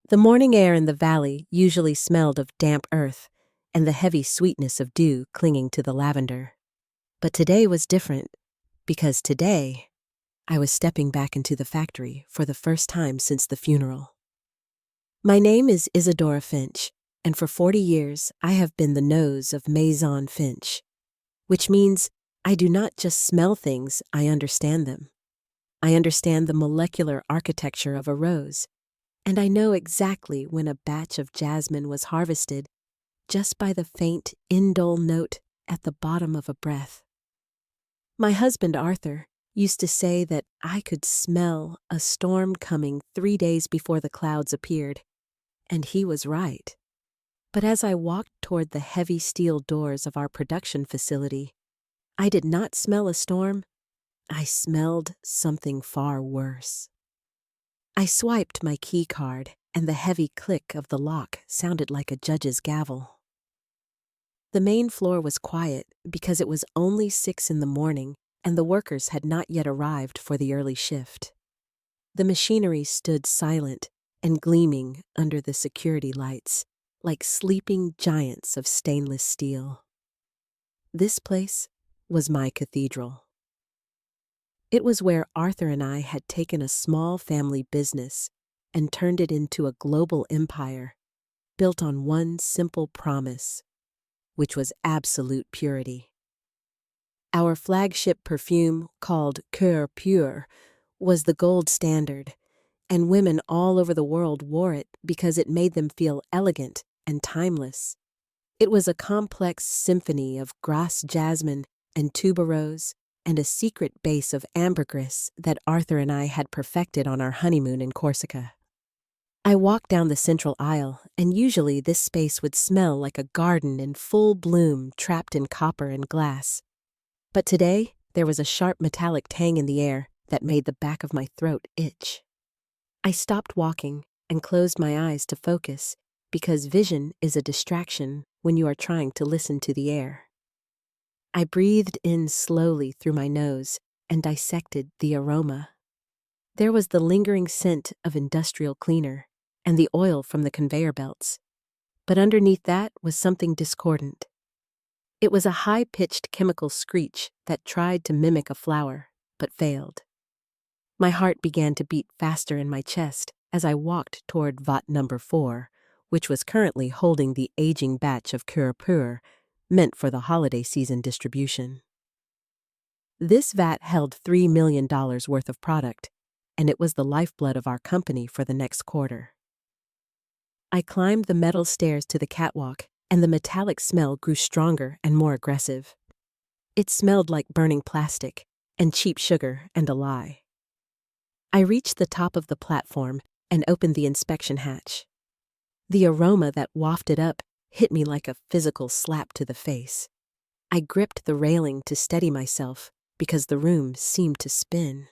The morning air in the valley usually smelled of damp earth and the heavy sweetness of dew clinging to the lavender. But today was different, because today I was stepping back into the factory for the first time since the funeral. My name is Isadora Finch, and for 40 years I have been the nose of Maison Finch, which means I do not just smell things, I understand them. I understand the molecular architecture of a rose, and I know exactly when a batch of jasmine was harvested just by the faint, indole note at the bottom of a breath. My husband, Arthur, used to say that I could smell a storm coming 3 days before the clouds appeared, and he was right. But as I walked toward the heavy steel doors of our production facility, I did not smell a storm. I smelled something far worse. I swiped my key card, and the heavy click of the lock sounded like a judge's gavel. The main floor was quiet because it was only 6 in the morning and the workers had not yet arrived for the early shift. The machinery stood silent and gleaming under the security lights, like sleeping giants of stainless steel. This place was my cathedral. It was where Arthur and I had taken a small family business and turned it into a global empire built on one simple promise, which was absolute purity. Our flagship perfume, called Cœur Pur, was the gold standard, and women all over the world wore it because it made them feel elegant and timeless. It was a complex symphony of grass jasmine and tuberose, and a secret base of ambergris that Arthur and I had perfected on our honeymoon in Corsica. I walked down the central aisle, and usually this space would smell like a garden in full bloom trapped in copper and glass. But today, there was a sharp metallic tang in the air that made the back of my throat itch. I stopped walking and closed my eyes to focus, because vision is a distraction when you are trying to listen to the air. I breathed in slowly through my nose and dissected the aroma. There was the lingering scent of industrial cleaner and the oil from the conveyor belts. But underneath that was something discordant. It was a high-pitched chemical screech that tried to mimic a flower, but failed. My heart began to beat faster in my chest as I walked toward vat number 4, which was currently holding the aging batch of Cœur Pur, meant for the holiday season distribution. This vat held $3 million worth of product, and it was the lifeblood of our company for the next quarter. I climbed the metal stairs to the catwalk, and the metallic smell grew stronger and more aggressive. It smelled like burning plastic and cheap sugar and a lie. I reached the top of the platform and opened the inspection hatch. The aroma that wafted up hit me like a physical slap to the face. I gripped the railing to steady myself because the room seemed to spin.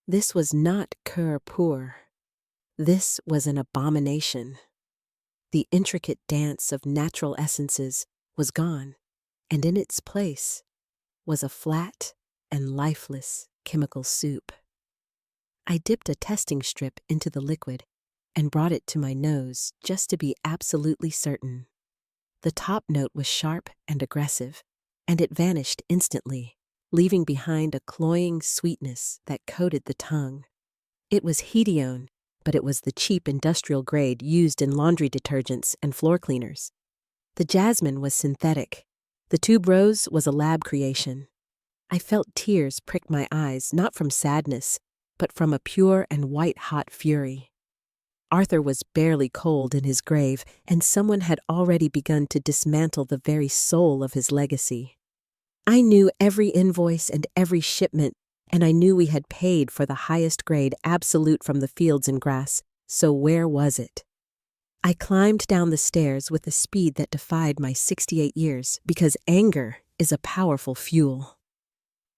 This was not Cœur Pur. This was an abomination. The intricate dance of natural essences was gone, and in its place was a flat and lifeless chemical soup. I dipped a testing strip into the liquid and brought it to my nose just to be absolutely certain. The top note was sharp and aggressive, and it vanished instantly, leaving behind a cloying sweetness that coated the tongue. It was hedione, but it was the cheap industrial grade used in laundry detergents and floor cleaners. The jasmine was synthetic. The tuberose was a lab creation. I felt tears prick my eyes, not from sadness, but from a pure and white-hot fury. Arthur was barely cold in his grave, and someone had already begun to dismantle the very soul of his legacy. I knew every invoice and every shipment, and I knew we had paid for the highest grade absolute from the fields and grass, so where was it? I climbed down the stairs with a speed that defied my 68 years, because anger is a powerful fuel.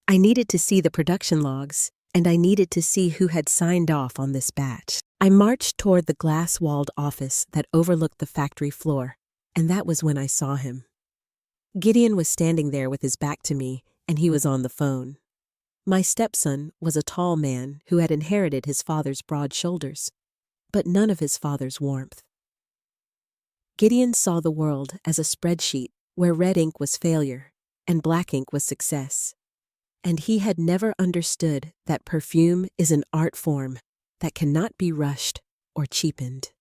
I needed to see the production logs, and I needed to see who had signed off on this batch. I marched toward the glass-walled office that overlooked the factory floor, and that was when I saw him. Gideon was standing there with his back to me, and he was on the phone. My stepson was a tall man who had inherited his father's broad shoulders, but none of his father's warmth. Gideon saw the world as a spreadsheet where red ink was failure and black ink was success. And he had never understood that perfume is an art form that cannot be rushed or cheapened.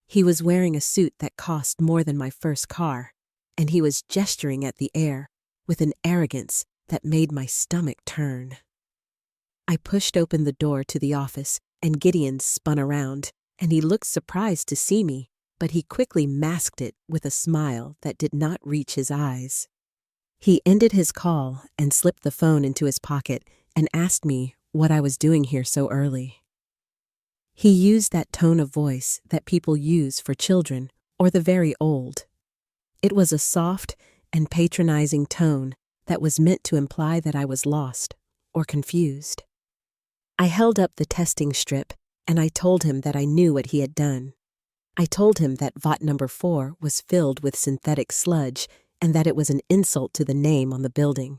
He was wearing a suit that cost more than my first car, and he was gesturing at the air with an arrogance that made my stomach turn. I pushed open the door to the office, and Gideon spun around, and he looked surprised to see me, but he quickly masked it with a smile that did not reach his eyes. He ended his call and slipped the phone into his pocket and asked me what I was doing here so early. He used that tone of voice that people use for children or the very old. It was a soft and patronizing tone that was meant to imply that I was lost or confused. I held up the testing strip and I told him that I knew what he had done. I told him that vase number 4 was filled with synthetic sludge and that it was an insult to the name on the building.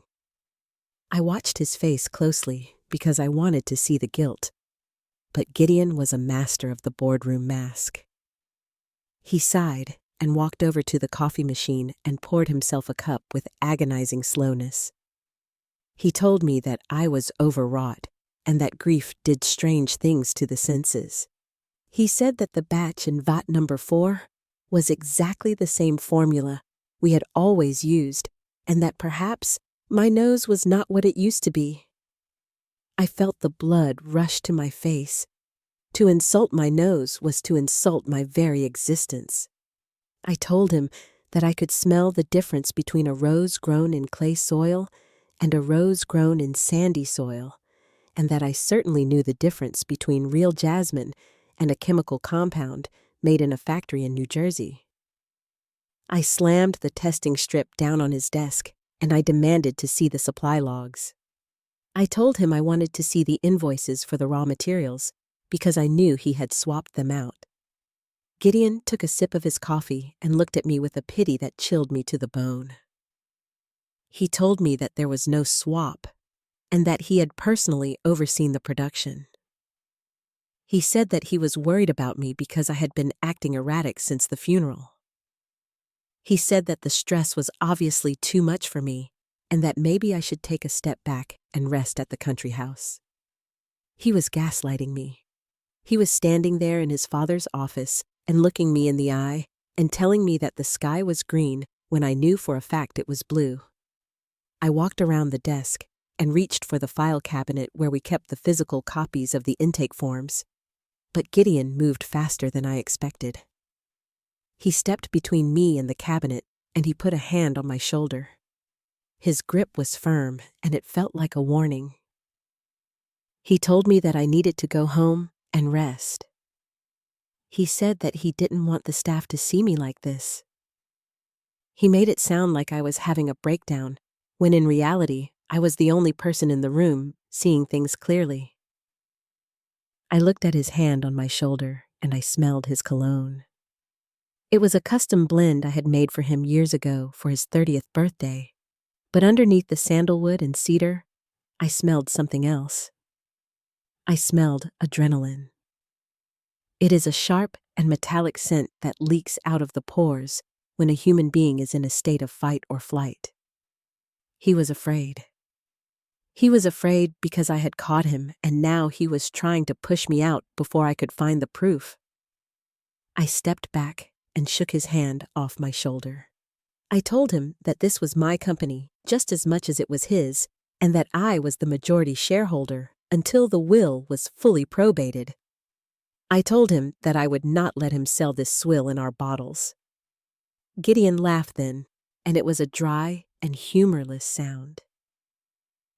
I watched his face closely because I wanted to see the guilt. But Gideon was a master of the boardroom mask. He sighed and walked over to the coffee machine and poured himself a cup with agonizing slowness. He told me that I was overwrought and that grief did strange things to the senses. He said that the batch in vase number 4 was exactly the same formula we had always used, and that perhaps my nose was not what it used to be. I felt the blood rush to my face. To insult my nose was to insult my very existence. I told him that I could smell the difference between a rose grown in clay soil and a rose grown in sandy soil, and that I certainly knew the difference between real jasmine and a chemical compound made in a factory in New Jersey. I slammed the testing strip down on his desk, and I demanded to see the supply logs. I told him I wanted to see the invoices for the raw materials because I knew he had swapped them out. Gideon took a sip of his coffee and looked at me with a pity that chilled me to the bone. He told me that there was no swap and that he had personally overseen the production. He said that he was worried about me because I had been acting erratic since the funeral. He said that the stress was obviously too much for me and that maybe I should take a step back and rest at the country house. He was gaslighting me. He was standing there in his father's office and looking me in the eye and telling me that the sky was green when I knew for a fact it was blue. I walked around the desk and reached for the file cabinet where we kept the physical copies of the intake forms, but Gideon moved faster than I expected. He stepped between me and the cabinet, and he put a hand on my shoulder. His grip was firm, and it felt like a warning. He told me that I needed to go home and rest. He said that he didn't want the staff to see me like this. He made it sound like I was having a breakdown, when in reality, I was the only person in the room seeing things clearly. I looked at his hand on my shoulder, and I smelled his cologne. It was a custom blend I had made for him years ago for his 30th birthday, but underneath the sandalwood and cedar, I smelled something else. I smelled adrenaline. It is a sharp and metallic scent that leaks out of the pores when a human being is in a state of fight or flight. He was afraid. He was afraid because I had caught him, and now he was trying to push me out before I could find the proof. I stepped back and shook his hand off my shoulder. I told him that this was my company just as much as it was his, and that I was the majority shareholder until the will was fully probated. I told him that I would not let him sell this swill in our bottles. Gideon laughed then, and it was a dry and humorless sound.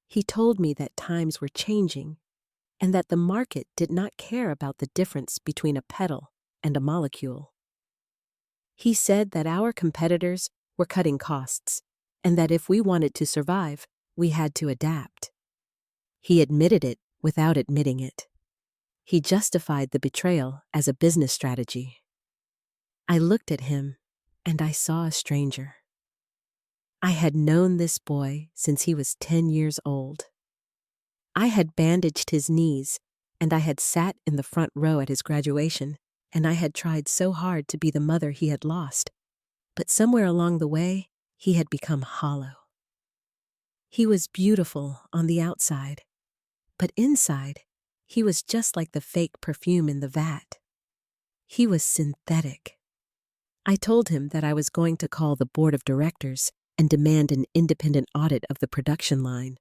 He told me that times were changing, and that the market did not care about the difference between a petal and a molecule. He said that our competitors were cutting costs, and that if we wanted to survive, we had to adapt. He admitted it without admitting it. He justified the betrayal as a business strategy. I looked at him, and I saw a stranger. I had known this boy since he was 10 years old. I had bandaged his knees and I had sat in the front row at his graduation, and I had tried so hard to be the mother he had lost, but somewhere along the way, he had become hollow. He was beautiful on the outside, but inside, he was just like the fake perfume in the vat. He was synthetic. I told him that I was going to call the board of directors and demand an independent audit of the production line.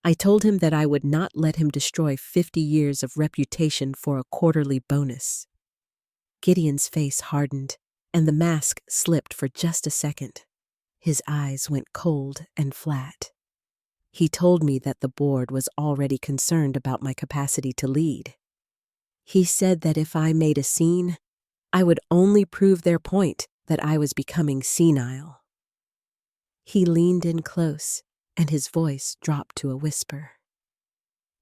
I told him that I would not let him destroy 50 years of reputation for a quarterly bonus. Gideon's face hardened, and the mask slipped for just a second. His eyes went cold and flat. He told me that the board was already concerned about my capacity to lead. He said that if I made a scene, I would only prove their point that I was becoming senile. He leaned in close, and his voice dropped to a whisper.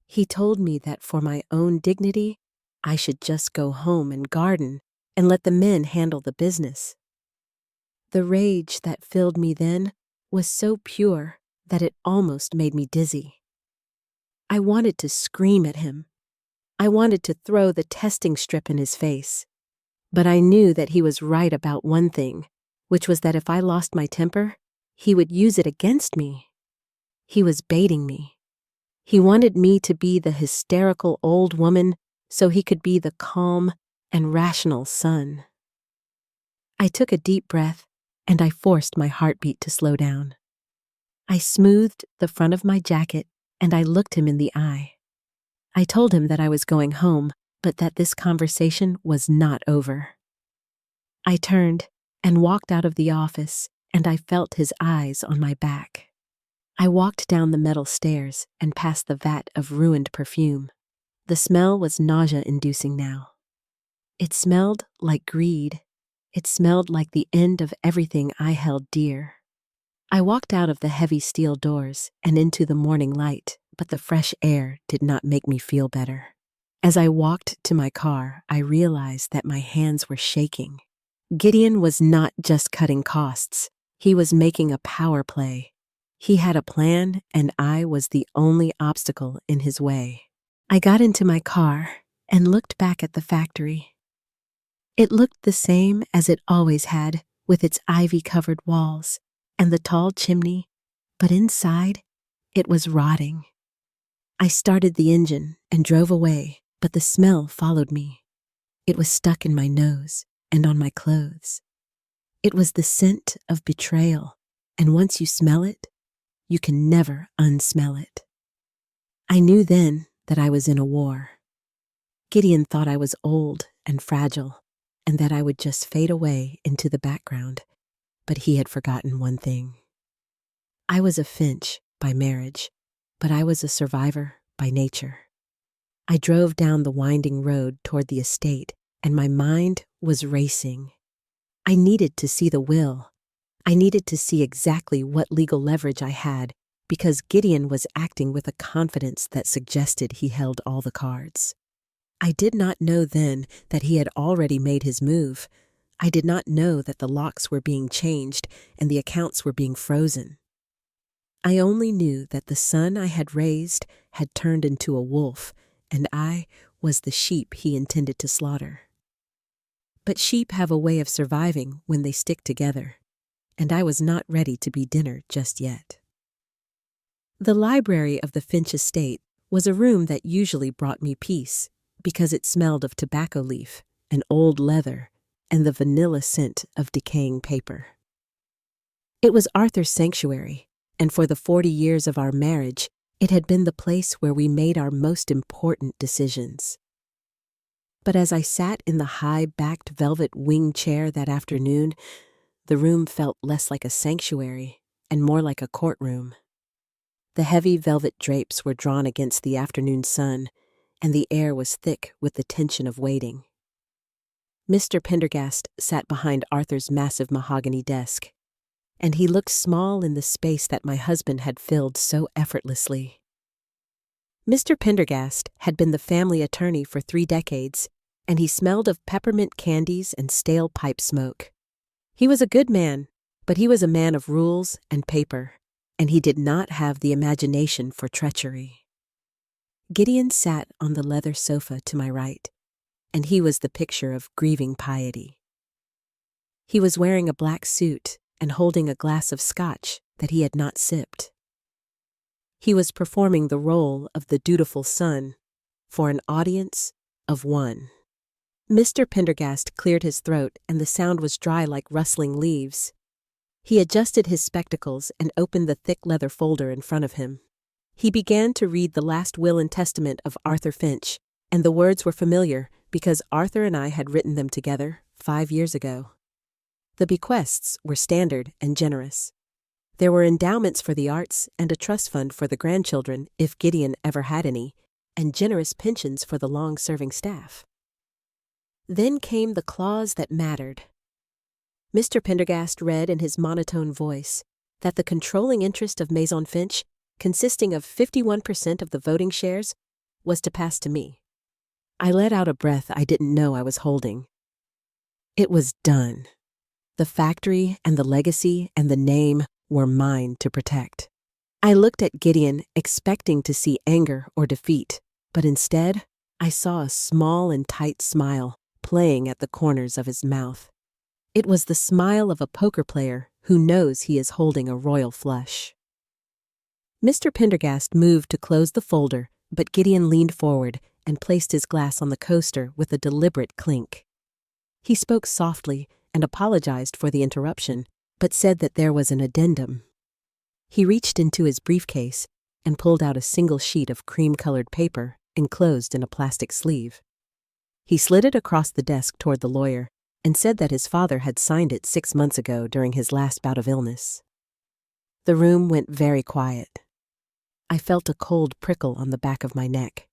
He told me that for my own dignity, I should just go home and garden and let the men handle the business. The rage that filled me then was so pure that it almost made me dizzy. I wanted to scream at him. I wanted to throw the testing strip in his face. But I knew that he was right about one thing, which was that if I lost my temper, he would use it against me. He was baiting me. He wanted me to be the hysterical old woman so he could be the calm and rational son. I took a deep breath, and I forced my heartbeat to slow down. I smoothed the front of my jacket, and I looked him in the eye. I told him that I was going home, but that this conversation was not over. I turned and walked out of the office, and I felt his eyes on my back. I walked down the metal stairs and past the vat of ruined perfume. The smell was nausea-inducing now. It smelled like greed. It smelled like the end of everything I held dear. I walked out of the heavy steel doors and into the morning light, but the fresh air did not make me feel better. As I walked to my car, I realized that my hands were shaking. Gideon was not just cutting costs. He was making a power play. He had a plan, and I was the only obstacle in his way. I got into my car and looked back at the factory. It looked the same as it always had, with its ivy-covered walls and the tall chimney, but inside, it was rotting. I started the engine and drove away, but the smell followed me. It was stuck in my nose and on my clothes. It was the scent of betrayal, and once you smell it, you can never unsmell it. I knew then that I was in a war. Gideon thought I was old and fragile, and that I would just fade away into the background, but he had forgotten one thing. I was a Finch by marriage, but I was a survivor by nature. I drove down the winding road toward the estate, and my mind was racing. I needed to see the will. I needed to see exactly what legal leverage I had, because Gideon was acting with a confidence that suggested he held all the cards. I did not know then that he had already made his move. I did not know that the locks were being changed and the accounts were being frozen. I only knew that the son I had raised had turned into a wolf, and I was the sheep he intended to slaughter. But sheep have a way of surviving when they stick together, and I was not ready to be dinner just yet. The library of the Finch estate was a room that usually brought me peace, because it smelled of tobacco leaf and old leather and the vanilla scent of decaying paper. It was Arthur's sanctuary, and for the 40 years of our marriage, it had been the place where we made our most important decisions. But as I sat in the high-backed velvet wing chair that afternoon, the room felt less like a sanctuary and more like a courtroom. The heavy velvet drapes were drawn against the afternoon sun, and the air was thick with the tension of waiting. Mr. Pendergast sat behind Arthur's massive mahogany desk, and he looked small in the space that my husband had filled so effortlessly. Mr. Pendergast had been the family attorney for 3 decades, and he smelled of peppermint candies and stale pipe smoke. He was a good man, but he was a man of rules and paper, and he did not have the imagination for treachery. Gideon sat on the leather sofa to my right, and he was the picture of grieving piety. He was wearing a black suit and holding a glass of scotch that he had not sipped. He was performing the role of the dutiful son for an audience of one. Mr. Pendergast cleared his throat, and the sound was dry like rustling leaves. He adjusted his spectacles and opened the thick leather folder in front of him. He began to read the last will and testament of Arthur Finch, and the words were familiar because Arthur and I had written them together 5 years ago. The bequests were standard and generous. There were endowments for the arts and a trust fund for the grandchildren, if Gideon ever had any, and generous pensions for the long-serving staff. Then came the clause that mattered. Mr. Pendergast read in his monotone voice that the controlling interest of Maison Finch, consisting of 51% of the voting shares, was to pass to me. I let out a breath I didn't know I was holding. It was done. The factory and the legacy and the name were mine to protect. I looked at Gideon, expecting to see anger or defeat, but instead, I saw a small and tight smile playing at the corners of his mouth. It was the smile of a poker player who knows he is holding a royal flush. Mr. Pendergast moved to close the folder, but Gideon leaned forward and placed his glass on the coaster with a deliberate clink. He spoke softly and apologized for the interruption, but said that there was an addendum. He reached into his briefcase and pulled out a single sheet of cream-colored paper enclosed in a plastic sleeve. He slid it across the desk toward the lawyer and said that his father had signed it 6 months ago during his last bout of illness. The room went very quiet. I felt a cold prickle on the back of my neck.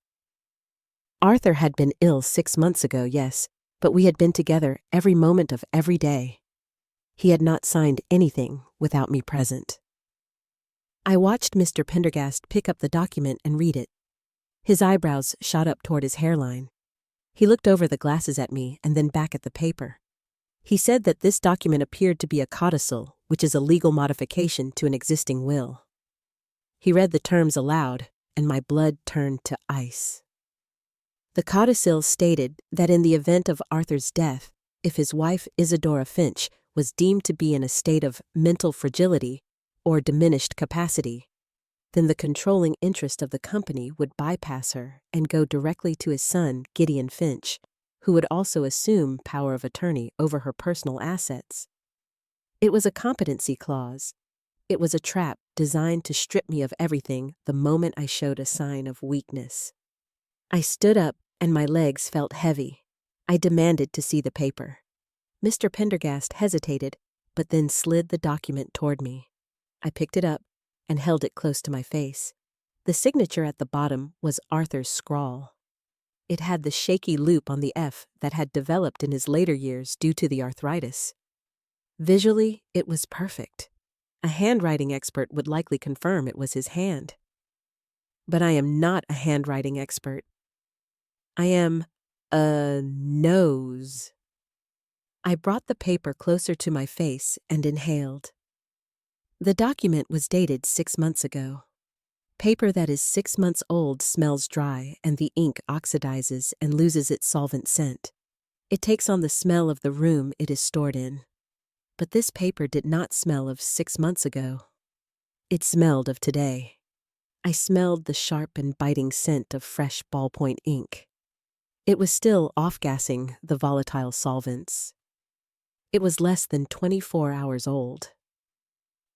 Arthur had been ill 6 months ago, yes, but we had been together every moment of every day. He had not signed anything without me present. I watched Mr. Pendergast pick up the document and read it. His eyebrows shot up toward his hairline. He looked over the glasses at me and then back at the paper. He said that this document appeared to be a codicil, which is a legal modification to an existing will. He read the terms aloud, and my blood turned to ice. The codicil stated that in the event of Arthur's death, if his wife Isadora Finch was deemed to be in a state of mental fragility or diminished capacity, then the controlling interest of the company would bypass her and go directly to his son, Gideon Finch, who would also assume power of attorney over her personal assets. It was a competency clause. It was a trap designed to strip me of everything the moment I showed a sign of weakness. I stood up and my legs felt heavy. I demanded to see the paper. Mr. Pendergast hesitated, but then slid the document toward me. I picked it up and held it close to my face. The signature at the bottom was Arthur's scrawl. It had the shaky loop on the F that had developed in his later years due to the arthritis. Visually, it was perfect. A handwriting expert would likely confirm it was his hand. But I am not a handwriting expert. I am a nose. I brought the paper closer to my face and inhaled. The document was dated 6 months ago. Paper that is 6 months old smells dry and the ink oxidizes and loses its solvent scent. It takes on the smell of the room it is stored in. But this paper did not smell of 6 months ago. It smelled of today. I smelled the sharp and biting scent of fresh ballpoint ink. It was still off-gassing the volatile solvents. It was less than 24 hours old.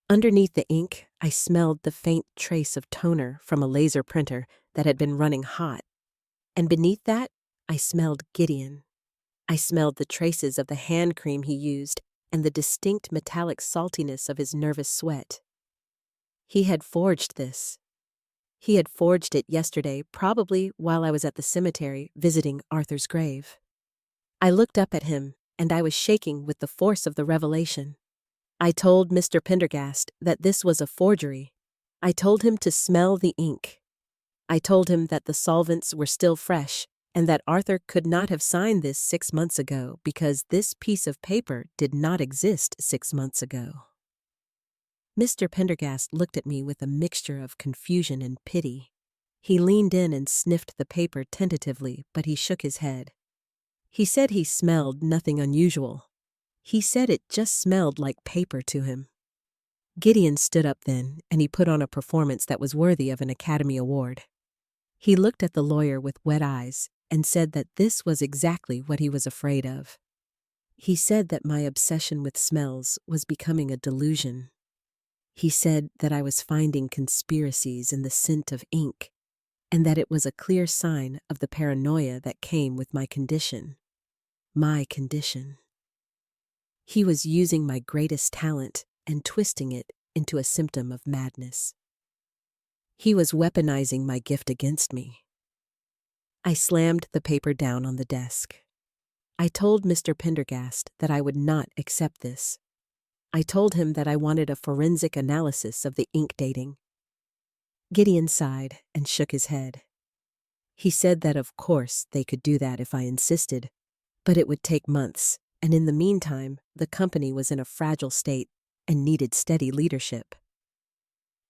Underneath the ink, I smelled the faint trace of toner from a laser printer that had been running hot. And beneath that, I smelled Gideon. I smelled the traces of the hand cream he used and the distinct metallic saltiness of his nervous sweat. He had forged this. He had forged it yesterday, probably while I was at the cemetery visiting Arthur's grave. I looked up at him, and I was shaking with the force of the revelation. I told Mr. Pendergast that this was a forgery. I told him to smell the ink. I told him that the solvents were still fresh and that Arthur could not have signed this 6 months ago because this piece of paper did not exist 6 months ago. Mr. Pendergast looked at me with a mixture of confusion and pity. He leaned in and sniffed the paper tentatively, but he shook his head. He said he smelled nothing unusual. He said it just smelled like paper to him. Gideon stood up then, and he put on a performance that was worthy of an Academy Award. He looked at the lawyer with wet eyes and said that this was exactly what he was afraid of. He said that my obsession with smells was becoming a delusion. He said that I was finding conspiracies in the scent of ink, and that it was a clear sign of the paranoia that came with my condition. My condition. He was using my greatest talent and twisting it into a symptom of madness. He was weaponizing my gift against me. I slammed the paper down on the desk. I told Mr. Pendergast that I would not accept this. I told him that I wanted a forensic analysis of the ink dating. Gideon sighed and shook his head. He said that of course they could do that if I insisted, but it would take months, and in the meantime, the company was in a fragile state and needed steady leadership.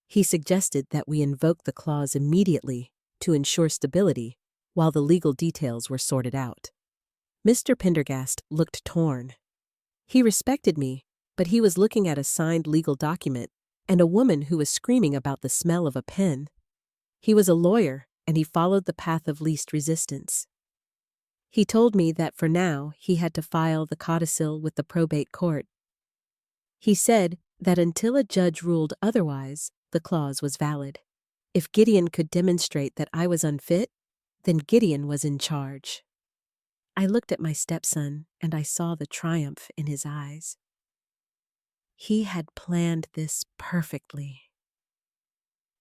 He suggested that we invoke the clause immediately to ensure stability while the legal details were sorted out. Mr. Pendergast looked torn. He respected me, but he was looking at a signed legal document and a woman who was screaming about the smell of a pen. He was a lawyer, and he followed the path of least resistance. He told me that for now he had to file the codicil with the probate court. He said that until a judge ruled otherwise, the clause was valid. If Gideon could demonstrate that I was unfit, then Gideon was in charge. I looked at my stepson, and I saw the triumph in his eyes. He had planned this perfectly.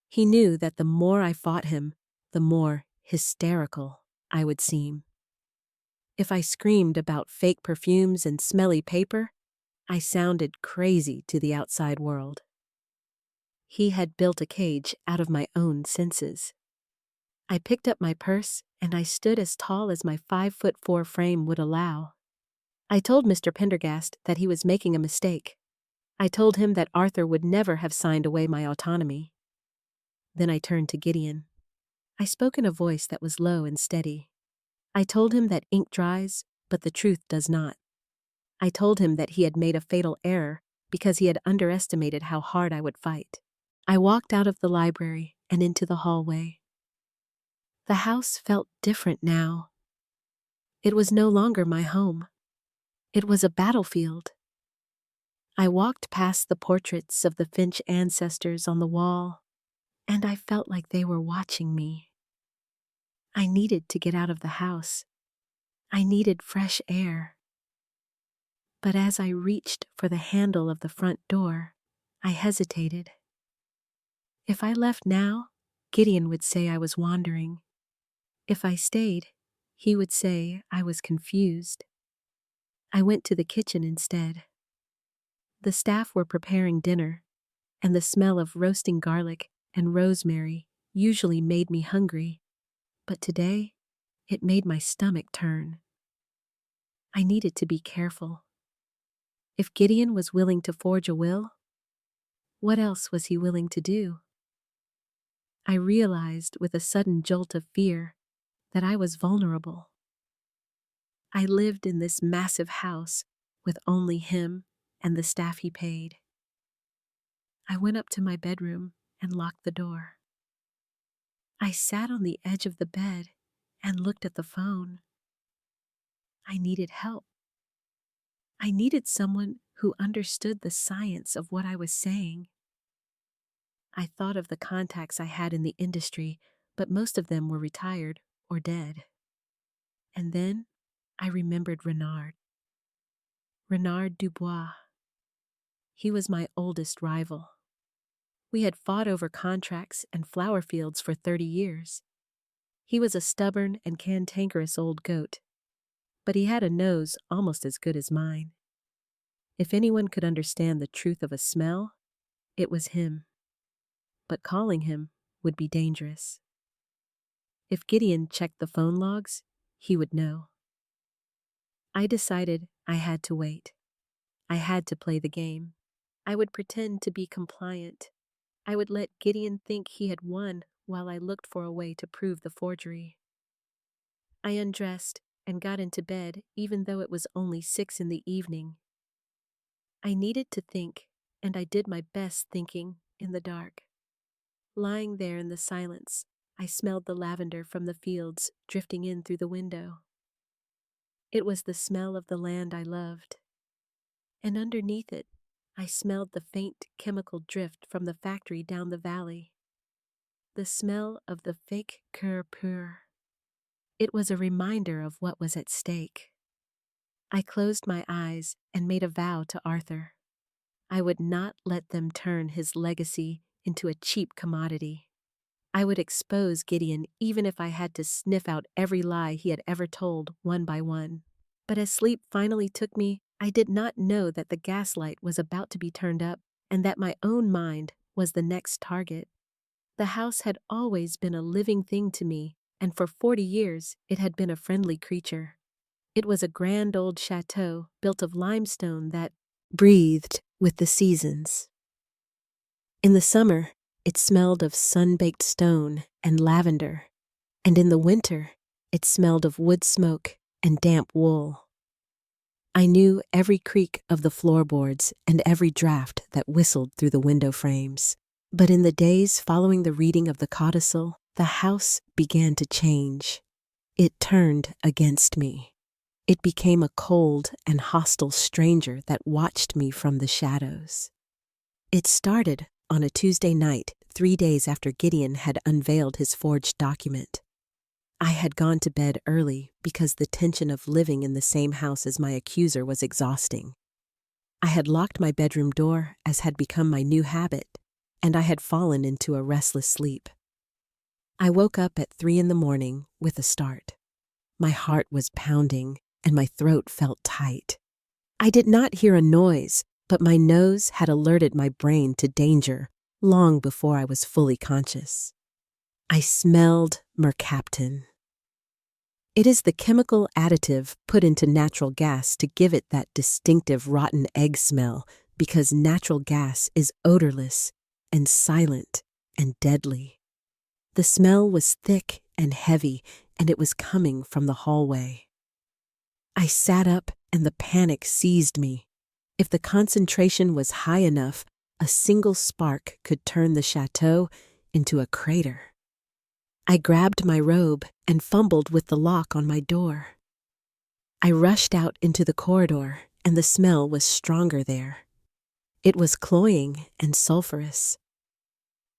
He knew that the more I fought him, the more hysterical I would seem. If I screamed about fake perfumes and smelly paper, I sounded crazy to the outside world. He had built a cage out of my own senses. I picked up my purse, and I stood as tall as my 5'4" frame would allow. I told Mr. Pendergast that he was making a mistake. I told him that Arthur would never have signed away my autonomy. Then I turned to Gideon. I spoke in a voice that was low and steady. I told him that ink dries, but the truth does not. I told him that he had made a fatal error because he had underestimated how hard I would fight. I walked out of the library and into the hallway. The house felt different now. It was no longer my home. It was a battlefield. I walked past the portraits of the Finch ancestors on the wall, and I felt like they were watching me. I needed to get out of the house. I needed fresh air. But as I reached for the handle of the front door, I hesitated. If I left now, Gideon would say I was wandering. If I stayed, he would say I was confused. I went to the kitchen instead. The staff were preparing dinner, and the smell of roasting garlic and rosemary usually made me hungry, but today it made my stomach turn. I needed to be careful. If Gideon was willing to forge a will, what else was he willing to do? I realized with a sudden jolt of fear that I was vulnerable. I lived in this massive house with only him and the staff he paid. I went up to my bedroom and locked the door. I sat on the edge of the bed and looked at the phone. I needed help. I needed someone who understood the science of what I was saying. I thought of the contacts I had in the industry, but most of them were retired or dead. And then I remembered Renard Dubois. He was my oldest rival. We had fought over contracts and flower fields for 30 years. He was a stubborn and cantankerous old goat, but he had a nose almost as good as mine. If anyone could understand the truth of a smell, it was him. But calling him would be dangerous. If Gideon checked the phone logs, he would know. I decided I had to wait. I had to play the game. I would pretend to be compliant. I would let Gideon think he had won while I looked for a way to prove the forgery. I undressed and got into bed even though it was only 6 in the evening. I needed to think, and I did my best thinking in the dark. Lying there in the silence, I smelled the lavender from the fields drifting in through the window. It was the smell of the land I loved. And underneath it, I smelled the faint chemical drift from the factory down the valley. The smell of the fake cœur pur. It was a reminder of what was at stake. I closed my eyes and made a vow to Arthur. I would not let them turn his legacy into a cheap commodity. I would expose Gideon even if I had to sniff out every lie he had ever told one by one. But as sleep finally took me, I did not know that the gaslight was about to be turned up and that my own mind was the next target. The house had always been a living thing to me, and for 40 years it had been a friendly creature. It was a grand old chateau built of limestone that breathed with the seasons. In the summer, it smelled of sun-baked stone and lavender, and in the winter, it smelled of wood smoke and damp wool. I knew every creak of the floorboards and every draft that whistled through the window frames. But in the days following the reading of the codicil, the house began to change. It turned against me. It became a cold and hostile stranger that watched me from the shadows. It started on a Tuesday night, 3 days after Gideon had unveiled his forged document. I had gone to bed early because the tension of living in the same house as my accuser was exhausting. I had locked my bedroom door, as had become my new habit, and I had fallen into a restless sleep. I woke up at 3 in the morning with a start. My heart was pounding, and my throat felt tight. I did not hear a noise, but my nose had alerted my brain to danger long before I was fully conscious. I smelled mercaptan. It is the chemical additive put into natural gas to give it that distinctive rotten egg smell because natural gas is odorless and silent and deadly. The smell was thick and heavy, and it was coming from the hallway. I sat up and the panic seized me. If the concentration was high enough, a single spark could turn the chateau into a crater. I grabbed my robe and fumbled with the lock on my door. I rushed out into the corridor, and the smell was stronger there. It was cloying and sulfurous.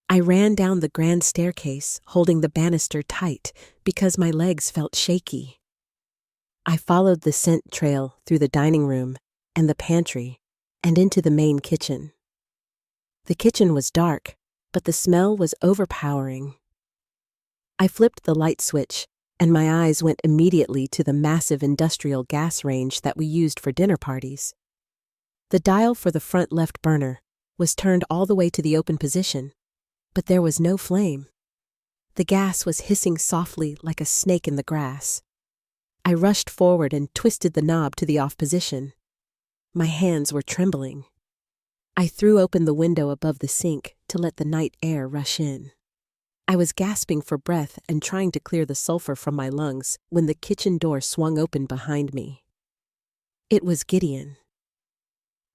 I ran down the grand staircase, holding the banister tight because my legs felt shaky. I followed the scent trail through the dining room and the pantry and into the main kitchen. The kitchen was dark, but the smell was overpowering. I flipped the light switch, and my eyes went immediately to the massive industrial gas range that we used for dinner parties. The dial for the front left burner was turned all the way to the open position, but there was no flame. The gas was hissing softly like a snake in the grass. I rushed forward and twisted the knob to the off position. My hands were trembling. I threw open the window above the sink to let the night air rush in. I was gasping for breath and trying to clear the sulfur from my lungs when the kitchen door swung open behind me. It was Gideon.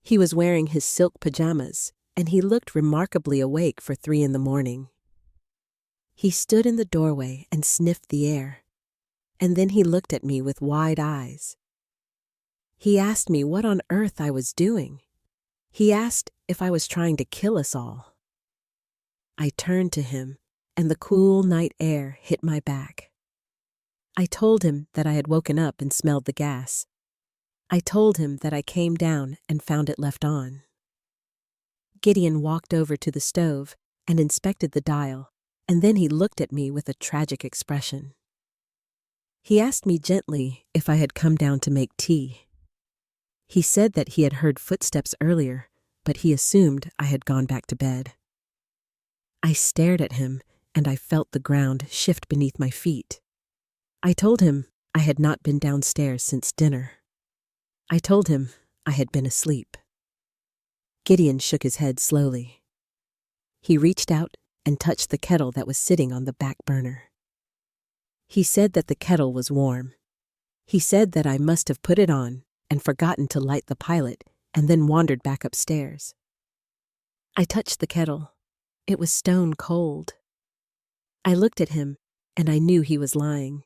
He was wearing his silk pajamas, and he looked remarkably awake for 3 in the morning. He stood in the doorway and sniffed the air, and then he looked at me with wide eyes. He asked me what on earth I was doing. He asked if I was trying to kill us all. I turned to him, and the cool night air hit my back. I told him that I had woken up and smelled the gas. I told him that I came down and found it left on. Gideon walked over to the stove and inspected the dial, and then he looked at me with a tragic expression. He asked me gently if I had come down to make tea. He said that he had heard footsteps earlier, but he assumed I had gone back to bed. I stared at him, and I felt the ground shift beneath my feet. I told him I had not been downstairs since dinner. I told him I had been asleep. Gideon shook his head slowly. He reached out and touched the kettle that was sitting on the back burner. He said that the kettle was warm. He said that I must have put it on and forgotten to light the pilot and then wandered back upstairs. I touched the kettle. It was stone cold. I looked at him, and I knew he was lying.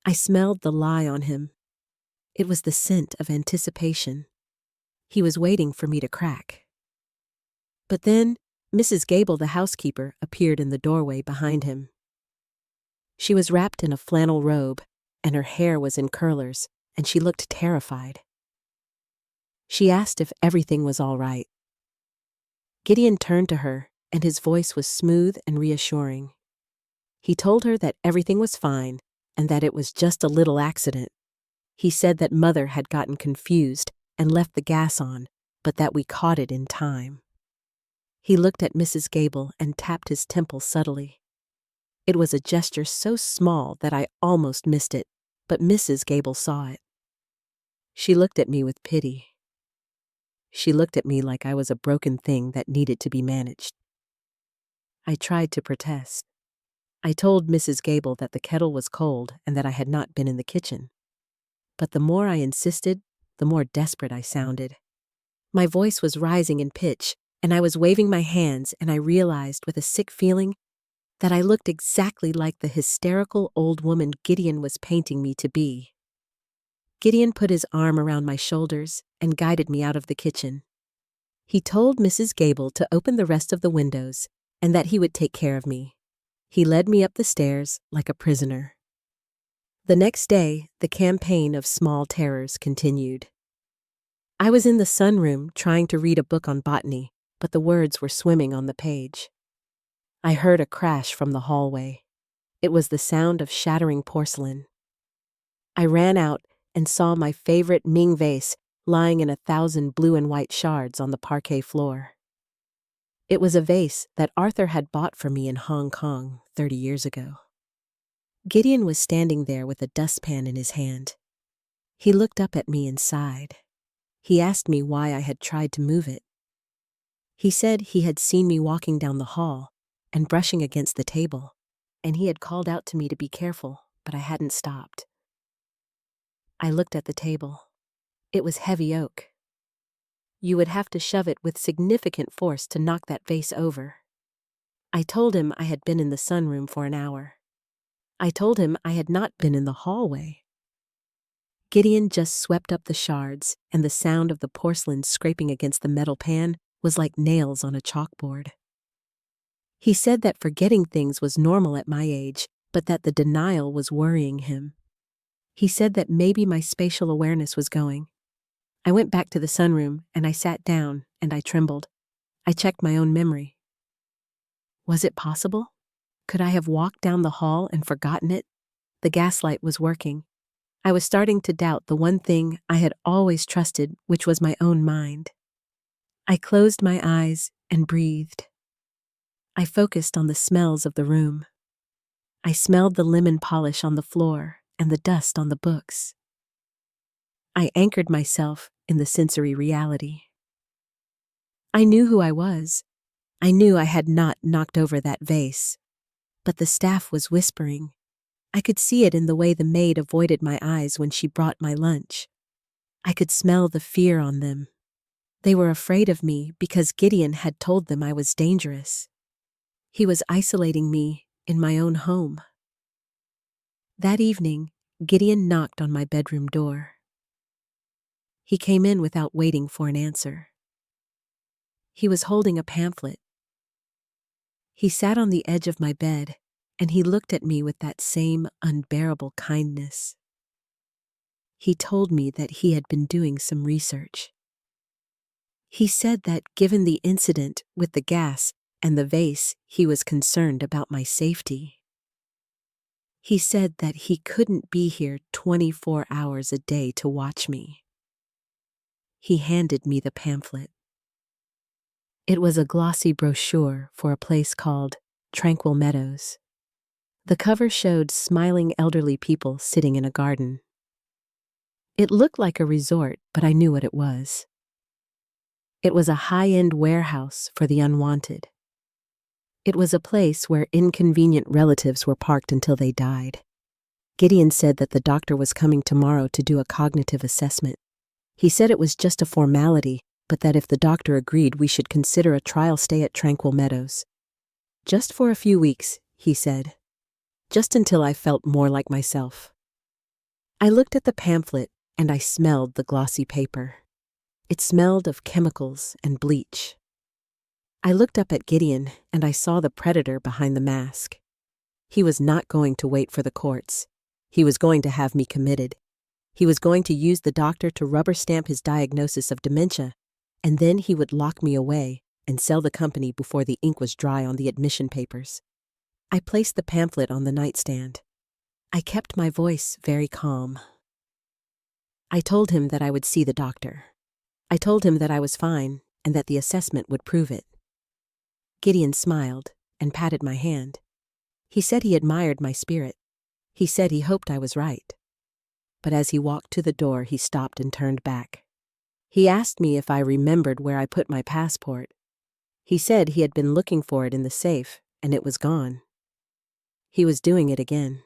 I smelled the lie on him. It was the scent of anticipation. He was waiting for me to crack. But then, Mrs. Gable, the housekeeper, appeared in the doorway behind him. She was wrapped in a flannel robe, and her hair was in curlers, and she looked terrified. She asked if everything was all right. Gideon turned to her, and his voice was smooth and reassuring. He told her that everything was fine and that it was just a little accident. He said that Mother had gotten confused and left the gas on, but that we caught it in time. He looked at Mrs. Gable and tapped his temple subtly. It was a gesture so small that I almost missed it, but Mrs. Gable saw it. She looked at me with pity. She looked at me like I was a broken thing that needed to be managed. I tried to protest. I told Mrs. Gable that the kettle was cold and that I had not been in the kitchen. But the more I insisted, the more desperate I sounded. My voice was rising in pitch, and I was waving my hands, and I realized with a sick feeling that I looked exactly like the hysterical old woman Gideon was painting me to be. Gideon put his arm around my shoulders and guided me out of the kitchen. He told Mrs. Gable to open the rest of the windows and that he would take care of me. He led me up the stairs like a prisoner. The next day, the campaign of small terrors continued. I was in the sunroom trying to read a book on botany, but the words were swimming on the page. I heard a crash from the hallway. It was the sound of shattering porcelain. I ran out and saw my favorite Ming vase lying in 1,000 blue and white shards on the parquet floor. It was a vase that Arthur had bought for me in Hong Kong 30 years ago. Gideon was standing there with a dustpan in his hand. He looked up at me and sighed. He asked me why I had tried to move it. He said he had seen me walking down the hall and brushing against the table, and he had called out to me to be careful, but I hadn't stopped. I looked at the table. It was heavy oak. You would have to shove it with significant force to knock that vase over. I told him I had been in the sunroom for an hour. I told him I had not been in the hallway. Gideon just swept up the shards, and the sound of the porcelain scraping against the metal pan was like nails on a chalkboard. He said that forgetting things was normal at my age, but that the denial was worrying him. He said that maybe my spatial awareness was going. I went back to the sunroom, and I sat down, and I trembled. I checked my own memory. Was it possible? Could I have walked down the hall and forgotten it? The gaslight was working. I was starting to doubt the one thing I had always trusted, which was my own mind. I closed my eyes and breathed. I focused on the smells of the room. I smelled the lemon polish on the floor and the dust on the books. I anchored myself in the sensory reality. I knew who I was. I knew I had not knocked over that vase. But the staff was whispering. I could see it in the way the maid avoided my eyes when she brought my lunch. I could smell the fear on them. They were afraid of me because Gideon had told them I was dangerous. He was isolating me in my own home. That evening, Gideon knocked on my bedroom door. He came in without waiting for an answer. He was holding a pamphlet. He sat on the edge of my bed, and he looked at me with that same unbearable kindness. He told me that he had been doing some research. He said that given the incident with the gas and the vase, he was concerned about my safety. He said that he couldn't be here 24 hours a day to watch me. He handed me the pamphlet. It was a glossy brochure for a place called Tranquil Meadows. The cover showed smiling elderly people sitting in a garden. It looked like a resort, but I knew what it was. It was a high-end warehouse for the unwanted. It was a place where inconvenient relatives were parked until they died. Gideon said that the doctor was coming tomorrow to do a cognitive assessment. He said it was just a formality, but that if the doctor agreed, we should consider a trial stay at Tranquil Meadows. Just for a few weeks, he said. Just until I felt more like myself. I looked at the pamphlet and I smelled the glossy paper. It smelled of chemicals and bleach. I looked up at Gideon and I saw the predator behind the mask. He was not going to wait for the courts. He was going to have me committed. He was going to use the doctor to rubber stamp his diagnosis of dementia, and then he would lock me away and sell the company before the ink was dry on the admission papers. I placed the pamphlet on the nightstand. I kept my voice very calm. I told him that I would see the doctor. I told him that I was fine and that the assessment would prove it. Gideon smiled and patted my hand. He said he admired my spirit. He said he hoped I was right. But as he walked to the door, he stopped and turned back. He asked me if I remembered where I put my passport. He said he had been looking for it in the safe, and it was gone. He was doing it again.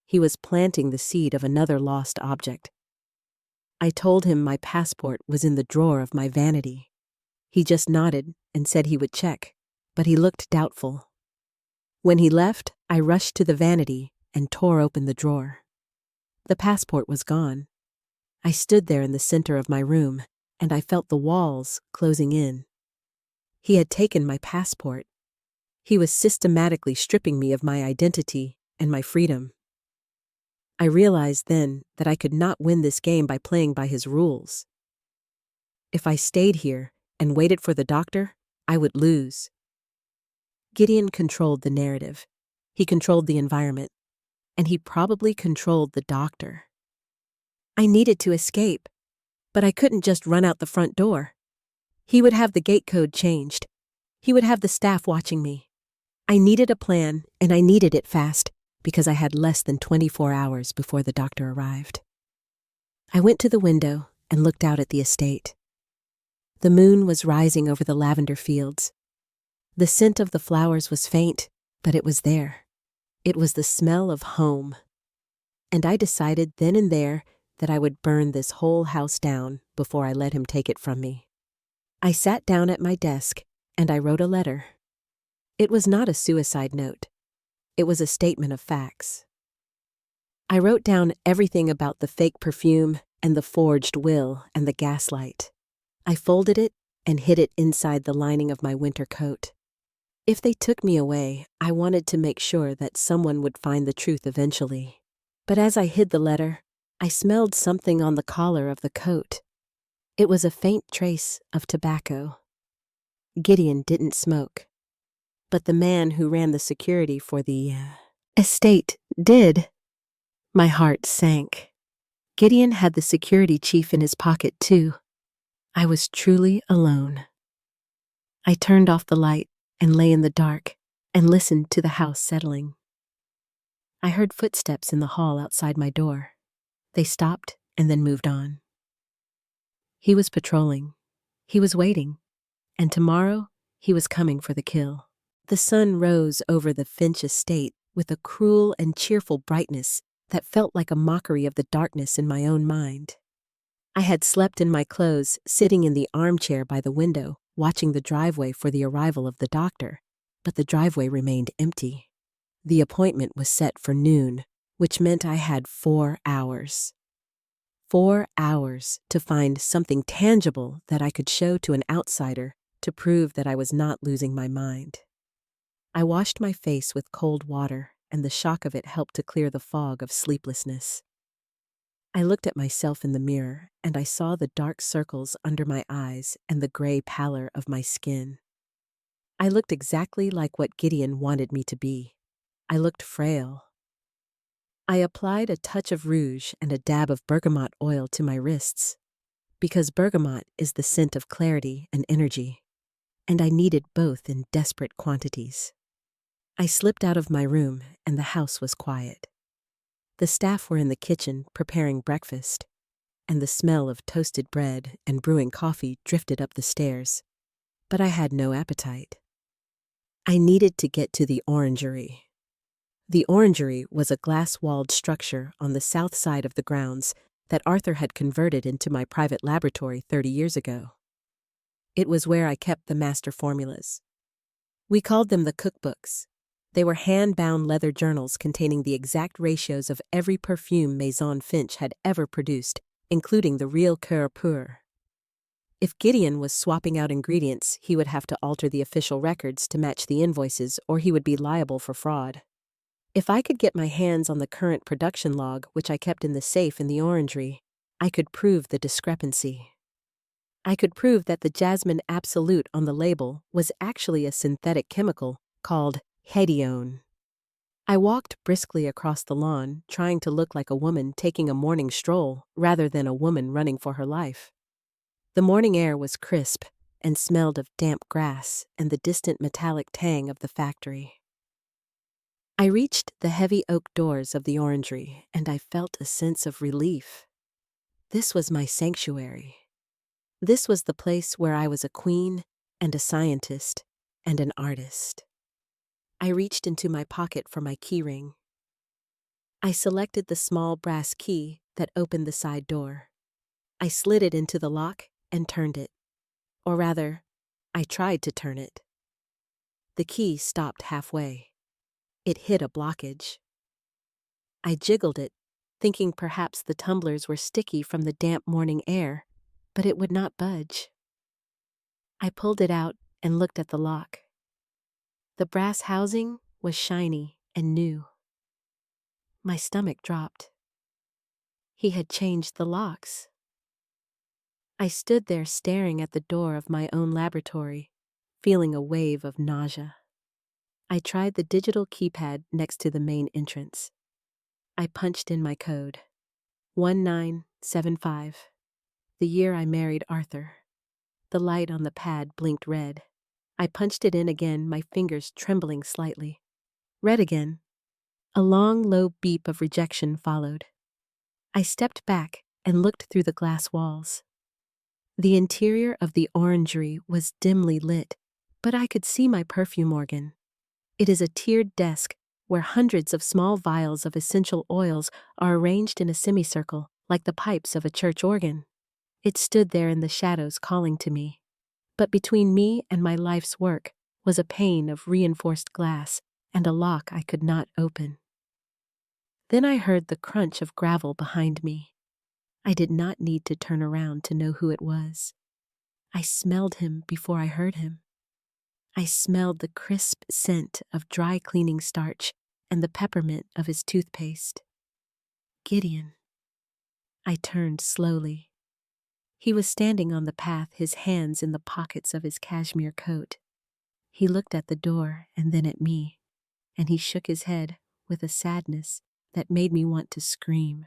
He was planting the seed of another lost object. I told him my passport was in the drawer of my vanity. He just nodded and said he would check, but he looked doubtful. When he left, I rushed to the vanity and tore open the drawer. The passport was gone. I stood there in the center of my room, and I felt the walls closing in. He had taken my passport. He was systematically stripping me of my identity and my freedom. I realized then that I could not win this game by playing by his rules. If I stayed here and waited for the doctor, I would lose. Gideon controlled the narrative. He controlled the environment. And he probably controlled the doctor. I needed to escape, but I couldn't just run out the front door. He would have the gate code changed. He would have the staff watching me. I needed a plan, and I needed it fast, because I had less than 24 hours before the doctor arrived. I went to the window and looked out at the estate. The moon was rising over the lavender fields. The scent of the flowers was faint, but it was there. It was the smell of home. And I decided then and there that I would burn this whole house down before I let him take it from me. I sat down at my desk and I wrote a letter. It was not a suicide note. It was a statement of facts. I wrote down everything about the fake perfume and the forged will and the gaslight. I folded it and hid it inside the lining of my winter coat. If they took me away, I wanted to make sure that someone would find the truth eventually. But as I hid the letter, I smelled something on the collar of the coat. It was a faint trace of tobacco. Gideon didn't smoke, but the man who ran the security for the estate did. My heart sank. Gideon had the security chief in his pocket too. I was truly alone. I turned off the light and lay in the dark and listened to the house settling. I heard footsteps in the hall outside my door. They stopped and then moved on. He was patrolling. He was waiting. And tomorrow, he was coming for the kill. The sun rose over the Finch estate with a cruel and cheerful brightness that felt like a mockery of the darkness in my own mind. I had slept in my clothes, sitting in the armchair by the window, watching the driveway for the arrival of the doctor, but the driveway remained empty. The appointment was set for noon, which meant I had 4 hours. 4 hours to find something tangible that I could show to an outsider to prove that I was not losing my mind. I washed my face with cold water, and the shock of it helped to clear the fog of sleeplessness. I looked at myself in the mirror, and I saw the dark circles under my eyes and the gray pallor of my skin. I looked exactly like what Gideon wanted me to be. I looked frail. I applied a touch of rouge and a dab of bergamot oil to my wrists, because bergamot is the scent of clarity and energy, and I needed both in desperate quantities. I slipped out of my room, and the house was quiet. The staff were in the kitchen preparing breakfast, and the smell of toasted bread and brewing coffee drifted up the stairs, but I had no appetite. I needed to get to the orangery. The orangery was a glass-walled structure on the south side of the grounds that Arthur had converted into my private laboratory 30 years ago. It was where I kept the master formulas. We called them the cookbooks. They were hand-bound leather journals containing the exact ratios of every perfume Maison Finch had ever produced, including the real cœur pur. If Gideon was swapping out ingredients, he would have to alter the official records to match the invoices, or he would be liable for fraud. If I could get my hands on the current production log, which I kept in the safe in the orangery, I could prove the discrepancy. I could prove that the jasmine absolute on the label was actually a synthetic chemical called hedione. I walked briskly across the lawn, trying to look like a woman taking a morning stroll rather than a woman running for her life. The morning air was crisp and smelled of damp grass and the distant metallic tang of the factory. I reached the heavy oak doors of the orangery, and I felt a sense of relief. This was my sanctuary. This was the place where I was a queen and a scientist and an artist. I reached into my pocket for my keyring. I selected the small brass key that opened the side door. I slid it into the lock and turned it. Or rather, I tried to turn it. The key stopped halfway. It hit a blockage. I jiggled it, thinking perhaps the tumblers were sticky from the damp morning air, but it would not budge. I pulled it out and looked at the lock. The brass housing was shiny and new. My stomach dropped. He had changed the locks. I stood there staring at the door of my own laboratory, feeling a wave of nausea. I tried the digital keypad next to the main entrance. I punched in my code. 1975. The year I married Arthur. The light on the pad blinked red. I punched it in again, my fingers trembling slightly. Red again. A long, low beep of rejection followed. I stepped back and looked through the glass walls. The interior of the orangery was dimly lit, but I could see my perfume organ. It is a tiered desk where hundreds of small vials of essential oils are arranged in a semicircle, like the pipes of a church organ. It stood there in the shadows calling to me. But between me and my life's work was a pane of reinforced glass and a lock I could not open. Then I heard the crunch of gravel behind me. I did not need to turn around to know who it was. I smelled him before I heard him. I smelled the crisp scent of dry cleaning starch and the peppermint of his toothpaste. Gideon. I turned slowly. He was standing on the path, his hands in the pockets of his cashmere coat. He looked at the door and then at me, and he shook his head with a sadness that made me want to scream.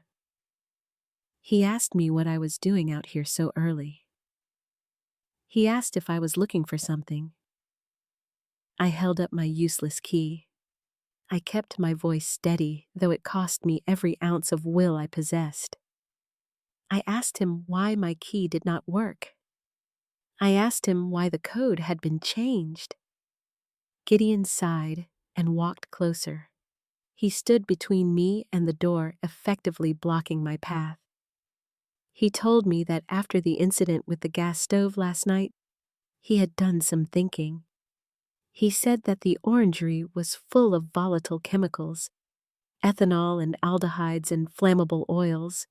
He asked me what I was doing out here so early. He asked if I was looking for something. I held up my useless key. I kept my voice steady, though it cost me every ounce of will I possessed. I asked him why my key did not work. I asked him why the code had been changed. Gideon sighed and walked closer. He stood between me and the door, effectively blocking my path. He told me that after the incident with the gas stove last night, he had done some thinking. He said that the orangery was full of volatile chemicals, ethanol and aldehydes and flammable oils.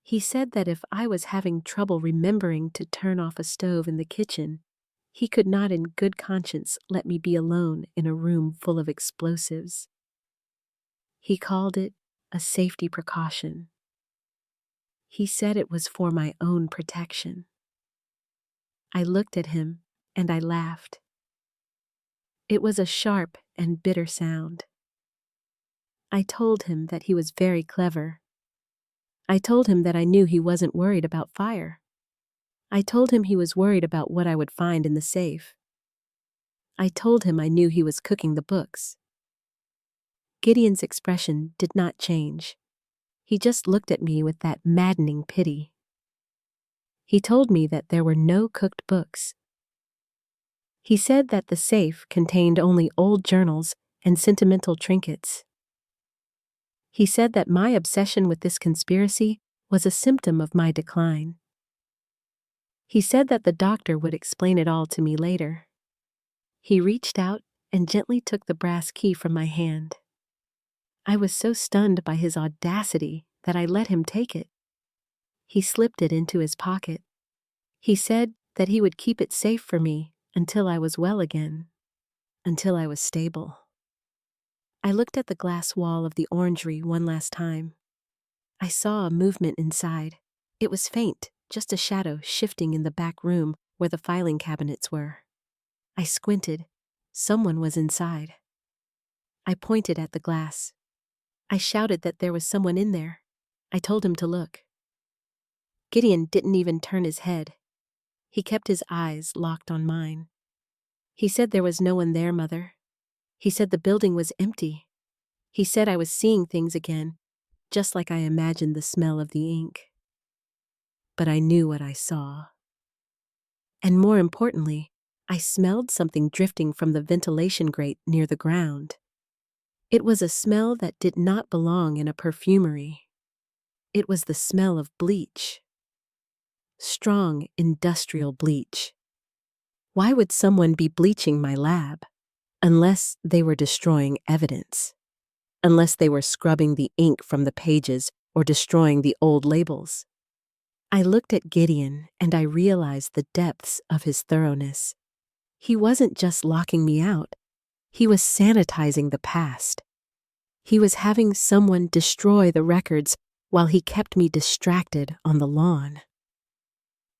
He said that if I was having trouble remembering to turn off a stove in the kitchen, he could not in good conscience let me be alone in a room full of explosives. He called it a safety precaution. He said it was for my own protection. I looked at him and I laughed. It was a sharp and bitter sound. I told him that he was very clever. I told him that I knew he wasn't worried about fire. I told him he was worried about what I would find in the safe. I told him I knew he was cooking the books. Gideon's expression did not change. He just looked at me with that maddening pity. He told me that there were no cooked books. He said that the safe contained only old journals and sentimental trinkets. He said that my obsession with this conspiracy was a symptom of my decline. He said that the doctor would explain it all to me later. He reached out and gently took the brass key from my hand. I was so stunned by his audacity that I let him take it. He slipped it into his pocket. He said that he would keep it safe for me until I was well again, until I was stable. I looked at the glass wall of the orangery one last time. I saw a movement inside. It was faint, just a shadow shifting in the back room where the filing cabinets were. I squinted. Someone was inside. I pointed at the glass. I shouted that there was someone in there. I told him to look. Gideon didn't even turn his head. He kept his eyes locked on mine. He said there was no one there, Mother. He said the building was empty. He said I was seeing things again, just like I imagined the smell of the ink. But I knew what I saw. And more importantly, I smelled something drifting from the ventilation grate near the ground. It was a smell that did not belong in a perfumery. It was the smell of bleach. Strong, industrial bleach. Why would someone be bleaching my lab? Unless they were destroying evidence. Unless they were scrubbing the ink from the pages or destroying the old labels. I looked at Gideon and I realized the depths of his thoroughness. He wasn't just locking me out. He was sanitizing the past. He was having someone destroy the records while he kept me distracted on the lawn.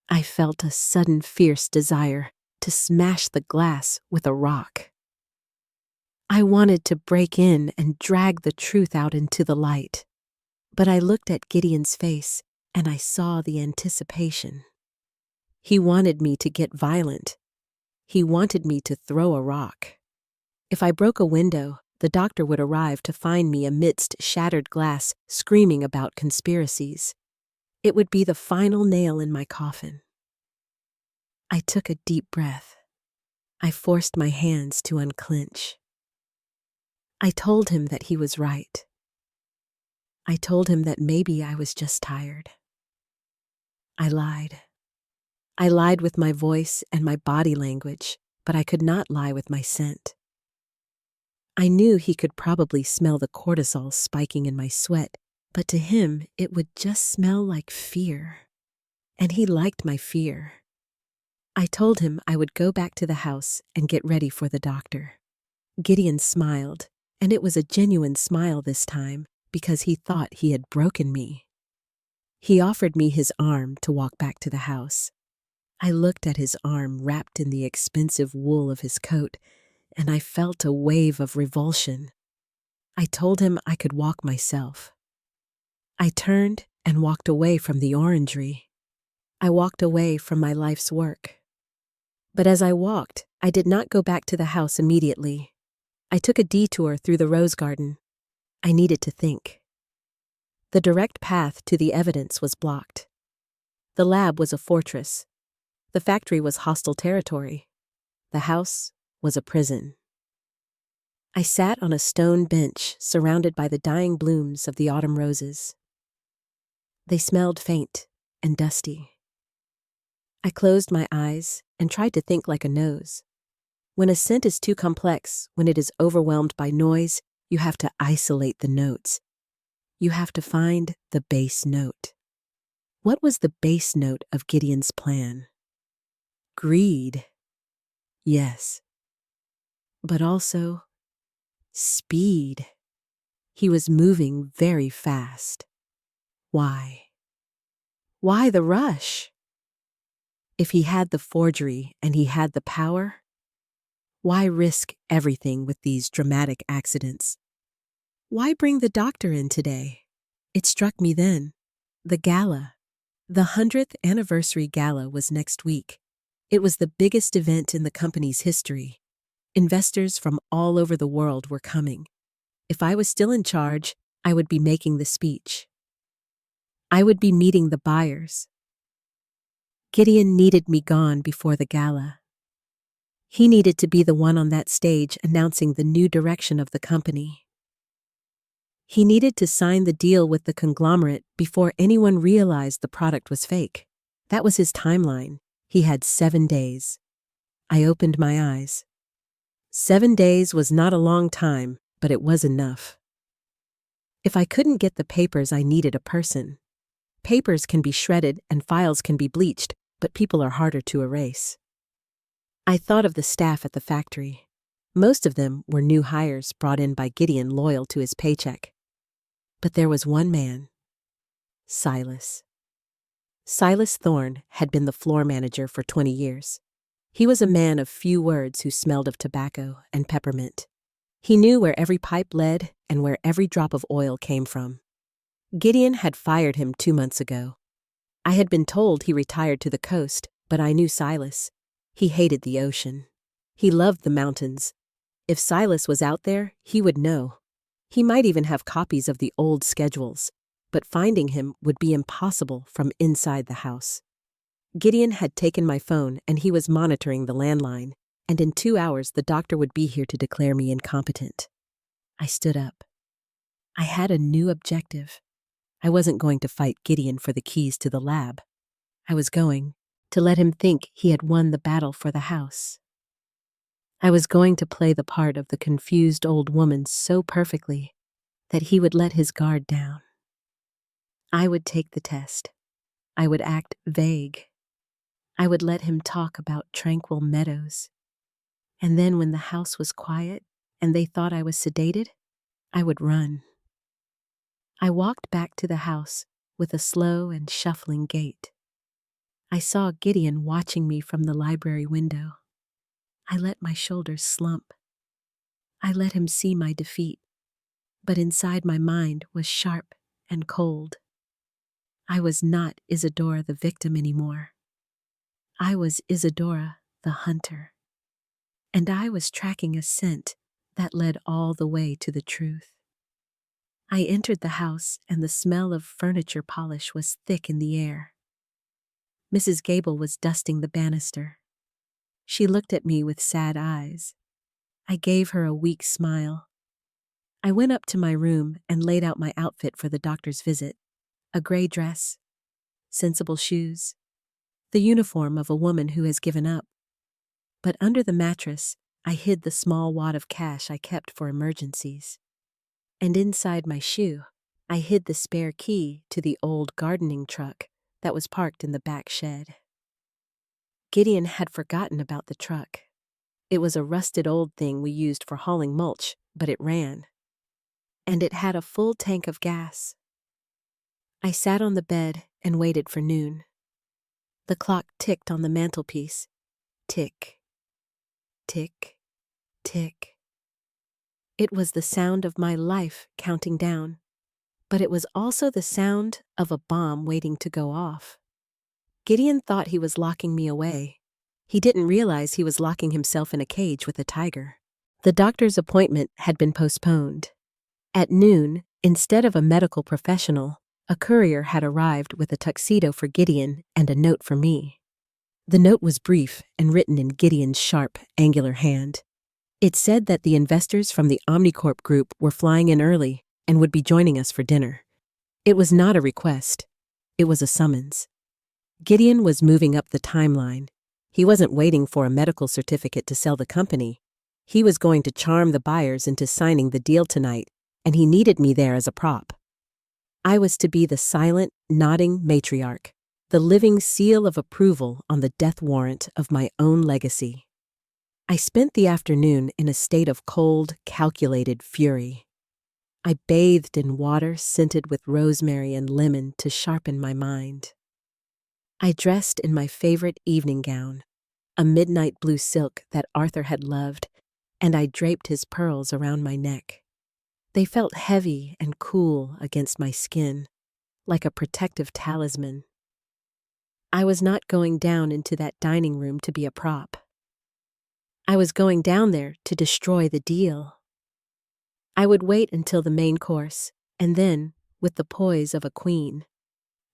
I felt a sudden fierce desire to smash the glass with a rock. I wanted to break in and drag the truth out into the light. But I looked at Gideon's face and I saw the anticipation. He wanted me to get violent. He wanted me to throw a rock. If I broke a window, the doctor would arrive to find me amidst shattered glass, screaming about conspiracies. It would be the final nail in my coffin. I took a deep breath. I forced my hands to unclench. I told him that he was right. I told him that maybe I was just tired. I lied. I lied with my voice and my body language, but I could not lie with my scent. I knew he could probably smell the cortisol spiking in my sweat, but to him it would just smell like fear. And he liked my fear. I told him I would go back to the house and get ready for the doctor. Gideon smiled, and it was a genuine smile this time because he thought he had broken me. He offered me his arm to walk back to the house. I looked at his arm wrapped in the expensive wool of his coat, and I felt a wave of revulsion. I told him I could walk myself. I turned and walked away from the orangery. I walked away from my life's work. But as I walked, I did not go back to the house immediately. I took a detour through the rose garden. I needed to think. The direct path to the evidence was blocked. The lab was a fortress. The factory was hostile territory. The house was a prison. I sat on a stone bench surrounded by the dying blooms of the autumn roses. They smelled faint and dusty. I closed my eyes and tried to think like a nose. When a scent is too complex, when it is overwhelmed by noise, you have to isolate the notes. You have to find the base note. What was the base note of Gideon's plan? Greed. Yes. But also speed. He was moving very fast. Why? Why the rush? If he had the forgery and he had the power, why risk everything with these dramatic accidents? Why bring the doctor in today? It struck me then. The gala. The 100th anniversary gala was next week. It was the biggest event in the company's history. Investors from all over the world were coming. If I was still in charge, I would be making the speech. I would be meeting the buyers. Gideon needed me gone before the gala. He needed to be the one on that stage announcing the new direction of the company. He needed to sign the deal with the conglomerate before anyone realized the product was fake. That was his timeline. He had 7 days. I opened my eyes. 7 days was not a long time, but it was enough. If I couldn't get the papers, I needed a person. Papers can be shredded and files can be bleached, but people are harder to erase. I thought of the staff at the factory. Most of them were new hires brought in by Gideon, loyal to his paycheck. But there was one man. Silas. Silas Thorne had been the floor manager for 20 years. He was a man of few words who smelled of tobacco and peppermint. He knew where every pipe led and where every drop of oil came from. Gideon had fired him 2 months ago. I had been told he retired to the coast, but I knew Silas. He hated the ocean. He loved the mountains. If Silas was out there, he would know. He might even have copies of the old schedules, but finding him would be impossible from inside the house. Gideon had taken my phone and he was monitoring the landline, and in 2 hours the doctor would be here to declare me incompetent. I stood up. I had a new objective. I wasn't going to fight Gideon for the keys to the lab. I was going to let him think he had won the battle for the house. I was going to play the part of the confused old woman so perfectly that he would let his guard down. I would take the test. I would act vague. I would let him talk about tranquil meadows. And then when the house was quiet and they thought I was sedated, I would run. I walked back to the house with a slow and shuffling gait. I saw Gideon watching me from the library window. I let my shoulders slump. I let him see my defeat, but inside my mind was sharp and cold. I was not Isadora the victim anymore. I was Isadora the hunter. And I was tracking a scent that led all the way to the truth. I entered the house and the smell of furniture polish was thick in the air. Mrs. Gable was dusting the banister. She looked at me with sad eyes. I gave her a weak smile. I went up to my room and laid out my outfit for the doctor's visit. A gray dress, sensible shoes, the uniform of a woman who has given up. But under the mattress, I hid the small wad of cash I kept for emergencies. And inside my shoe, I hid the spare key to the old gardening truck that was parked in the back shed. Gideon had forgotten about the truck. It was a rusted old thing we used for hauling mulch, but it ran. And it had a full tank of gas. I sat on the bed and waited for noon. The clock ticked on the mantelpiece. Tick, tick, tick. It was the sound of my life counting down, but it was also the sound of a bomb waiting to go off. Gideon thought he was locking me away. He didn't realize he was locking himself in a cage with a tiger. The doctor's appointment had been postponed. At noon, instead of a medical professional, a courier had arrived with a tuxedo for Gideon and a note for me. The note was brief and written in Gideon's sharp, angular hand. It said that the investors from the Omnicorp group were flying in early and would be joining us for dinner. It was not a request. It was a summons. Gideon was moving up the timeline. He wasn't waiting for a medical certificate to sell the company. He was going to charm the buyers into signing the deal tonight, and he needed me there as a prop. I was to be the silent, nodding matriarch, the living seal of approval on the death warrant of my own legacy. I spent the afternoon in a state of cold, calculated fury. I bathed in water scented with rosemary and lemon to sharpen my mind. I dressed in my favorite evening gown, a midnight blue silk that Arthur had loved, and I draped his pearls around my neck. They felt heavy and cool against my skin, like a protective talisman. I was not going down into that dining room to be a prop. I was going down there to destroy the deal. I would wait until the main course, and then, with the poise of a queen,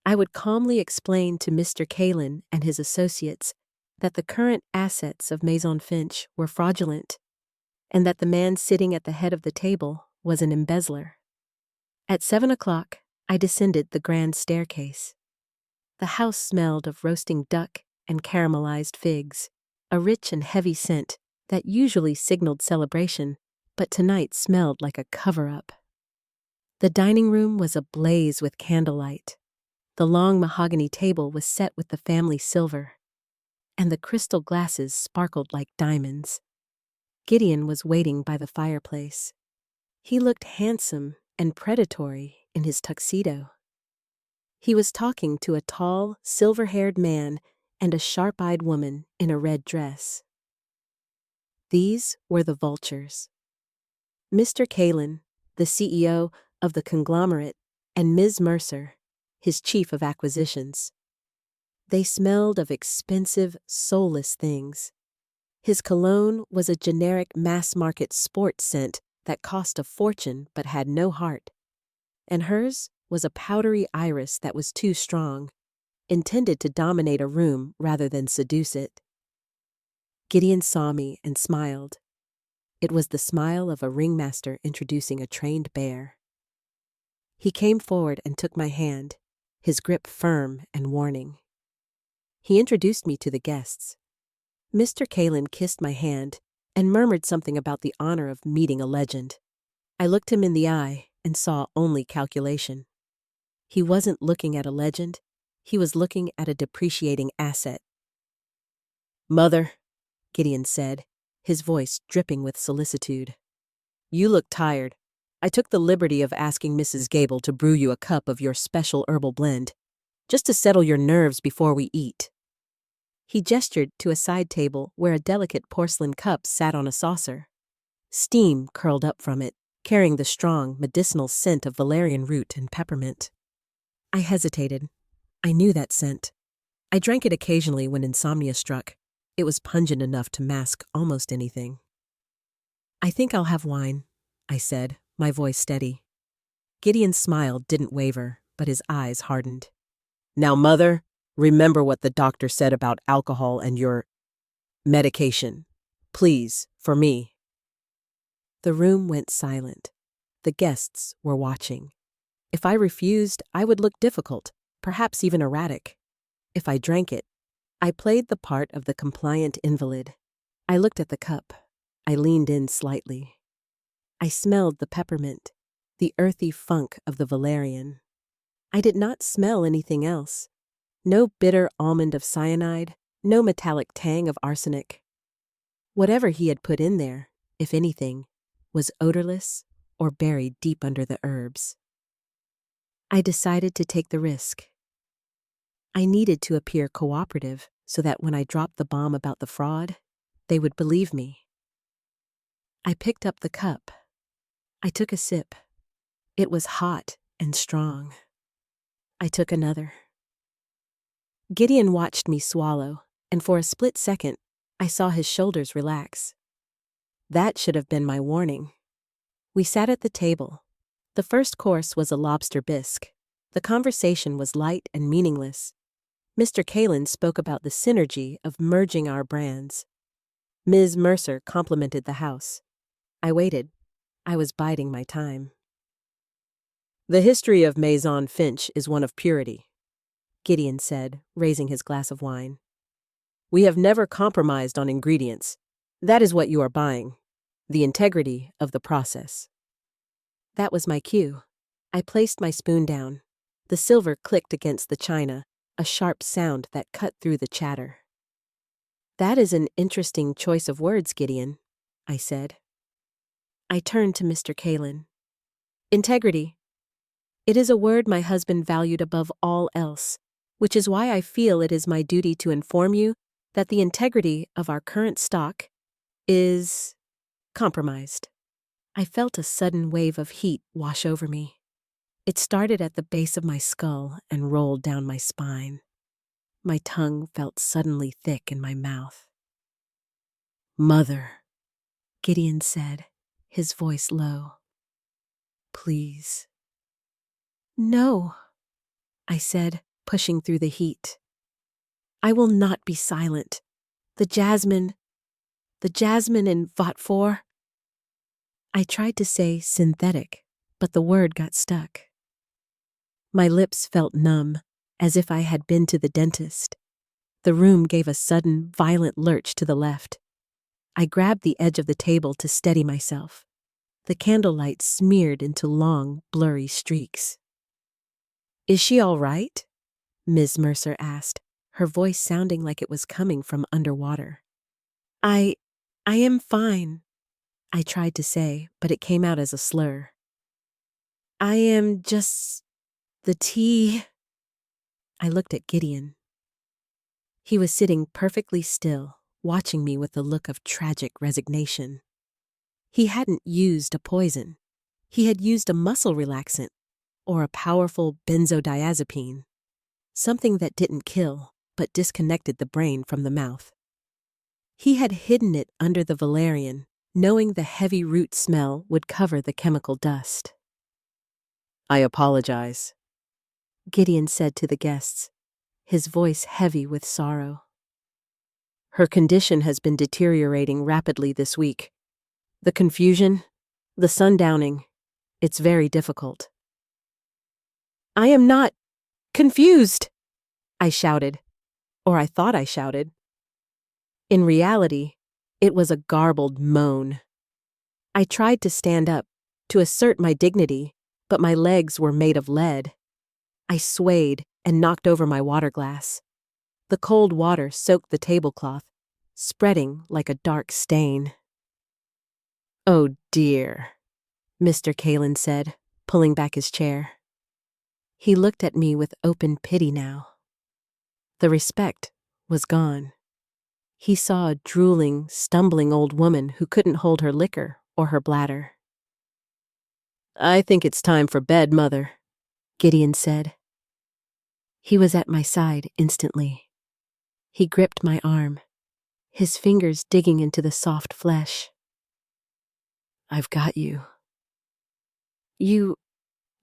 I would calmly explain to Mr. Kalin and his associates that the current assets of Maison Finch were fraudulent, and that the man sitting at the head of the table was an embezzler. At 7 o'clock, I descended the grand staircase. The house smelled of roasting duck and caramelized figs, a rich and heavy scent that usually signaled celebration, but tonight smelled like a cover-up. The dining room was ablaze with candlelight. The long mahogany table was set with the family silver, and the crystal glasses sparkled like diamonds. Gideon was waiting by the fireplace. He looked handsome and predatory in his tuxedo. He was talking to a tall, silver-haired man and a sharp-eyed woman in a red dress. These were the vultures. Mr. Kalin, the CEO of the conglomerate, and Ms. Mercer, his chief of acquisitions. They smelled of expensive, soulless things. His cologne was a generic mass-market sports scent that cost a fortune but had no heart. And hers was a powdery iris that was too strong, intended to dominate a room rather than seduce it. Gideon saw me and smiled. It was the smile of a ringmaster introducing a trained bear. He came forward and took my hand, his grip firm and warning. He introduced me to the guests. Mr. Kalin kissed my hand and murmured something about the honor of meeting a legend. I looked him in the eye and saw only calculation. He wasn't looking at a legend, he was looking at a depreciating asset. "Mother," Gideon said, his voice dripping with solicitude. "You look tired. I took the liberty of asking Mrs. Gable to brew you a cup of your special herbal blend, just to settle your nerves before we eat." He gestured to a side table where a delicate porcelain cup sat on a saucer. Steam curled up from it, carrying the strong, medicinal scent of valerian root and peppermint. I hesitated. I knew that scent. I drank it occasionally when insomnia struck. It was pungent enough to mask almost anything. "I think I'll have wine," I said, my voice steady. Gideon's smile didn't waver, but his eyes hardened. "Now, Mother, remember what the doctor said about alcohol and your medication. Please, for me." The room went silent. The guests were watching. If I refused, I would look difficult, perhaps even erratic. If I drank it, I played the part of the compliant invalid. I looked at the cup. I leaned in slightly. I smelled the peppermint, the earthy funk of the valerian. I did not smell anything else. No bitter almond of cyanide, no metallic tang of arsenic. Whatever he had put in there, if anything, was odorless or buried deep under the herbs. I decided to take the risk. I needed to appear cooperative so that when I dropped the bomb about the fraud, they would believe me. I picked up the cup. I took a sip. It was hot and strong. I took another. Gideon watched me swallow, and for a split second, I saw his shoulders relax. That should have been my warning. We sat at the table. The first course was a lobster bisque. The conversation was light and meaningless. Mr. Kalin spoke about the synergy of merging our brands. Ms. Mercer complimented the house. I waited. I was biding my time. "The history of Maison Finch is one of purity," Gideon said, raising his glass of wine. "We have never compromised on ingredients. That is what you are buying, the integrity of the process." That was my cue. I placed my spoon down. The silver clicked against the china, a sharp sound that cut through the chatter. "That is an interesting choice of words, Gideon," I said. I turned to Mr. Kalin. "Integrity. It is a word my husband valued above all else, which is why I feel it is my duty to inform you that the integrity of our current stock is compromised." I felt a sudden wave of heat wash over me. It started at the base of my skull and rolled down my spine. My tongue felt suddenly thick in my mouth. "Mother," Gideon said, his voice low. "Please." "No," I said, pushing through the heat. "I will not be silent. The jasmine. The jasmine in Vot 4. I tried to say synthetic, but the word got stuck. My lips felt numb, as if I had been to the dentist. The room gave a sudden, violent lurch to the left. I grabbed the edge of the table to steady myself. The candlelight smeared into long, blurry streaks. "Is she all right?" Ms. Mercer asked, her voice sounding like it was coming from underwater. I am fine," I tried to say, but it came out as a slur. "I am just... the tea." I looked at Gideon. He was sitting perfectly still, watching me with a look of tragic resignation. He hadn't used a poison. He had used a muscle relaxant, or a powerful benzodiazepine. Something that didn't kill, but disconnected the brain from the mouth. He had hidden it under the valerian, knowing the heavy root smell would cover the chemical dust. "I apologize," Gideon said to the guests, his voice heavy with sorrow. "Her condition has been deteriorating rapidly this week. The confusion, the sundowning, it's very difficult." "I am not confused," I shouted, or I thought I shouted. In reality, it was a garbled moan. I tried to stand up, to assert my dignity, but my legs were made of lead. I swayed and knocked over my water glass. The cold water soaked the tablecloth, spreading like a dark stain. "Oh dear," Mr. Kalin said, pulling back his chair. He looked at me with open pity now. The respect was gone. He saw a drooling, stumbling old woman who couldn't hold her liquor or her bladder. "I think it's time for bed, Mother," Gideon said. He was at my side instantly. He gripped my arm, his fingers digging into the soft flesh. "I've got you." "You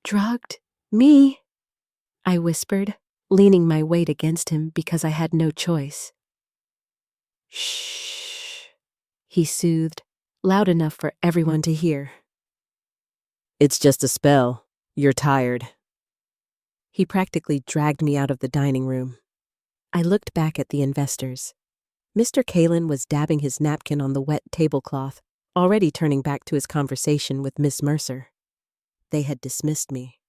drugged me?" I whispered, leaning my weight against him because I had no choice. "Shh," he soothed, loud enough for everyone to hear. "It's just a spell. You're tired." He practically dragged me out of the dining room. I looked back at the investors. Mr. Kalin was dabbing his napkin on the wet tablecloth, already turning back to his conversation with Miss Mercer. They had dismissed me.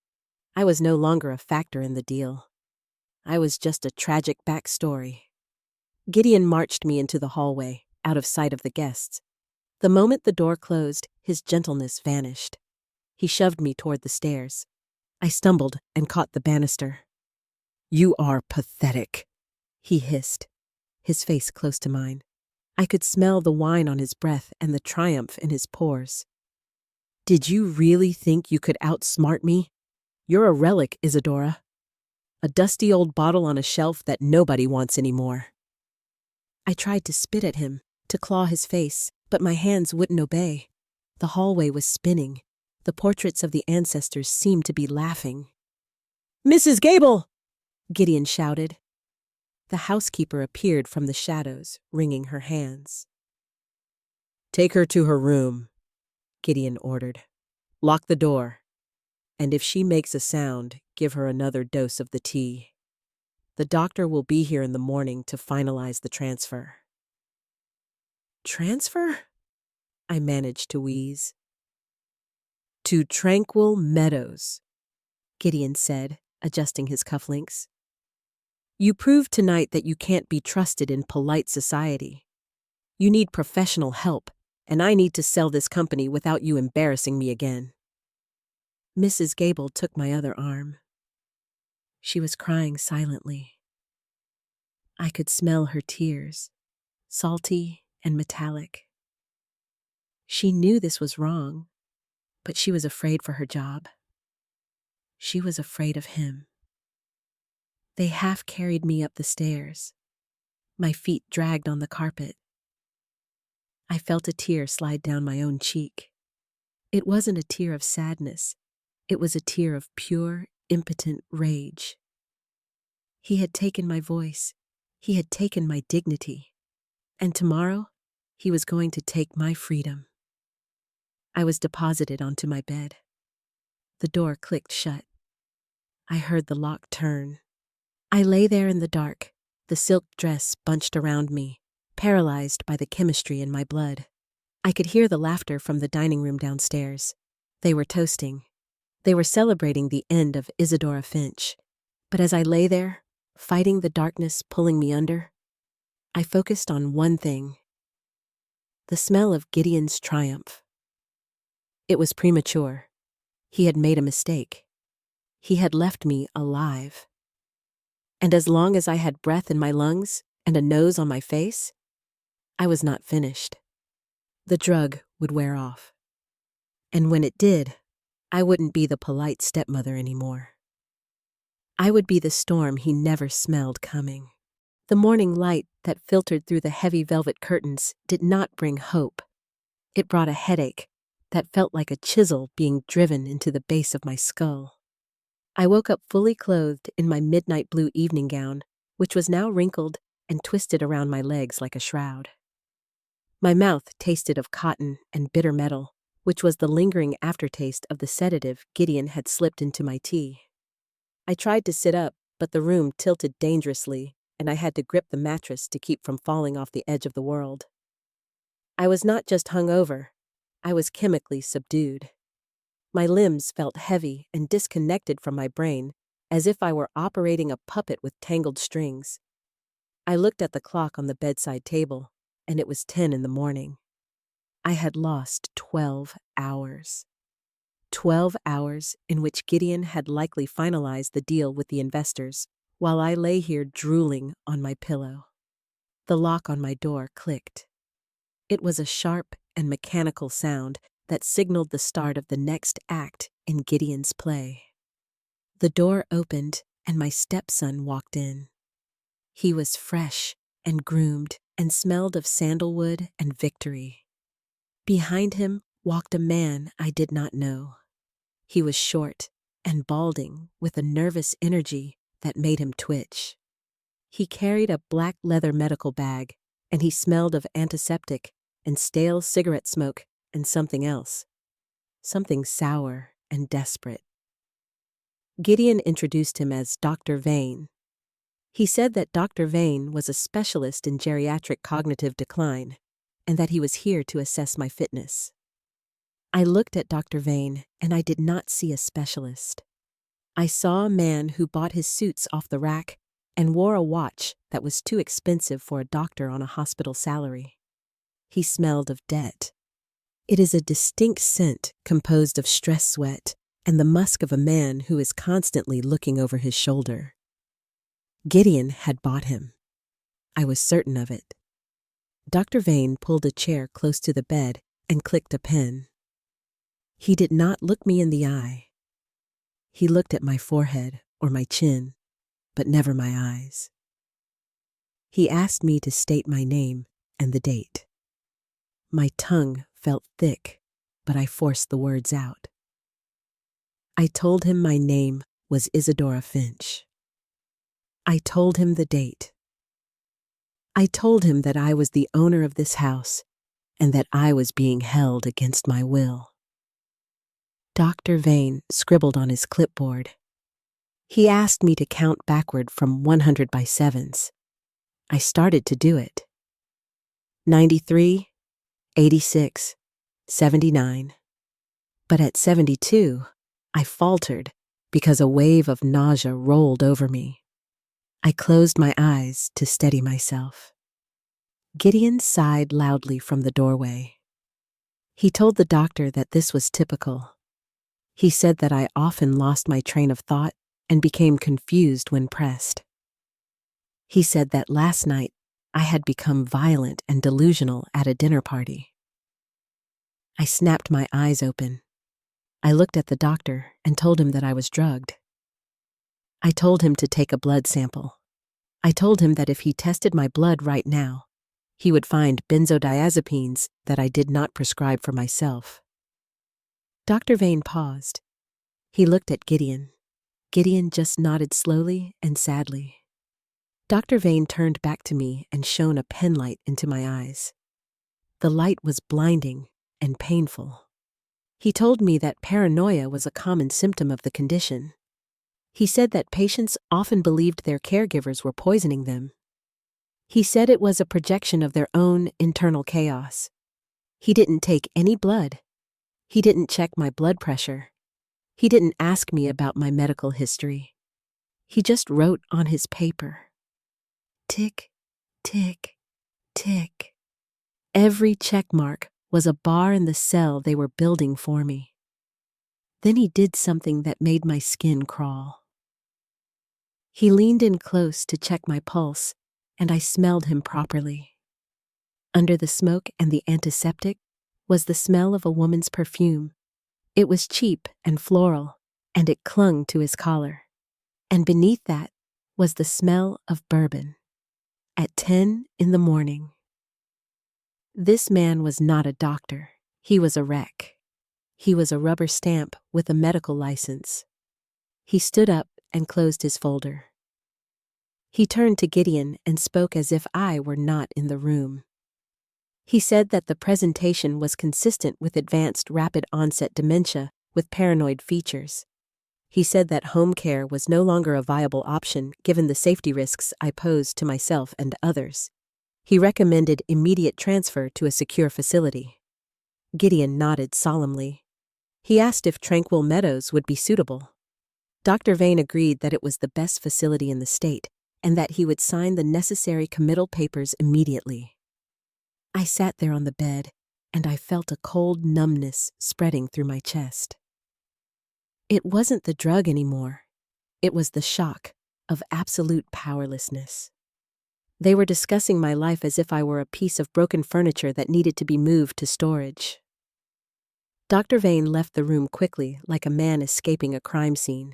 I was no longer a factor in the deal. I was just a tragic backstory. Gideon marched me into the hallway, out of sight of the guests. The moment the door closed, his gentleness vanished. He shoved me toward the stairs. I stumbled and caught the banister. "You are pathetic," he hissed, his face close to mine. I could smell the wine on his breath and the triumph in his pores. "Did you really think you could outsmart me? You're a relic, Isadora. A dusty old bottle on a shelf that nobody wants anymore." I tried to spit at him, to claw his face, but my hands wouldn't obey. The hallway was spinning. The portraits of the ancestors seemed to be laughing. "Mrs. Gable!" Gideon shouted. The housekeeper appeared from the shadows, wringing her hands. "Take her to her room," Gideon ordered. "Lock the door. And if she makes a sound, give her another dose of the tea. The doctor will be here in the morning to finalize the transfer." "Transfer?" I managed to wheeze. "To Tranquil Meadows," Gideon said, adjusting his cufflinks. "You proved tonight that you can't be trusted in polite society. You need professional help, and I need to sell this company without you embarrassing me again." Mrs. Gable took my other arm. She was crying silently. I could smell her tears, salty and metallic. She knew this was wrong, but she was afraid for her job. She was afraid of him. They half carried me up the stairs. My feet dragged on the carpet. I felt a tear slide down my own cheek. It wasn't a tear of sadness. It was a tear of pure, impotent rage. He had taken my voice. He had taken my dignity. And tomorrow, he was going to take my freedom. I was deposited onto my bed. The door clicked shut. I heard the lock turn. I lay there in the dark, the silk dress bunched around me, paralyzed by the chemistry in my blood. I could hear the laughter from the dining room downstairs. They were toasting. They were celebrating the end of Isadora Finch. But as I lay there, fighting the darkness pulling me under, I focused on one thing: the smell of Gideon's triumph. It was premature. He had made a mistake. He had left me alive. And as long as I had breath in my lungs and a nose on my face, I was not finished. The drug would wear off. And when it did, I wouldn't be the polite stepmother anymore. I would be the storm he never smelled coming. The morning light that filtered through the heavy velvet curtains did not bring hope. It brought a headache that felt like a chisel being driven into the base of my skull. I woke up fully clothed in my midnight blue evening gown, which was now wrinkled and twisted around my legs like a shroud. My mouth tasted of cotton and bitter metal, which was the lingering aftertaste of the sedative Gideon had slipped into my tea. I tried to sit up, but the room tilted dangerously, and I had to grip the mattress to keep from falling off the edge of the world. I was not just hungover, I was chemically subdued. My limbs felt heavy and disconnected from my brain, as if I were operating a puppet with tangled strings. I looked at the clock on the bedside table, and it was 10 in the morning. I had lost 12 hours. 12 hours in which Gideon had likely finalized the deal with the investors, while I lay here drooling on my pillow. The lock on my door clicked. It was a sharp and mechanical sound that signaled the start of the next act in Gideon's play. The door opened and my stepson walked in. He was fresh and groomed and smelled of sandalwood and victory. Behind him walked a man I did not know. He was short and balding with a nervous energy that made him twitch. He carried a black leather medical bag, and he smelled of antiseptic and stale cigarette smoke and something else. Something sour and desperate. Gideon introduced him as Dr. Vane. He said that Dr. Vane was a specialist in geriatric cognitive decline, and that he was here to assess my fitness. I looked at Dr. Vane, and I did not see a specialist. I saw a man who bought his suits off the rack and wore a watch that was too expensive for a doctor on a hospital salary. He smelled of debt. It is a distinct scent composed of stress sweat and the musk of a man who is constantly looking over his shoulder. Gideon had bought him. I was certain of it. Dr. Vane pulled a chair close to the bed and clicked a pen. He did not look me in the eye. He looked at my forehead or my chin, but never my eyes. He asked me to state my name and the date. My tongue felt thick, but I forced the words out. I told him my name was Isadora Finch. I told him the date. I told him that I was the owner of this house and that I was being held against my will. Dr. Vane scribbled on his clipboard. He asked me to count backward from 100 by sevens. I started to do it. 93, 86, 79. But at 72, I faltered because a wave of nausea rolled over me. I closed my eyes to steady myself. Gideon sighed loudly from the doorway. He told the doctor that this was typical. He said that I often lost my train of thought and became confused when pressed. He said that last night I had become violent and delusional at a dinner party. I snapped my eyes open. I looked at the doctor and told him that I was drugged. I told him to take a blood sample. I told him that if he tested my blood right now, he would find benzodiazepines that I did not prescribe for myself. Dr. Vane paused. He looked at Gideon. Gideon just nodded slowly and sadly. Dr. Vane turned back to me and shone a penlight into my eyes. The light was blinding and painful. He told me that paranoia was a common symptom of the condition. He said that patients often believed their caregivers were poisoning them. He said it was a projection of their own internal chaos. He didn't take any blood. He didn't check my blood pressure. He didn't ask me about my medical history. He just wrote on his paper. Tick, tick, tick. Every check mark was a bar in the cell they were building for me. Then he did something that made my skin crawl. He leaned in close to check my pulse, and I smelled him properly. Under the smoke and the antiseptic was the smell of a woman's perfume. It was cheap and floral, and it clung to his collar. And beneath that was the smell of bourbon. At 10 in the morning. This man was not a doctor. He was a wreck. He was a rubber stamp with a medical license. He stood up and closed his folder. He turned to Gideon and spoke as if I were not in the room. He said that the presentation was consistent with advanced rapid-onset dementia with paranoid features. He said that home care was no longer a viable option given the safety risks I posed to myself and others. He recommended immediate transfer to a secure facility. Gideon nodded solemnly. He asked if Tranquil Meadows would be suitable. Dr. Vane agreed that it was the best facility in the state and that he would sign the necessary committal papers immediately. I sat there on the bed, and I felt a cold numbness spreading through my chest. It wasn't the drug anymore. It was the shock of absolute powerlessness. They were discussing my life as if I were a piece of broken furniture that needed to be moved to storage. Dr. Vane left the room quickly, like a man escaping a crime scene.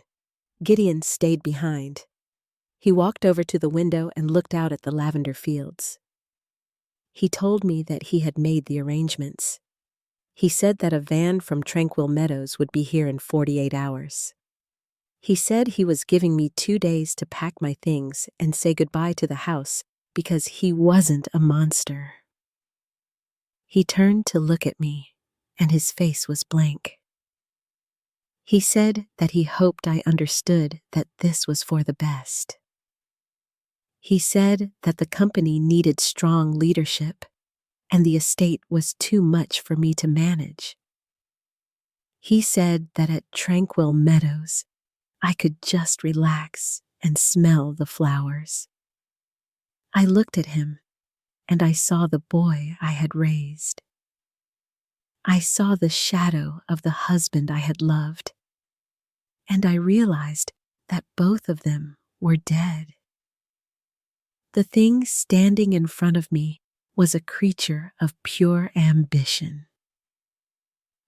Gideon stayed behind. He walked over to the window and looked out at the lavender fields. He told me that he had made the arrangements. He said that a van from Tranquil Meadows would be here in 48 hours. He said he was giving me 2 days to pack my things and say goodbye to the house because he wasn't a monster. He turned to look at me, and his face was blank. He said that he hoped I understood that this was for the best. He said that the company needed strong leadership, and the estate was too much for me to manage. He said that at Tranquil Meadows, I could just relax and smell the flowers. I looked at him, and I saw the boy I had raised. I saw the shadow of the husband I had loved, and I realized that both of them were dead. The thing standing in front of me was a creature of pure ambition.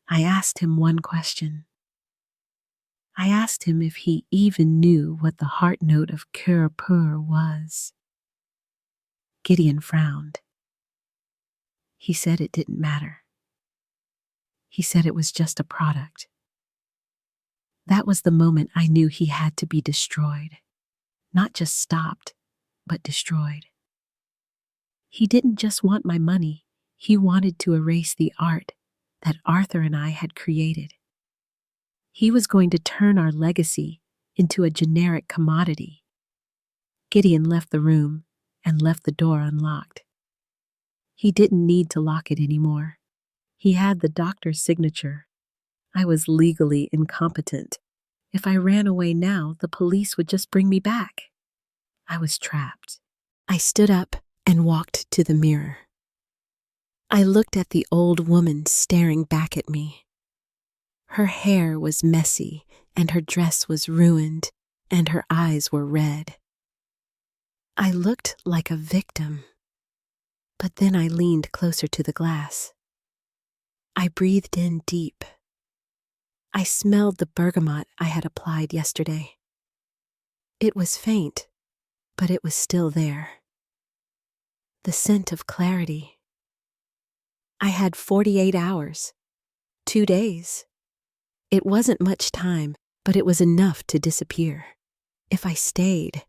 I asked him one question. I asked him if he even knew what the heart note of cœur pur was. Gideon frowned. He said it didn't matter. He said it was just a product. That was the moment I knew he had to be destroyed. Not just stopped, but destroyed. He didn't just want my money. He wanted to erase the art that Arthur and I had created. He was going to turn our legacy into a generic commodity. Gideon left the room and left the door unlocked. He didn't need to lock it anymore. He had the doctor's signature. I was legally incompetent. If I ran away now, the police would just bring me back. I was trapped. I stood up and walked to the mirror. I looked at the old woman staring back at me. Her hair was messy, and her dress was ruined, and her eyes were red. I looked like a victim. But then I leaned closer to the glass. I breathed in deep. I smelled the bergamot I had applied yesterday. It was faint, but it was still there. The scent of clarity. I had 48 hours, 2 days. It wasn't much time, but it was enough to disappear. If I stayed,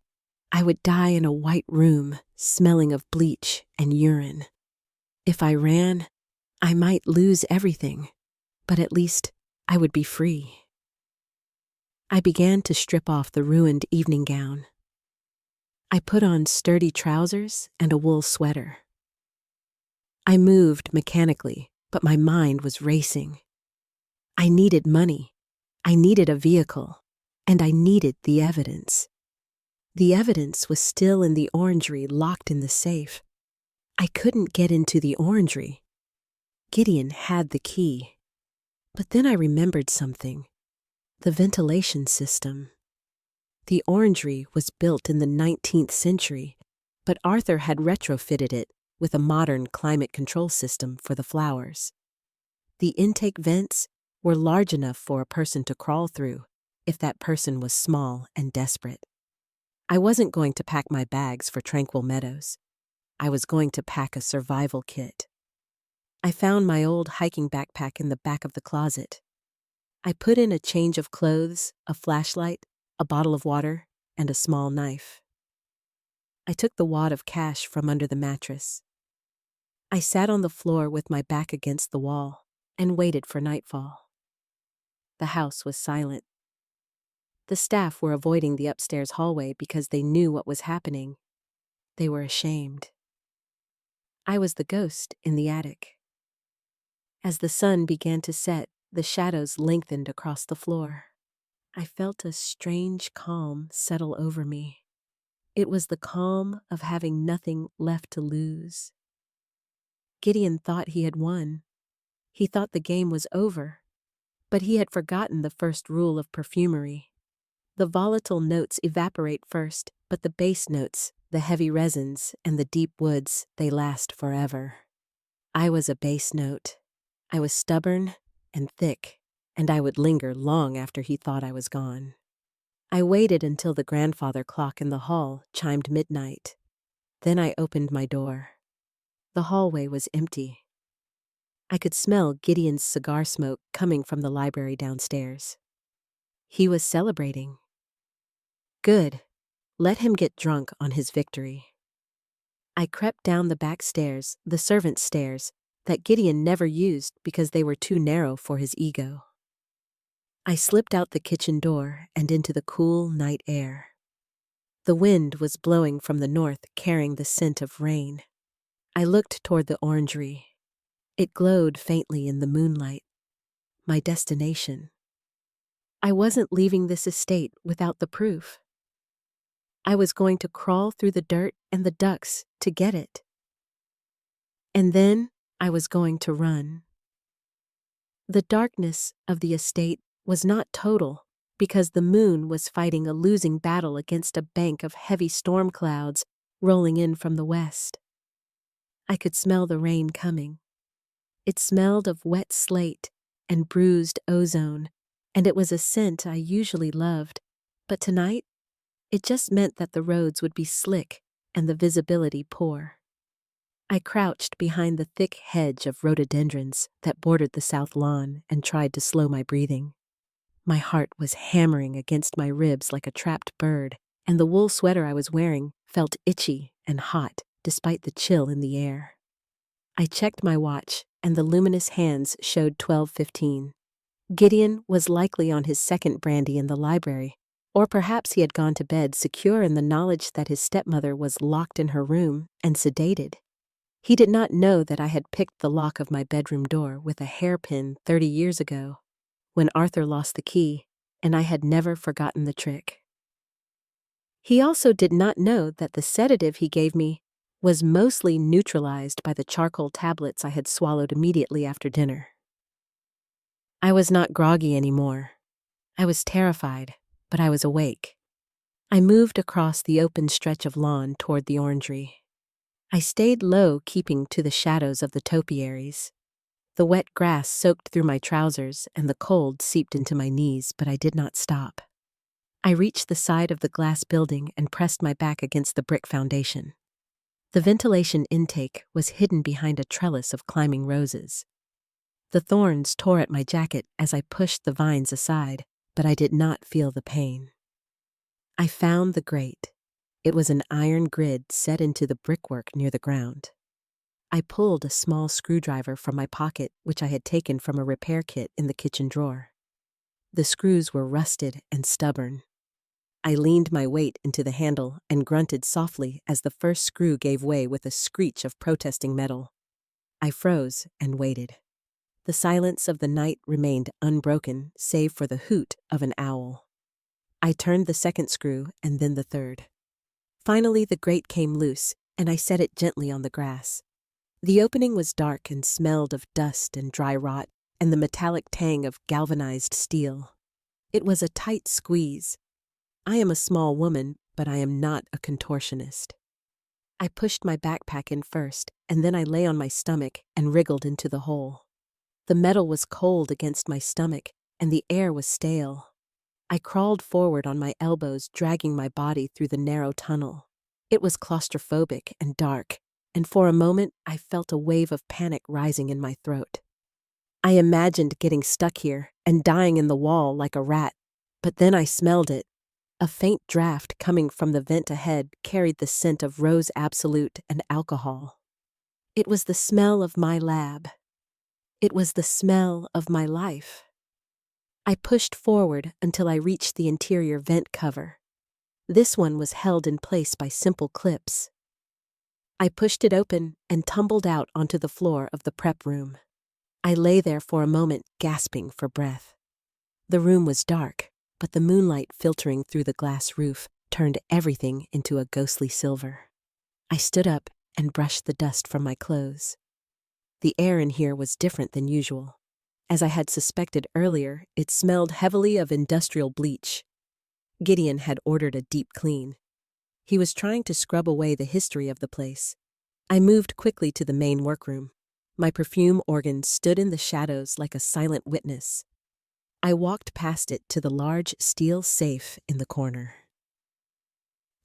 I would die in a white room, smelling of bleach and urine. If I ran, I might lose everything, but at least I would be free. I began to strip off the ruined evening gown. I put on sturdy trousers and a wool sweater. I moved mechanically, but my mind was racing. I needed money. I needed a vehicle. And I needed the evidence. The evidence was still in the orangery locked in the safe. I couldn't get into the orangery. Gideon had the key. But then I remembered something. The ventilation system. The orangery was built in the 19th century, but Arthur had retrofitted it with a modern climate control system for the flowers. The intake vents were large enough for a person to crawl through, if that person was small and desperate. I wasn't going to pack my bags for tranquil meadows. I was going to pack a survival kit. I found my old hiking backpack in the back of the closet. I put in a change of clothes, a flashlight, a bottle of water, and a small knife. I took the wad of cash from under the mattress. I sat on the floor with my back against the wall and waited for nightfall. The house was silent. The staff were avoiding the upstairs hallway because they knew what was happening. They were ashamed. I was the ghost in the attic. As the sun began to set, the shadows lengthened across the floor. I felt a strange calm settle over me. It was the calm of having nothing left to lose. Gideon thought he had won. He thought the game was over. But he had forgotten the first rule of perfumery. The volatile notes evaporate first, but the base notes, the heavy resins, and the deep woods, they last forever. I was a base note. I was stubborn and thick, and I would linger long after he thought I was gone. I waited until the grandfather clock in the hall chimed midnight. Then I opened my door. The hallway was empty. I could smell Gideon's cigar smoke coming from the library downstairs. He was celebrating. Good. Let him get drunk on his victory. I crept down the back stairs, the servants' stairs, that Gideon never used because they were too narrow for his ego. I slipped out the kitchen door and into the cool night air. The wind was blowing from the north, carrying the scent of rain. I looked toward the orangery. It glowed faintly in the moonlight. My destination. I wasn't leaving this estate without the proof. I was going to crawl through the dirt and the ducks to get it. And then I was going to run. The darkness of the estate was not total because the moon was fighting a losing battle against a bank of heavy storm clouds rolling in from the west. I could smell the rain coming. It smelled of wet slate and bruised ozone, and it was a scent I usually loved, but tonight, it just meant that the roads would be slick and the visibility poor. I crouched behind the thick hedge of rhododendrons that bordered the south lawn and tried to slow my breathing. My heart was hammering against my ribs like a trapped bird, and the wool sweater I was wearing felt itchy and hot despite the chill in the air. I checked my watch, and the luminous hands showed 12:15. Gideon was likely on his second brandy in the library, or perhaps he had gone to bed secure in the knowledge that his stepmother was locked in her room and sedated. He did not know that I had picked the lock of my bedroom door with a hairpin 30 years ago, when Arthur lost the key, and I had never forgotten the trick. He also did not know that the sedative he gave me was mostly neutralized by the charcoal tablets I had swallowed immediately after dinner. I was not groggy anymore. I was terrified, but I was awake. I moved across the open stretch of lawn toward the orangery. I stayed low, keeping to the shadows of the topiaries. The wet grass soaked through my trousers and the cold seeped into my knees, but I did not stop. I reached the side of the glass building and pressed my back against the brick foundation. The ventilation intake was hidden behind a trellis of climbing roses. The thorns tore at my jacket as I pushed the vines aside, but I did not feel the pain. I found the grate. It was an iron grid set into the brickwork near the ground. I pulled a small screwdriver from my pocket, which I had taken from a repair kit in the kitchen drawer. The screws were rusted and stubborn. I leaned my weight into the handle and grunted softly as the first screw gave way with a screech of protesting metal. I froze and waited. The silence of the night remained unbroken, save for the hoot of an owl. I turned the second screw and then the third. Finally, the grate came loose, and I set it gently on the grass. The opening was dark and smelled of dust and dry rot and the metallic tang of galvanized steel. It was a tight squeeze. I am a small woman, but I am not a contortionist. I pushed my backpack in first, and then I lay on my stomach and wriggled into the hole. The metal was cold against my stomach, and the air was stale. I crawled forward on my elbows, dragging my body through the narrow tunnel. It was claustrophobic and dark, and for a moment I felt a wave of panic rising in my throat. I imagined getting stuck here and dying in the wall like a rat, but then I smelled it. A faint draft coming from the vent ahead carried the scent of rose absolute and alcohol. It was the smell of my lab. It was the smell of my life. I pushed forward until I reached the interior vent cover. This one was held in place by simple clips. I pushed it open and tumbled out onto the floor of the prep room. I lay there for a moment, gasping for breath. The room was dark, but the moonlight filtering through the glass roof turned everything into a ghostly silver. I stood up and brushed the dust from my clothes. The air in here was different than usual. As I had suspected earlier, it smelled heavily of industrial bleach. Gideon had ordered a deep clean. He was trying to scrub away the history of the place. I moved quickly to the main workroom. My perfume organ stood in the shadows like a silent witness. I walked past it to the large steel safe in the corner.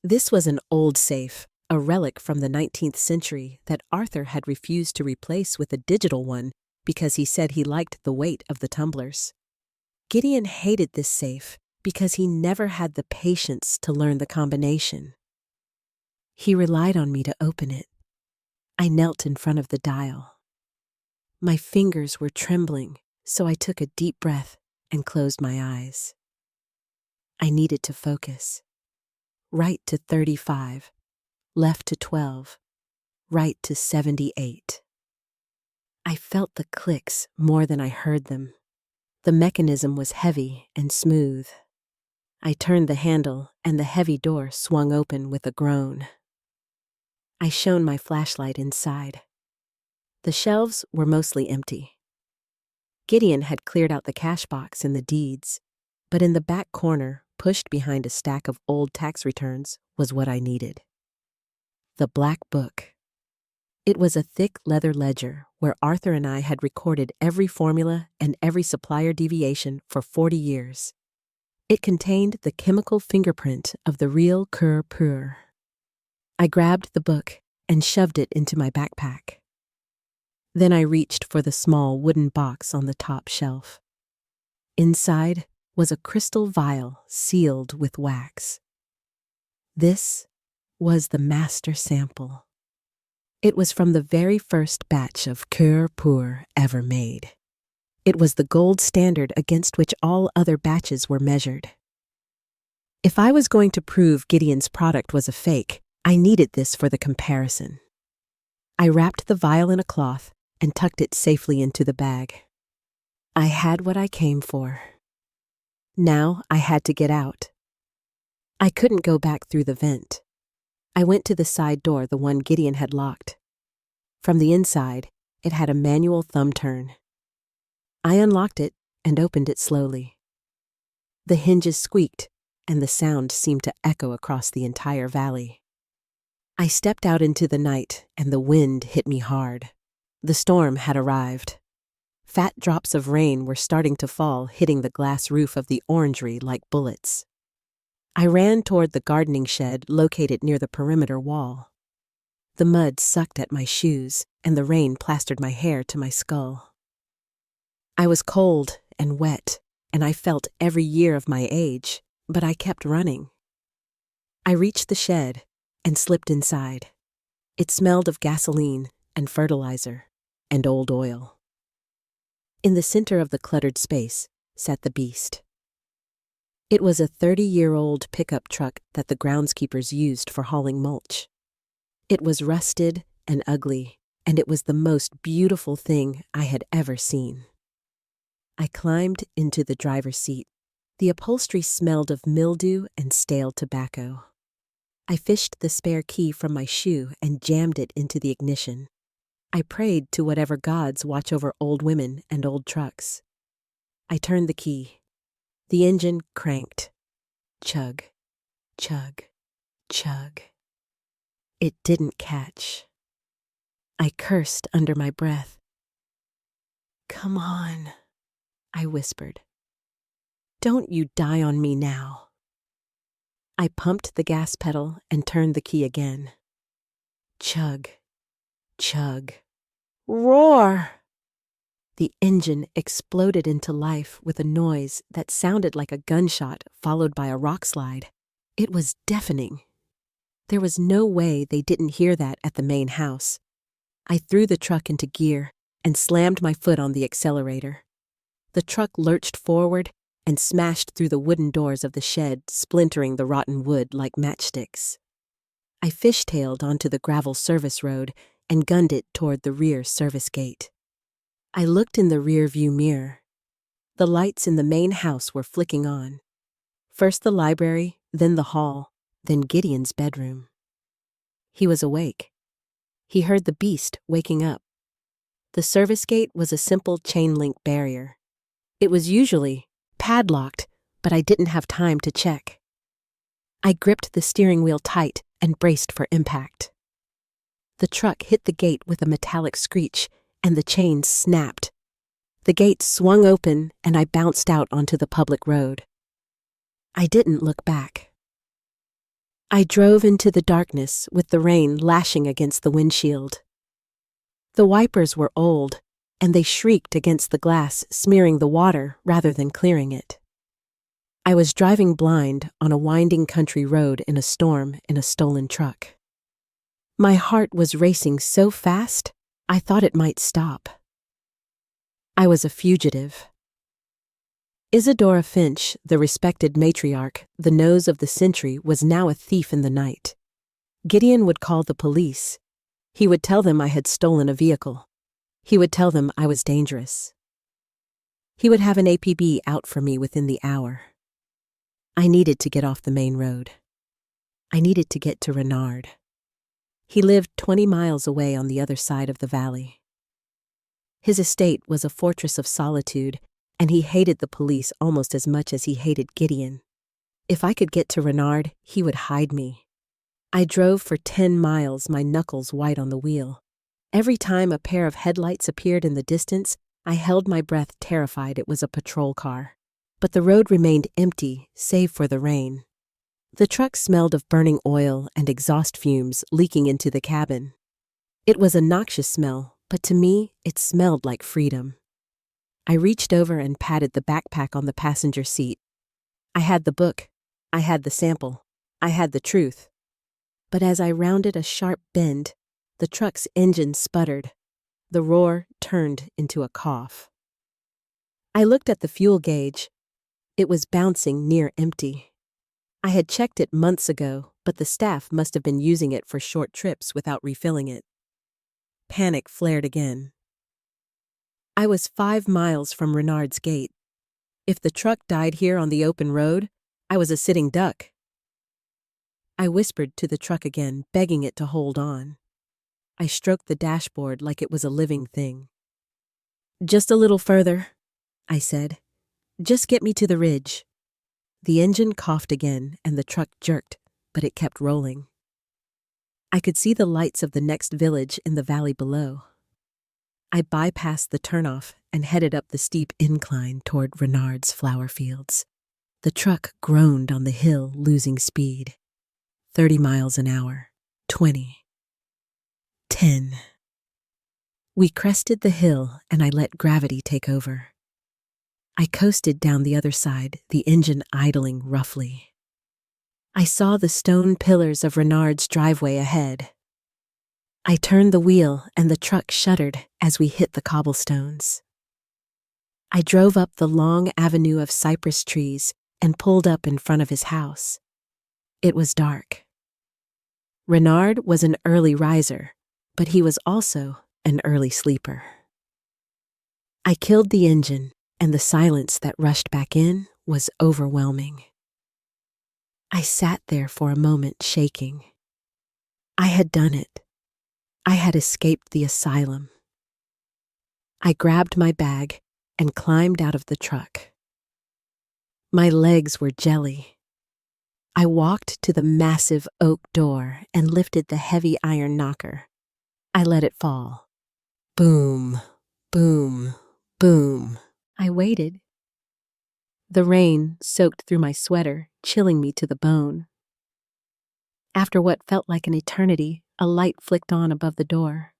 This was an old safe, a relic from the 19th century that Arthur had refused to replace with a digital one because he said he liked the weight of the tumblers. Gideon hated this safe because he never had the patience to learn the combination. He relied on me to open it. I knelt in front of the dial. My fingers were trembling, so I took a deep breath and closed my eyes. I needed to focus. Right to 35, left to 12, right to 78. I felt the clicks more than I heard them. The mechanism was heavy and smooth. I turned the handle and the heavy door swung open with a groan. I shone my flashlight inside. The shelves were mostly empty. Gideon had cleared out the cash box and the deeds, but in the back corner, pushed behind a stack of old tax returns, was what I needed. The Black Book. It was a thick leather ledger where Arthur and I had recorded every formula and every supplier deviation for 40 years. It contained the chemical fingerprint of the real cur pur. I grabbed the book and shoved it into my backpack. Then I reached for the small wooden box on the top shelf. Inside was a crystal vial sealed with wax. This was the master sample. It was from the very first batch of cur pur ever made. It was the gold standard against which all other batches were measured. If I was going to prove Gideon's product was a fake, I needed this for the comparison. I wrapped the vial in a cloth and tucked it safely into the bag. I had what I came for. Now I had to get out. I couldn't go back through the vent. I went to the side door, the one Gideon had locked. From the inside, it had a manual thumb turn. I unlocked it and opened it slowly. The hinges squeaked, and the sound seemed to echo across the entire valley. I stepped out into the night, and the wind hit me hard. The storm had arrived. Fat drops of rain were starting to fall, hitting the glass roof of the orangery like bullets. I ran toward the gardening shed located near the perimeter wall. The mud sucked at my shoes, and the rain plastered my hair to my skull. I was cold and wet, and I felt every year of my age, but I kept running. I reached the shed and slipped inside. It smelled of gasoline and fertilizer and old oil. In the center of the cluttered space sat the beast. It was a 30-year-old pickup truck that the groundskeepers used for hauling mulch. It was rusted and ugly, and it was the most beautiful thing I had ever seen. I climbed into the driver's seat. The upholstery smelled of mildew and stale tobacco. I fished the spare key from my shoe and jammed it into the ignition. I prayed to whatever gods watch over old women and old trucks. I turned the key. The engine cranked. Chug, chug, chug. It didn't catch. I cursed under my breath. "Come on," I whispered. "Don't you die on me now." I pumped the gas pedal and turned the key again. Chug, chug, roar! The engine exploded into life with a noise that sounded like a gunshot followed by a rock slide. It was deafening. There was no way they didn't hear that at the main house. I threw the truck into gear and slammed my foot on the accelerator. The truck lurched forward and smashed through the wooden doors of the shed, splintering the rotten wood like matchsticks. I fishtailed onto the gravel service road and gunned it toward the rear service gate. I looked in the rear-view mirror. The lights in the main house were flicking on. First the library, then the hall, then Gideon's bedroom. He was awake. He heard the beast waking up. The service gate was a simple chain-link barrier. It was usually padlocked, but I didn't have time to check. I gripped the steering wheel tight and braced for impact. The truck hit the gate with a metallic screech, and the chains snapped. The gate swung open, and I bounced out onto the public road. I didn't look back. I drove into the darkness with the rain lashing against the windshield. The wipers were old, and they shrieked against the glass, smearing the water rather than clearing it. I was driving blind on a winding country road in a storm in a stolen truck. My heart was racing so fast, I thought it might stop. I was a fugitive. Isadora Finch, the respected matriarch, the nose of the century, was now a thief in the night. Gideon would call the police. He would tell them I had stolen a vehicle. He would tell them I was dangerous. He would have an APB out for me within the hour. I needed to get off the main road. I needed to get to Renard. He lived 20 miles away on the other side of the valley. His estate was a fortress of solitude, and he hated the police almost as much as he hated Gideon. If I could get to Renard, he would hide me. I drove for 10 miles, my knuckles white on the wheel. Every time a pair of headlights appeared in the distance, I held my breath, terrified it was a patrol car. But the road remained empty, save for the rain. The truck smelled of burning oil and exhaust fumes leaking into the cabin. It was a noxious smell, but to me, it smelled like freedom. I reached over and patted the backpack on the passenger seat. I had the book. I had the sample. I had the truth. But as I rounded a sharp bend, the truck's engine sputtered. The roar turned into a cough. I looked at the fuel gauge. It was bouncing near empty. I had checked it months ago, but the staff must have been using it for short trips without refilling it. Panic flared again. I was 5 miles from Renard's gate. If the truck died here on the open road, I was a sitting duck. I whispered to the truck again, begging it to hold on. I stroked the dashboard like it was a living thing. "Just a little further," I said. "Just get me to the ridge." The engine coughed again, and the truck jerked, but it kept rolling. I could see the lights of the next village in the valley below. I bypassed the turnoff and headed up the steep incline toward Renard's flower fields. The truck groaned on the hill, losing speed. 30 miles an hour, 20, 10. We crested the hill, and I let gravity take over. I coasted down the other side, the engine idling roughly. I saw the stone pillars of Renard's driveway ahead. I turned the wheel and the truck shuddered as we hit the cobblestones. I drove up the long avenue of cypress trees and pulled up in front of his house. It was dark. Renard was an early riser, but he was also an early sleeper. I killed the engine, and the silence that rushed back in was overwhelming. I sat there for a moment shaking. I had done it. I had escaped the asylum. I grabbed my bag and climbed out of the truck. My legs were jelly. I walked to the massive oak door and lifted the heavy iron knocker. I let it fall. Boom, boom, boom. I waited. The rain soaked through my sweater, chilling me to the bone. After what felt like an eternity, a light flicked on above the door.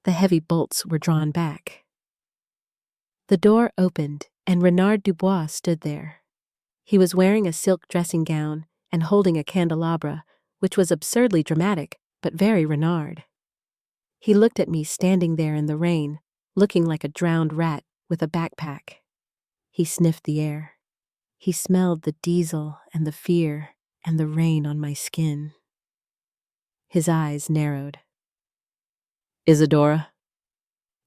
The heavy bolts were drawn back. The door opened, and Renard Dubois stood there. He was wearing a silk dressing gown and holding a candelabra, which was absurdly dramatic, but very Renard. He looked at me standing there in the rain, looking like a drowned rat with a backpack. He sniffed the air. He smelled the diesel and the fear and the rain on my skin. His eyes narrowed. "Isadora,"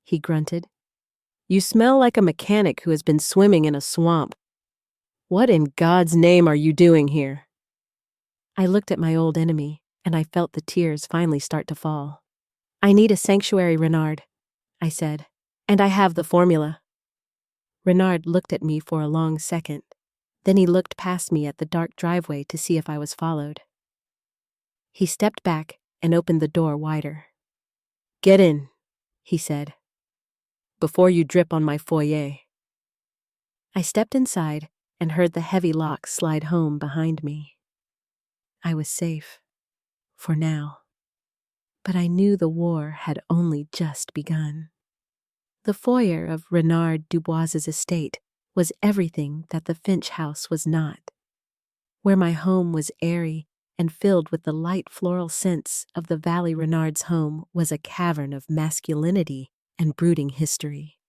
he grunted, "you smell like a mechanic who has been swimming in a swamp. What in God's name are you doing here?" I looked at my old enemy, and I felt the tears finally start to fall. "I need a sanctuary, Renard," I said, "and I have the formula." Renard looked at me for a long second. Then he looked past me at the dark driveway to see if I was followed. He stepped back and opened the door wider. "Get in," he said, "before you drip on my foyer." I stepped inside and heard the heavy lock slide home behind me. I was safe. For now. But I knew the war had only just begun. The foyer of Renard Dubois's estate was everything that the Finch house was not. Where my home was airy and filled with the light floral scents of the Valley Renard's home was a cavern of masculinity and brooding history.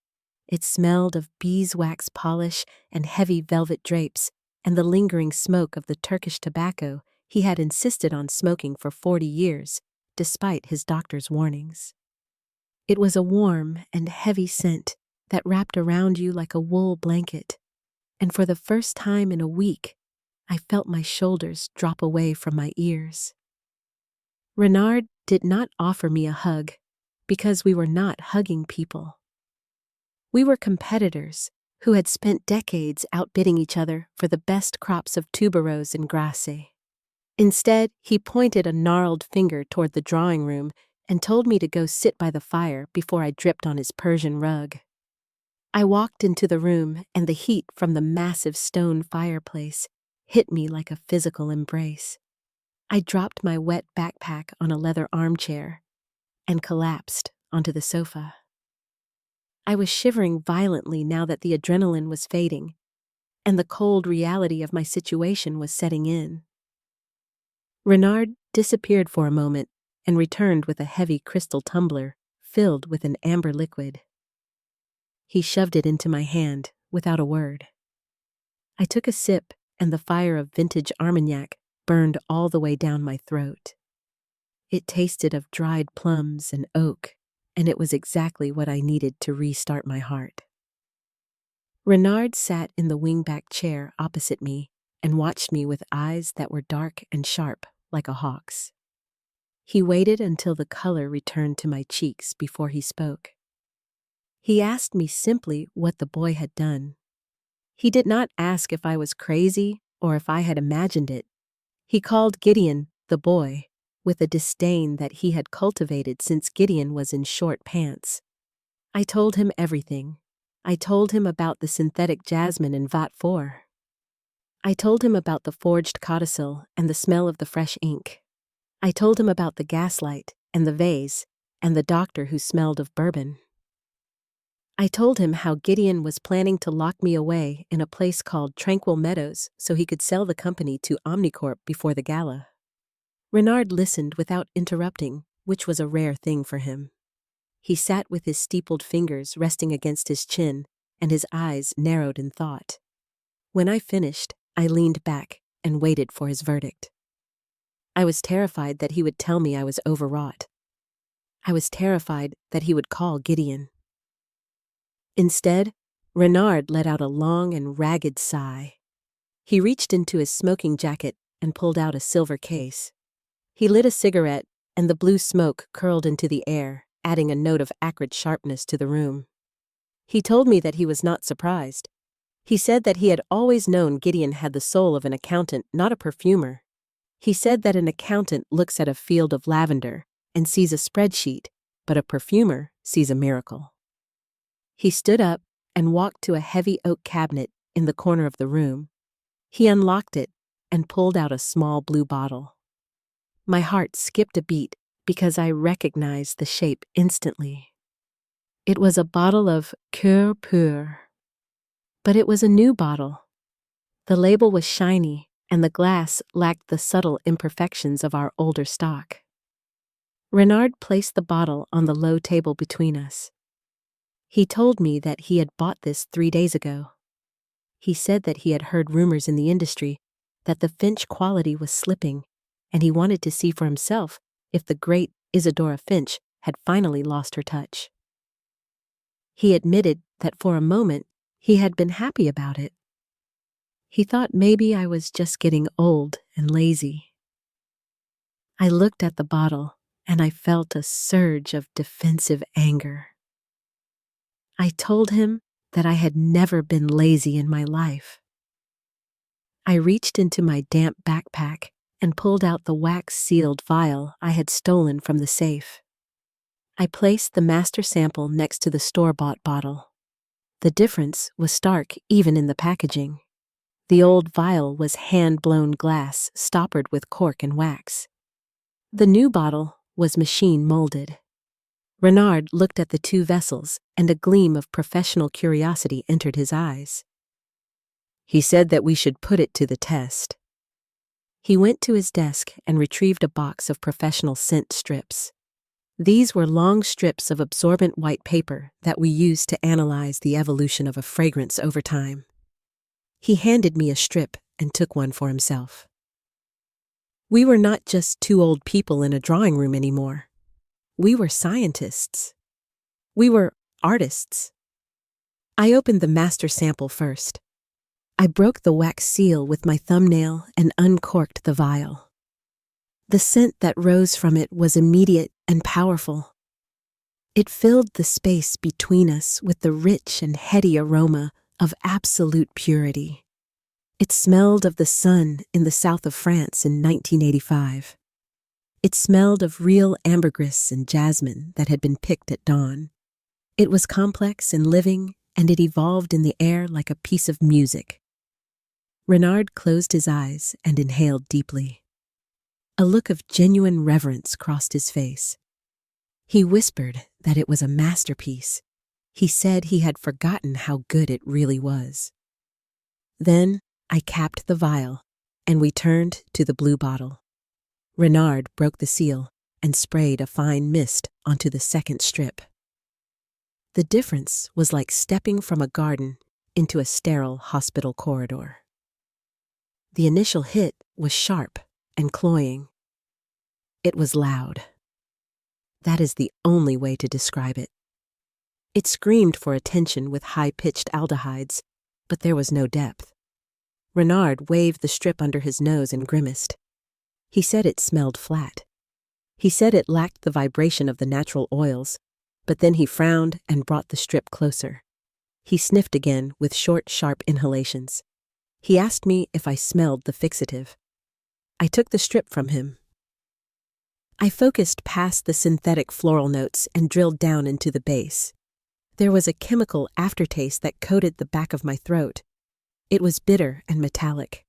It smelled of beeswax polish and heavy velvet drapes and the lingering smoke of the Turkish tobacco he had insisted on smoking for 40 years, despite his doctor's warnings. It was a warm and heavy scent that wrapped around you like a wool blanket, and for the first time in a week, I felt my shoulders drop away from my ears. Renard did not offer me a hug because we were not hugging people. We were competitors who had spent decades outbidding each other for the best crops of tuberose in Grasse. Instead, he pointed a gnarled finger toward the drawing room and told me to go sit by the fire before I dripped on his Persian rug. I walked into the room, and the heat from the massive stone fireplace hit me like a physical embrace. I dropped my wet backpack on a leather armchair and collapsed onto the sofa. I was shivering violently now that the adrenaline was fading, and the cold reality of my situation was setting in. Renard disappeared for a moment and returned with a heavy crystal tumbler filled with an amber liquid. He shoved it into my hand without a word. I took a sip, and the fire of vintage Armagnac burned all the way down my throat. It tasted of dried plums and oak, and it was exactly what I needed to restart my heart. Renard sat in the wingback chair opposite me and watched me with eyes that were dark and sharp like a hawk's. He waited until the color returned to my cheeks before he spoke. He asked me simply what the boy had done. He did not ask if I was crazy or if I had imagined it. He called Gideon the boy, with a disdain that he had cultivated since Gideon was in short pants. I told him everything. I told him about the synthetic jasmine in Vat 4. I told him about the forged codicil and the smell of the fresh ink. I told him about the gaslight and the vase and the doctor who smelled of bourbon. I told him how Gideon was planning to lock me away in a place called Tranquil Meadows so he could sell the company to Omnicorp before the gala. Renard listened without interrupting, which was a rare thing for him. He sat with his steepled fingers resting against his chin and his eyes narrowed in thought. When I finished, I leaned back and waited for his verdict. I was terrified that he would tell me I was overwrought. I was terrified that he would call Gideon. Instead, Renard let out a long and ragged sigh. He reached into his smoking jacket and pulled out a silver case. He lit a cigarette, and the blue smoke curled into the air, adding a note of acrid sharpness to the room. He told me that he was not surprised. He said that he had always known Gideon had the soul of an accountant, not a perfumer. He said that an accountant looks at a field of lavender and sees a spreadsheet, but a perfumer sees a miracle. He stood up and walked to a heavy oak cabinet in the corner of the room. He unlocked it and pulled out a small blue bottle. My heart skipped a beat because I recognized the shape instantly. It was a bottle of Cœur Pur. But it was a new bottle. The label was shiny, and the glass lacked the subtle imperfections of our older stock. Renard placed the bottle on the low table between us. He told me that he had bought this 3 days ago. He said that he had heard rumors in the industry that the Finch quality was slipping, and he wanted to see for himself if the great Isadora Finch had finally lost her touch. He admitted that for a moment he had been happy about it. He thought maybe I was just getting old and lazy. I looked at the bottle and I felt a surge of defensive anger. I told him that I had never been lazy in my life. I reached into my damp backpack and pulled out the wax-sealed vial I had stolen from the safe. I placed the master sample next to the store-bought bottle. The difference was stark even in the packaging. The old vial was hand-blown glass stoppered with cork and wax. The new bottle was machine-molded. Renard looked at the two vessels, and a gleam of professional curiosity entered his eyes. He said that we should put it to the test. He went to his desk and retrieved a box of professional scent strips. These were long strips of absorbent white paper that we used to analyze the evolution of a fragrance over time. He handed me a strip and took one for himself. We were not just two old people in a drawing room anymore. We were scientists. We were artists. I opened the master sample first. I broke the wax seal with my thumbnail and uncorked the vial. The scent that rose from it was immediate and powerful. It filled the space between us with the rich and heady aroma of absolute purity. It smelled of the sun in the south of France in 1985. It smelled of real ambergris and jasmine that had been picked at dawn. It was complex and living, and it evolved in the air like a piece of music. Renard closed his eyes and inhaled deeply. A look of genuine reverence crossed his face. He whispered that it was a masterpiece. He said he had forgotten how good it really was. Then I capped the vial, and we turned to the blue bottle. Renard broke the seal and sprayed a fine mist onto the second strip. The difference was like stepping from a garden into a sterile hospital corridor. The initial hit was sharp and cloying. It was loud. That is the only way to describe it. It screamed for attention with high-pitched aldehydes, but there was no depth. Renard waved the strip under his nose and grimaced. He said it smelled flat. He said it lacked the vibration of the natural oils, but then he frowned and brought the strip closer. He sniffed again with short, sharp inhalations. He asked me if I smelled the fixative. I took the strip from him. I focused past the synthetic floral notes and drilled down into the base. There was a chemical aftertaste that coated the back of my throat. It was bitter and metallic.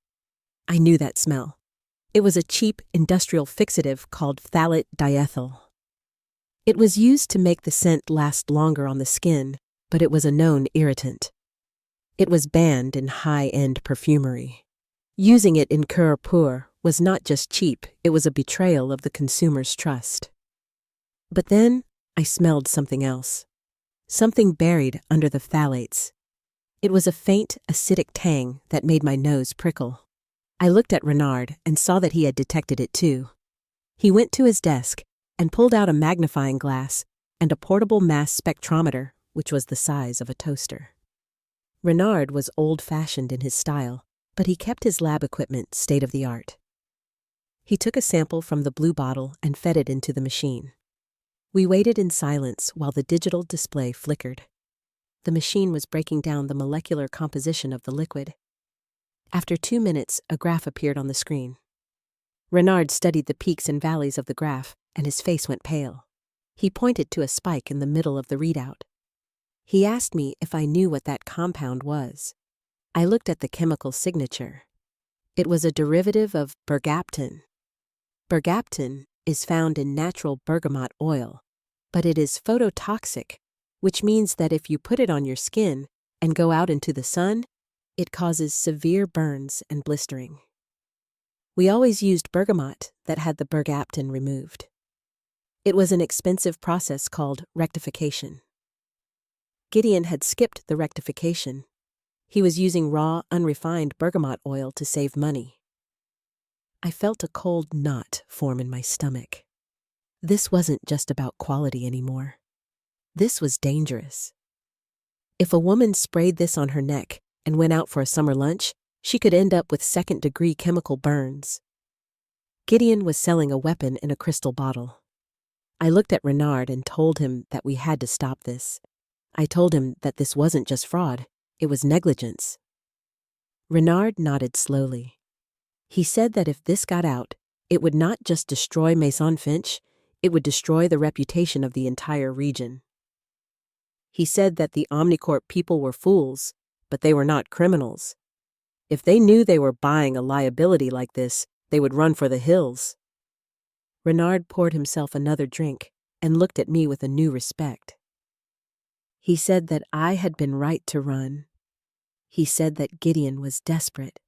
I knew that smell. It was a cheap industrial fixative called phthalate diethyl. It was used to make the scent last longer on the skin, but it was a known irritant. It was banned in high-end perfumery. Using it in cure pour was not just cheap, it was a betrayal of the consumer's trust. But then I smelled something else. Something buried under the phthalates. It was a faint, acidic tang that made my nose prickle. I looked at Renard and saw that he had detected it too. He went to his desk and pulled out a magnifying glass and a portable mass spectrometer, which was the size of a toaster. Renard was old-fashioned in his style, but he kept his lab equipment state-of-the-art. He took a sample from the blue bottle and fed it into the machine. We waited in silence while the digital display flickered. The machine was breaking down the molecular composition of the liquid. After 2 minutes, a graph appeared on the screen. Renard studied the peaks and valleys of the graph, and his face went pale. He pointed to a spike in the middle of the readout. He asked me if I knew what that compound was. I looked at the chemical signature. It was a derivative of bergaptan. Bergaptan is found in natural bergamot oil, but it is phototoxic, which means that if you put it on your skin and go out into the sun, it causes severe burns and blistering. We always used bergamot that had the bergaptan removed. It was an expensive process called rectification. Gideon had skipped the rectification. He was using raw, unrefined bergamot oil to save money. I felt a cold knot form in my stomach. This wasn't just about quality anymore. This was dangerous. If a woman sprayed this on her neck and went out for a summer lunch, she could end up with second-degree chemical burns. Gideon was selling a weapon in a crystal bottle. I looked at Renard and told him that we had to stop this. I told him that this wasn't just fraud, it was negligence. Renard nodded slowly. He said that if this got out, it would not just destroy Maison Finch, it would destroy the reputation of the entire region. He said that the Omnicorp people were fools, but they were not criminals. If they knew they were buying a liability like this, they would run for the hills. Renard poured himself another drink and looked at me with a new respect. He said that I had been right to run. He said that Gideon was desperate.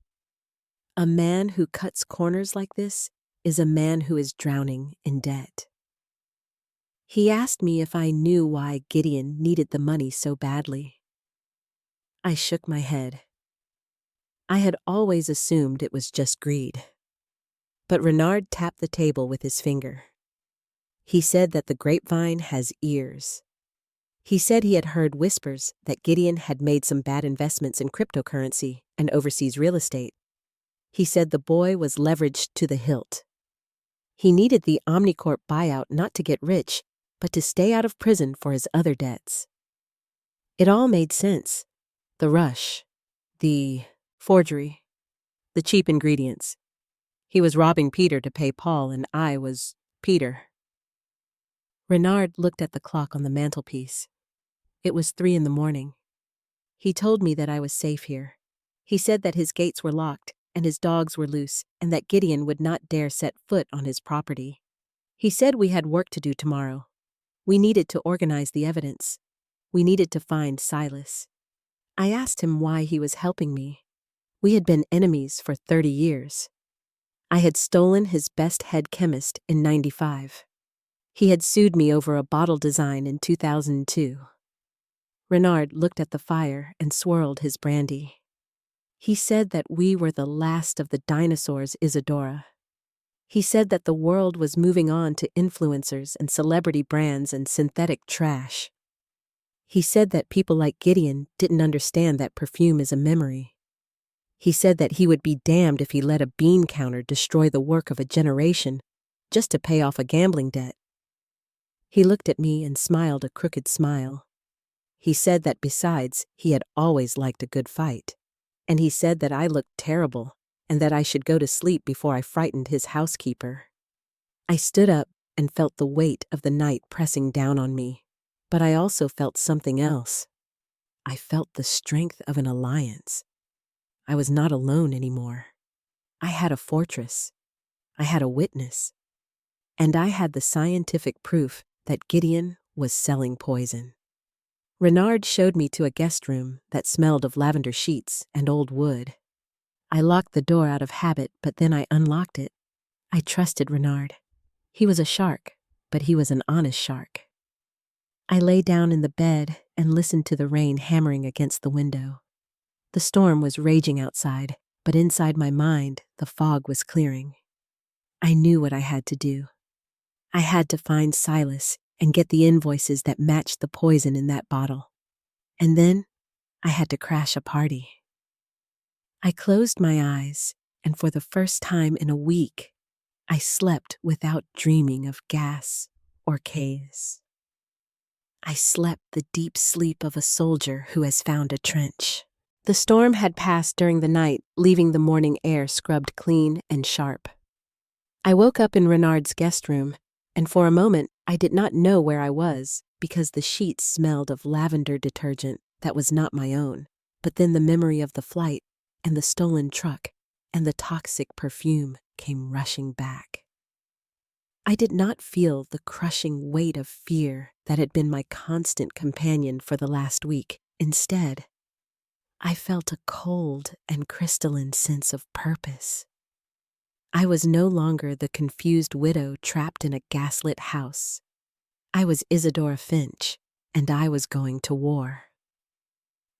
A man who cuts corners like this is a man who is drowning in debt. He asked me if I knew why Gideon needed the money so badly. I shook my head. I had always assumed it was just greed. But Renard tapped the table with his finger. He said that the grapevine has ears. He said he had heard whispers that Gideon had made some bad investments in cryptocurrency and overseas real estate. He said the boy was leveraged to the hilt. He needed the Omnicorp buyout not to get rich, but to stay out of prison for his other debts. It all made sense. The rush, the forgery, the cheap ingredients. He was robbing Peter to pay Paul, and I was Peter. Renard looked at the clock on the mantelpiece. It was 3 a.m. He told me that I was safe here. He said that his gates were locked and his dogs were loose, and that Gideon would not dare set foot on his property. He said we had work to do tomorrow. We needed to organize the evidence. We needed to find Silas. I asked him why he was helping me. We had been enemies for 30 years. I had stolen his best head chemist in '95. He had sued me over a bottle design in 2002. Renard looked at the fire and swirled his brandy. He said that we were the last of the dinosaurs, Isadora. He said that the world was moving on to influencers and celebrity brands and synthetic trash. He said that people like Gideon didn't understand that perfume is a memory. He said that he would be damned if he let a bean counter destroy the work of a generation just to pay off a gambling debt. He looked at me and smiled a crooked smile. He said that besides, he had always liked a good fight. And he said that I looked terrible and that I should go to sleep before I frightened his housekeeper. I stood up and felt the weight of the night pressing down on me, but I also felt something else. I felt the strength of an alliance. I was not alone anymore. I had a fortress. I had a witness. And I had the scientific proof that Gideon was selling poison. Renard showed me to a guest room that smelled of lavender sheets and old wood. I locked the door out of habit, but then I unlocked it. I trusted Renard. He was a shark, but he was an honest shark. I lay down in the bed and listened to the rain hammering against the window. The storm was raging outside, but inside my mind, the fog was clearing. I knew what I had to do. I had to find Silas and get the invoices that matched the poison in that bottle. And then I had to crash a party. I closed my eyes, and for the first time in a week, I slept without dreaming of gas or caves. I slept the deep sleep of a soldier who has found a trench. The storm had passed during the night, leaving the morning air scrubbed clean and sharp. I woke up in Renard's guest room, and for a moment I did not know where I was because the sheets smelled of lavender detergent that was not my own, but then the memory of the flight and the stolen truck and the toxic perfume came rushing back. I did not feel the crushing weight of fear that had been my constant companion for the last week. Instead, I felt a cold and crystalline sense of purpose. I was no longer the confused widow trapped in a gaslit house. I was Isadora Finch, and I was going to war.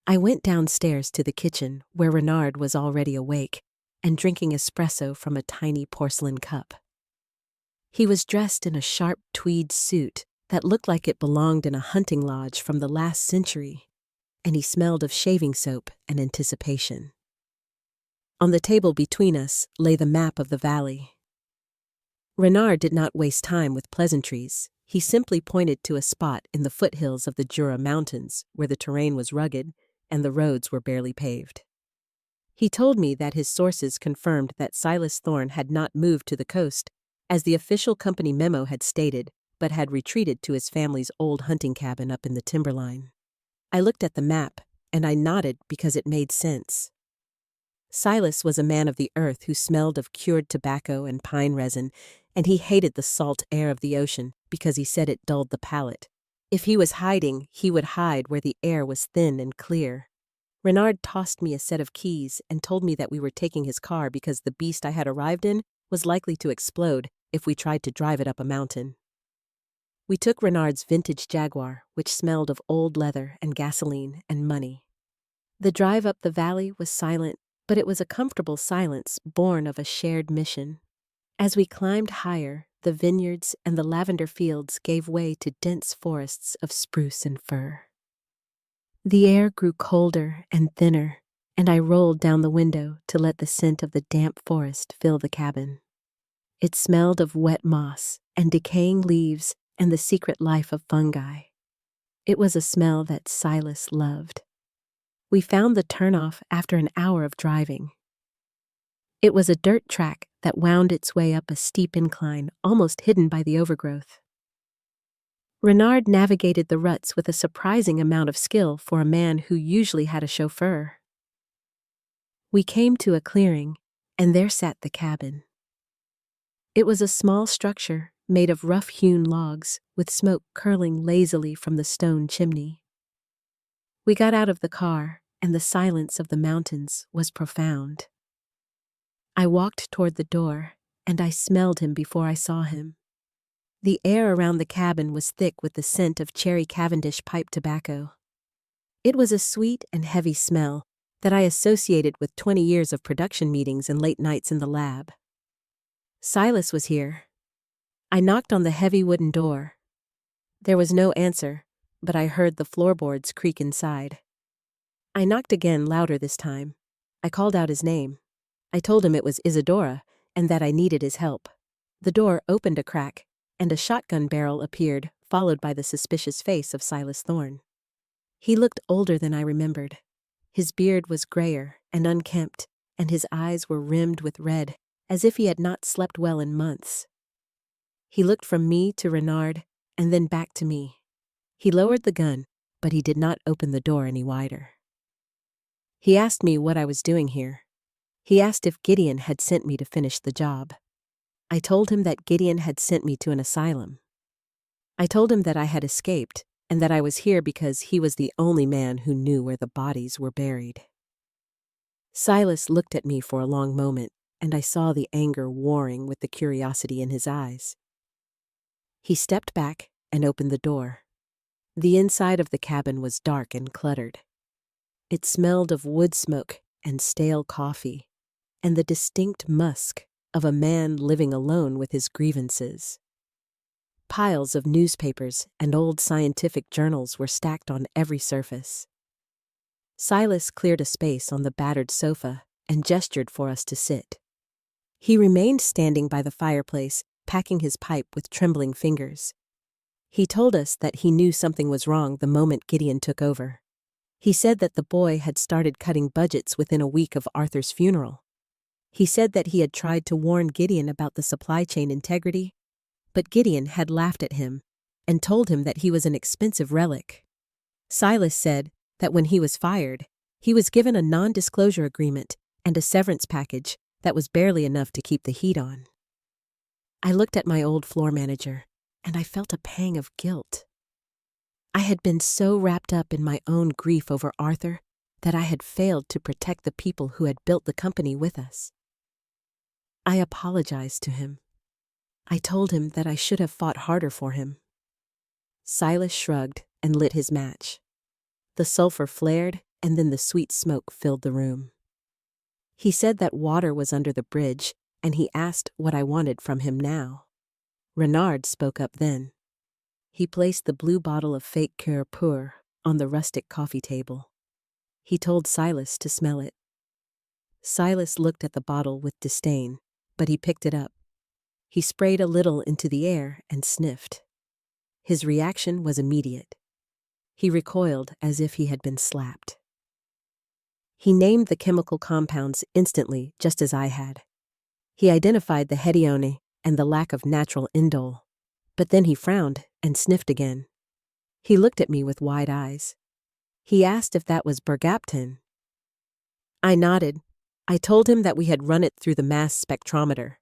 I went downstairs to the kitchen where Renard was already awake and drinking espresso from a tiny porcelain cup. He was dressed in a sharp tweed suit that looked like it belonged in a hunting lodge from the last century, and he smelled of shaving soap and anticipation. On the table between us lay the map of the valley. Renard did not waste time with pleasantries. He simply pointed to a spot in the foothills of the Jura Mountains where the terrain was rugged and the roads were barely paved. He told me that his sources confirmed that Silas Thorne had not moved to the coast, as the official company memo had stated, but had retreated to his family's old hunting cabin up in the timberline. I looked at the map, and I nodded because it made sense. Silas was a man of the earth who smelled of cured tobacco and pine resin, and he hated the salt air of the ocean because he said it dulled the palate. If he was hiding, he would hide where the air was thin and clear. Renard tossed me a set of keys and told me that we were taking his car because the beast I had arrived in was likely to explode if we tried to drive it up a mountain. We took Renard's vintage Jaguar, which smelled of old leather and gasoline and money. The drive up the valley was silent, but it was a comfortable silence born of a shared mission. As we climbed higher, the vineyards and the lavender fields gave way to dense forests of spruce and fir. The air grew colder and thinner, and I rolled down the window to let the scent of the damp forest fill the cabin. It smelled of wet moss and decaying leaves and the secret life of fungi. It was a smell that Silas loved. We found the turnoff after an hour of driving. It was a dirt track that wound its way up a steep incline, almost hidden by the overgrowth. Renard navigated the ruts with a surprising amount of skill for a man who usually had a chauffeur. We came to a clearing, and there sat the cabin. It was a small structure made of rough-hewn logs, with smoke curling lazily from the stone chimney. We got out of the car, and the silence of the mountains was profound. I walked toward the door, and I smelled him before I saw him. The air around the cabin was thick with the scent of cherry Cavendish pipe tobacco. It was a sweet and heavy smell that I associated with 20 years of production meetings and late nights in the lab. Silas was here. I knocked on the heavy wooden door. There was no answer, but I heard the floorboards creak inside. I knocked again, louder this time. I called out his name. I told him it was Isadora and that I needed his help. The door opened a crack, and a shotgun barrel appeared, followed by the suspicious face of Silas Thorne. He looked older than I remembered. His beard was grayer and unkempt, and his eyes were rimmed with red, as if he had not slept well in months. He looked from me to Renard, and then back to me. He lowered the gun, but he did not open the door any wider. He asked me what I was doing here. He asked if Gideon had sent me to finish the job. I told him that Gideon had sent me to an asylum. I told him that I had escaped, and that I was here because he was the only man who knew where the bodies were buried. Silas looked at me for a long moment, and I saw the anger warring with the curiosity in his eyes. He stepped back and opened the door. The inside of the cabin was dark and cluttered. It smelled of wood smoke and stale coffee, and the distinct musk of a man living alone with his grievances. Piles of newspapers and old scientific journals were stacked on every surface. Silas cleared a space on the battered sofa and gestured for us to sit. He remained standing by the fireplace, packing his pipe with trembling fingers. He told us that he knew something was wrong the moment Gideon took over. He said that the boy had started cutting budgets within a week of Arthur's funeral. He said that he had tried to warn Gideon about the supply chain integrity, but Gideon had laughed at him and told him that he was an expensive relic. Silas said that when he was fired, he was given a non-disclosure agreement and a severance package that was barely enough to keep the heat on. I looked at my old floor manager, and I felt a pang of guilt. I had been so wrapped up in my own grief over Arthur that I had failed to protect the people who had built the company with us. I apologized to him. I told him that I should have fought harder for him. Silas shrugged and lit his match. The sulfur flared, and then the sweet smoke filled the room. He said that water was under the bridge, and he asked what I wanted from him now. Renard spoke up then. He placed the blue bottle of fake Cœur Pur on the rustic coffee table. He told Silas to smell it. Silas looked at the bottle with disdain, but he picked it up. He sprayed a little into the air and sniffed. His reaction was immediate. He recoiled as if he had been slapped. He named the chemical compounds instantly, just as I had. He identified the hedione and the lack of natural indole, but then he frowned and sniffed again. He looked at me with wide eyes. He asked if that was bergaptan. I nodded. I told him that we had run it through the mass spectrometer.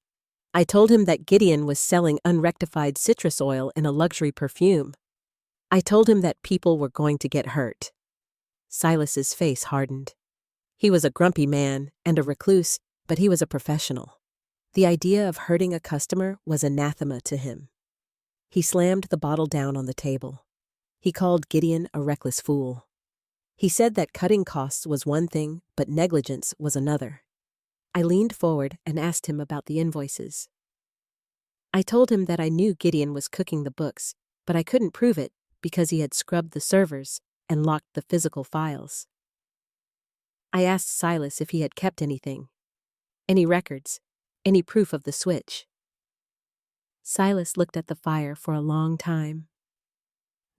I told him that Gideon was selling unrectified citrus oil in a luxury perfume. I told him that people were going to get hurt. Silas's face hardened. He was a grumpy man and a recluse, but he was a professional. The idea of hurting a customer was anathema to him. He slammed the bottle down on the table. He called Gideon a reckless fool. He said that cutting costs was one thing, but negligence was another. I leaned forward and asked him about the invoices. I told him that I knew Gideon was cooking the books, but I couldn't prove it because he had scrubbed the servers and locked the physical files. I asked Silas if he had kept anything. Any records, any proof of the switch. Silas looked at the fire for a long time.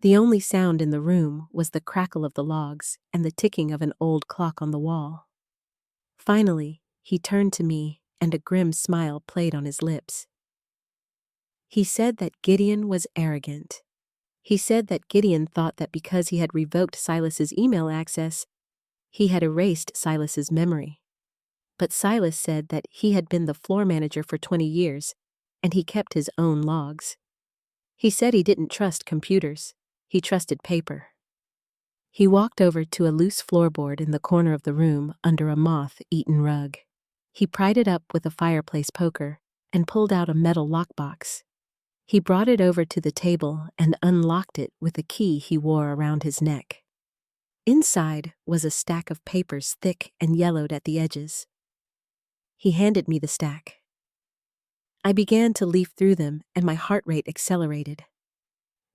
The only sound in the room was the crackle of the logs and the ticking of an old clock on the wall. Finally, he turned to me, and a grim smile played on his lips. He said that Gideon was arrogant. He said that Gideon thought that because he had revoked Silas's email access, he had erased Silas's memory. But Silas said that he had been the floor manager for 20 years, and he kept his own logs. He said he didn't trust computers. He trusted paper. He walked over to a loose floorboard in the corner of the room under a moth-eaten rug. He pried it up with a fireplace poker and pulled out a metal lockbox. He brought it over to the table and unlocked it with a key he wore around his neck. Inside was a stack of papers thick and yellowed at the edges. He handed me the stack. I began to leaf through them, and my heart rate accelerated.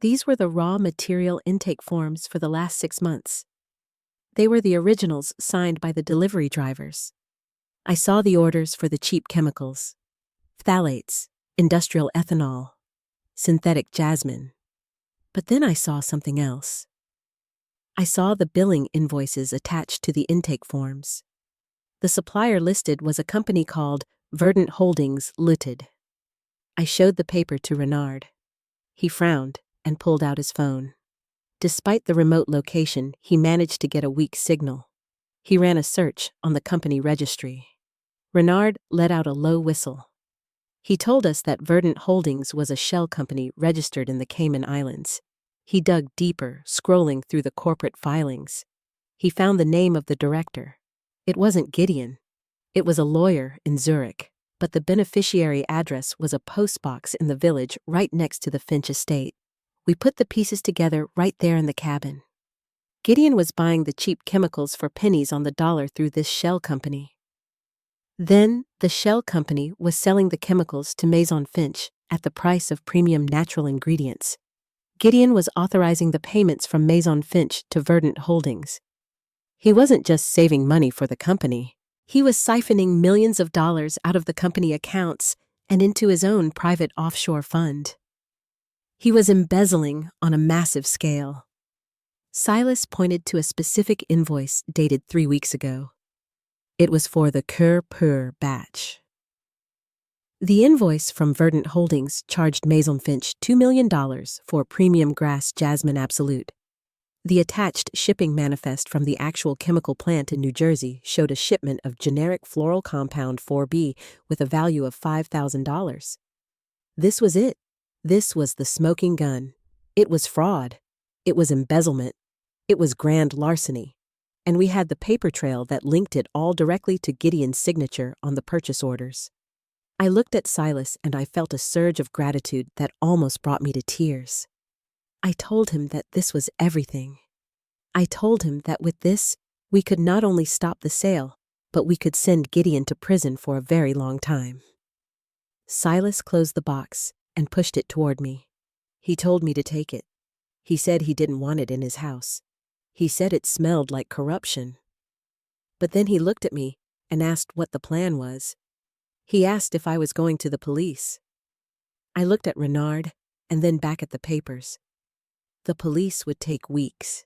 These were the raw material intake forms for the last 6 months. They were the originals signed by the delivery drivers. I saw the orders for the cheap chemicals: phthalates, industrial ethanol, synthetic jasmine. But then I saw something else. I saw the billing invoices attached to the intake forms. The supplier listed was a company called Verdant Holdings Ltd. I showed the paper to Renard. He frowned and pulled out his phone. Despite the remote location, he managed to get a weak signal. He ran a search on the company registry. Renard let out a low whistle. He told us that Verdant Holdings was a shell company registered in the Cayman Islands. He dug deeper, scrolling through the corporate filings. He found the name of the director. It wasn't Gideon. It was a lawyer in Zurich, but the beneficiary address was a postbox in the village right next to the Finch estate. We put the pieces together right there in the cabin. Gideon was buying the cheap chemicals for pennies on the dollar through this shell company. Then, the shell company was selling the chemicals to Maison Finch at the price of premium natural ingredients. Gideon was authorizing the payments from Maison Finch to Verdant Holdings. He wasn't just saving money for the company. He was siphoning millions of dollars out of the company accounts and into his own private offshore fund. He was embezzling on a massive scale. Silas pointed to a specific invoice dated 3 weeks ago. It was for the Cœur Pur batch. The invoice from Verdant Holdings charged Maison Finch $2 million for premium grass jasmine absolute. The attached shipping manifest from the actual chemical plant in New Jersey showed a shipment of generic floral compound 4B with a value of $5,000. This was it. This was the smoking gun. It was fraud. It was embezzlement. It was grand larceny. And we had the paper trail that linked it all directly to Gideon's signature on the purchase orders. I looked at Silas and I felt a surge of gratitude that almost brought me to tears. I told him that this was everything. I told him that with this, we could not only stop the sale, but we could send Gideon to prison for a very long time. Silas closed the box and pushed it toward me. He told me to take it. He said he didn't want it in his house. He said it smelled like corruption. But then he looked at me and asked what the plan was. He asked if I was going to the police. I looked at Renard and then back at the papers. The police would take weeks.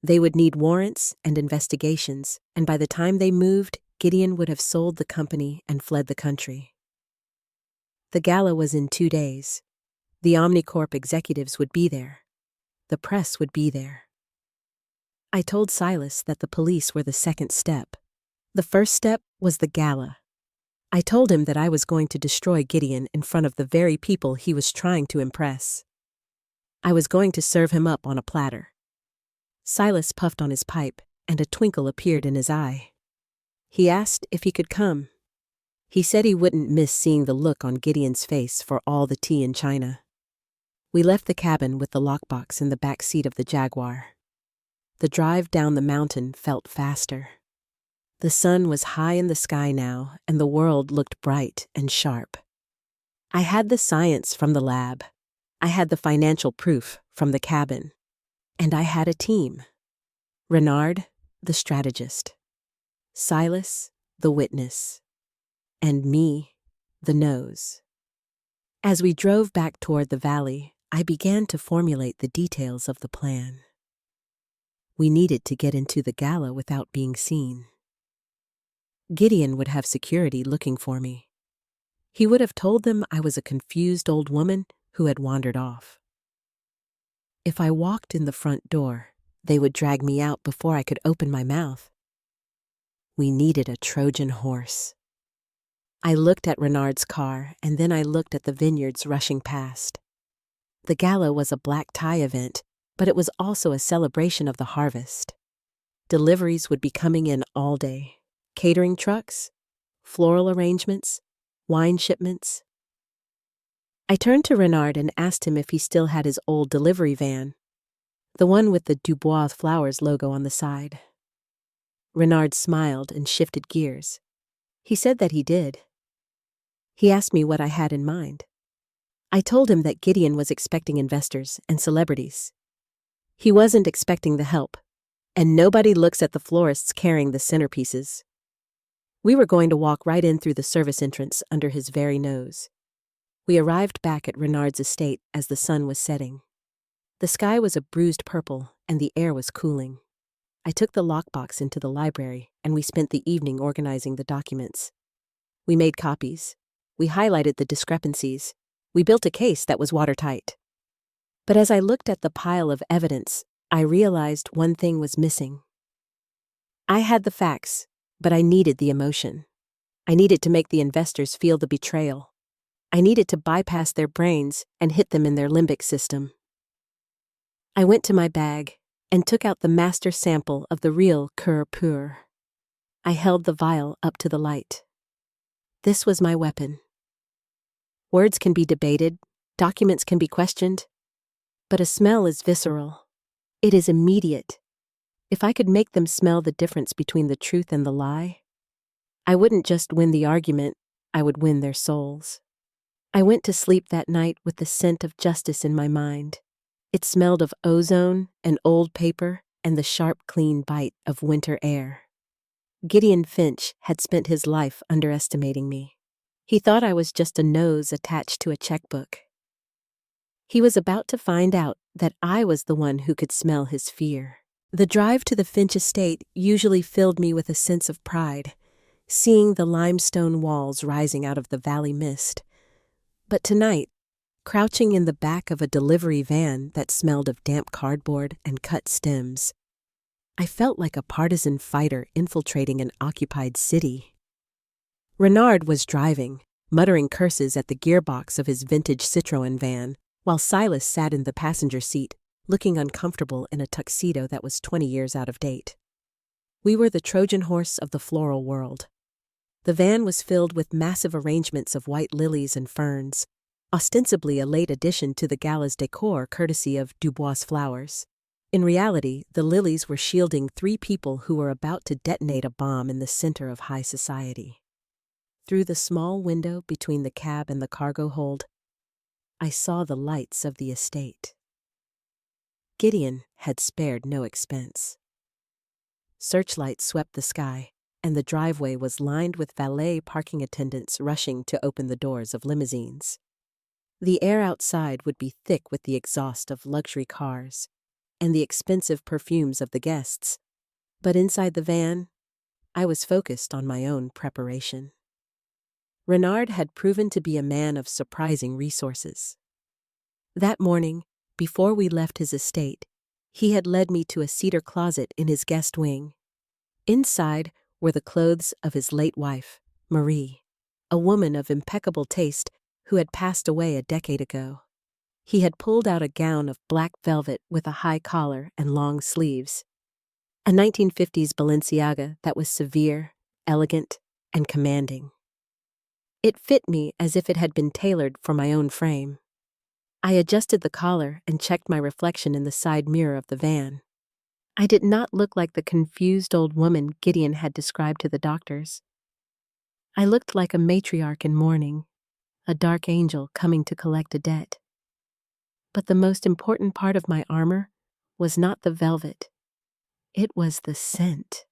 They would need warrants and investigations, and by the time they moved, Gideon would have sold the company and fled the country. The gala was in 2 days. The Omnicorp executives would be there. The press would be there. I told Silas that the police were the second step. The first step was the gala. I told him that I was going to destroy Gideon in front of the very people he was trying to impress. I was going to serve him up on a platter. Silas puffed on his pipe, and a twinkle appeared in his eye. He asked if he could come. He said he wouldn't miss seeing the look on Gideon's face for all the tea in China. We left the cabin with the lockbox in the back seat of the Jaguar. The drive down the mountain felt faster. The sun was high in the sky now, and the world looked bright and sharp. I had the science from the lab. I had the financial proof from the cabin. And I had a team. Renard, the strategist. Silas, the witness. And me, the nose. As we drove back toward the valley, I began to formulate the details of the plan. We needed to get into the gala without being seen. Gideon would have security looking for me. He would have told them I was a confused old woman who had wandered off. If I walked in the front door, they would drag me out before I could open my mouth. We needed a Trojan horse. I looked at Renard's car, and then I looked at the vineyards rushing past. The gala was a black tie event, but it was also a celebration of the harvest. Deliveries would be coming in all day. Catering trucks, floral arrangements, wine shipments. I turned to Renard and asked him if he still had his old delivery van, the one with the Dubois Flowers logo on the side. Renard smiled and shifted gears. He said that he did. He asked me what I had in mind. I told him that Gideon was expecting investors and celebrities. He wasn't expecting the help, and nobody looks at the florists carrying the centerpieces. We were going to walk right in through the service entrance under his very nose. We arrived back at Renard's estate as the sun was setting. The sky was a bruised purple, and the air was cooling. I took the lockbox into the library, and we spent the evening organizing the documents. We made copies. We highlighted the discrepancies. We built a case that was watertight. But as I looked at the pile of evidence, I realized one thing was missing. I had the facts, but I needed the emotion. I needed to make the investors feel the betrayal. I needed to bypass their brains and hit them in their limbic system. I went to my bag and took out the master sample of the real cœur pur. I held the vial up to the light. This was my weapon. Words can be debated, documents can be questioned, but a smell is visceral. It is immediate. If I could make them smell the difference between the truth and the lie, I wouldn't just win the argument, I would win their souls. I went to sleep that night with the scent of justice in my mind. It smelled of ozone and old paper and the sharp, clean bite of winter air. Gideon Finch had spent his life underestimating me. He thought I was just a nose attached to a checkbook. He was about to find out that I was the one who could smell his fear. The drive to the Finch estate usually filled me with a sense of pride, seeing the limestone walls rising out of the valley mist. But tonight, crouching in the back of a delivery van that smelled of damp cardboard and cut stems, I felt like a partisan fighter infiltrating an occupied city. Renard was driving, muttering curses at the gearbox of his vintage Citroën van, while Silas sat in the passenger seat, looking uncomfortable in a tuxedo that was 20 years out of date. We were the Trojan horse of the floral world. The van was filled with massive arrangements of white lilies and ferns, ostensibly a late addition to the gala's decor courtesy of Dubois Flowers. In reality, the lilies were shielding 3 people who were about to detonate a bomb in the center of high society. Through the small window between the cab and the cargo hold, I saw the lights of the estate. Gideon had spared no expense. Searchlights swept the sky, and the driveway was lined with valet parking attendants rushing to open the doors of limousines. The air outside would be thick with the exhaust of luxury cars and the expensive perfumes of the guests, but inside the van, I was focused on my own preparation. Renard had proven to be a man of surprising resources. That morning, before we left his estate, he had led me to a cedar closet in his guest wing. Inside were the clothes of his late wife, Marie, a woman of impeccable taste who had passed away a decade ago. He had pulled out a gown of black velvet with a high collar and long sleeves, a 1950s Balenciaga that was severe, elegant, and commanding. It fit me as if it had been tailored for my own frame. I adjusted the collar and checked my reflection in the side mirror of the van. I did not look like the confused old woman Gideon had described to the doctors. I looked like a matriarch in mourning, a dark angel coming to collect a debt. But the most important part of my armor was not the velvet. It was the scent.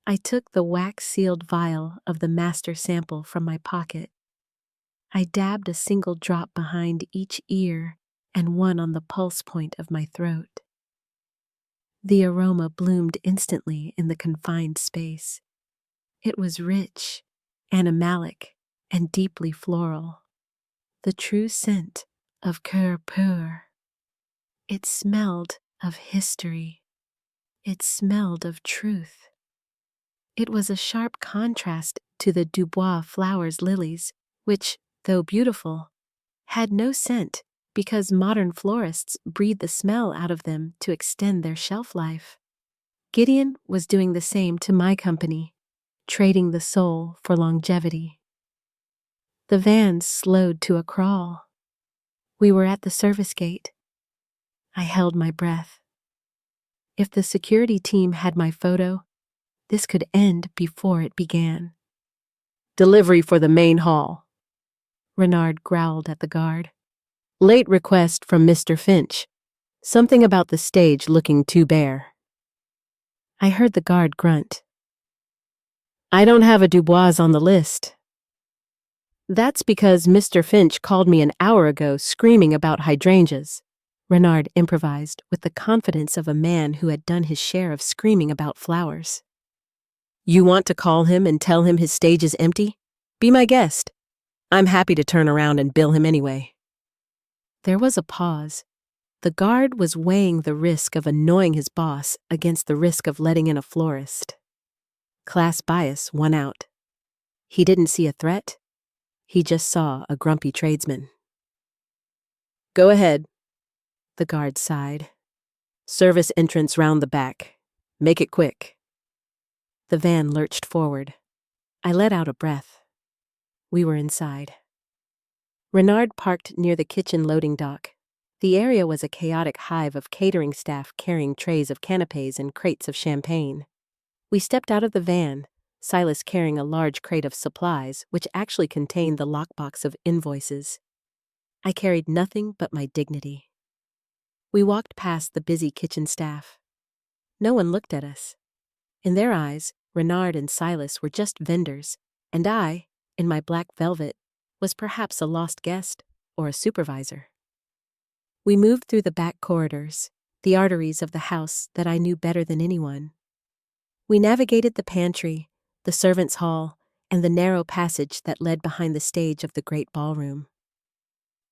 I took the wax-sealed vial of the master sample from my pocket. I dabbed a single drop behind each ear and one on the pulse point of my throat. The aroma bloomed instantly in the confined space. It was rich, animalic, and deeply floral. The true scent of cœur pur. It smelled of history. It smelled of truth. It was a sharp contrast to the Dubois Flowers lilies, which, though beautiful, had no scent because modern florists breathe the smell out of them to extend their shelf life. Gideon was doing the same to my company, trading the soul for longevity. The van slowed to a crawl. We were at the service gate. I held my breath. If the security team had my photo, this could end before it began. "Delivery for the main hall," Renard growled at the guard. "Late request from Mr. Finch. Something about the stage looking too bare." I heard the guard grunt. "I don't have a Dubois on the list." "That's because Mr. Finch called me an hour ago screaming about hydrangeas," Renard improvised with the confidence of a man who had done his share of screaming about flowers. "You want to call him and tell him his stage is empty? Be my guest. I'm happy to turn around and bill him anyway." There was a pause. The guard was weighing the risk of annoying his boss against the risk of letting in a florist. Class bias won out. He didn't see a threat. He just saw a grumpy tradesman. "Go ahead." The guard sighed. Service entrance round the back. Make it quick. The van lurched forward. I let out a breath. We were inside. Renard parked near the kitchen loading dock. The area was a chaotic hive of catering staff carrying trays of canapés and crates of champagne. We stepped out of the van, Silas carrying a large crate of supplies which actually contained the lockbox of invoices. I carried nothing but my dignity. We walked past the busy kitchen staff. No one looked at us. In their eyes, Renard and Silas were just vendors, and I, in my black velvet, was perhaps a lost guest or a supervisor. We moved through the back corridors, the arteries of the house that I knew better than anyone. We navigated the pantry, the servants' hall, and the narrow passage that led behind the stage of the great ballroom.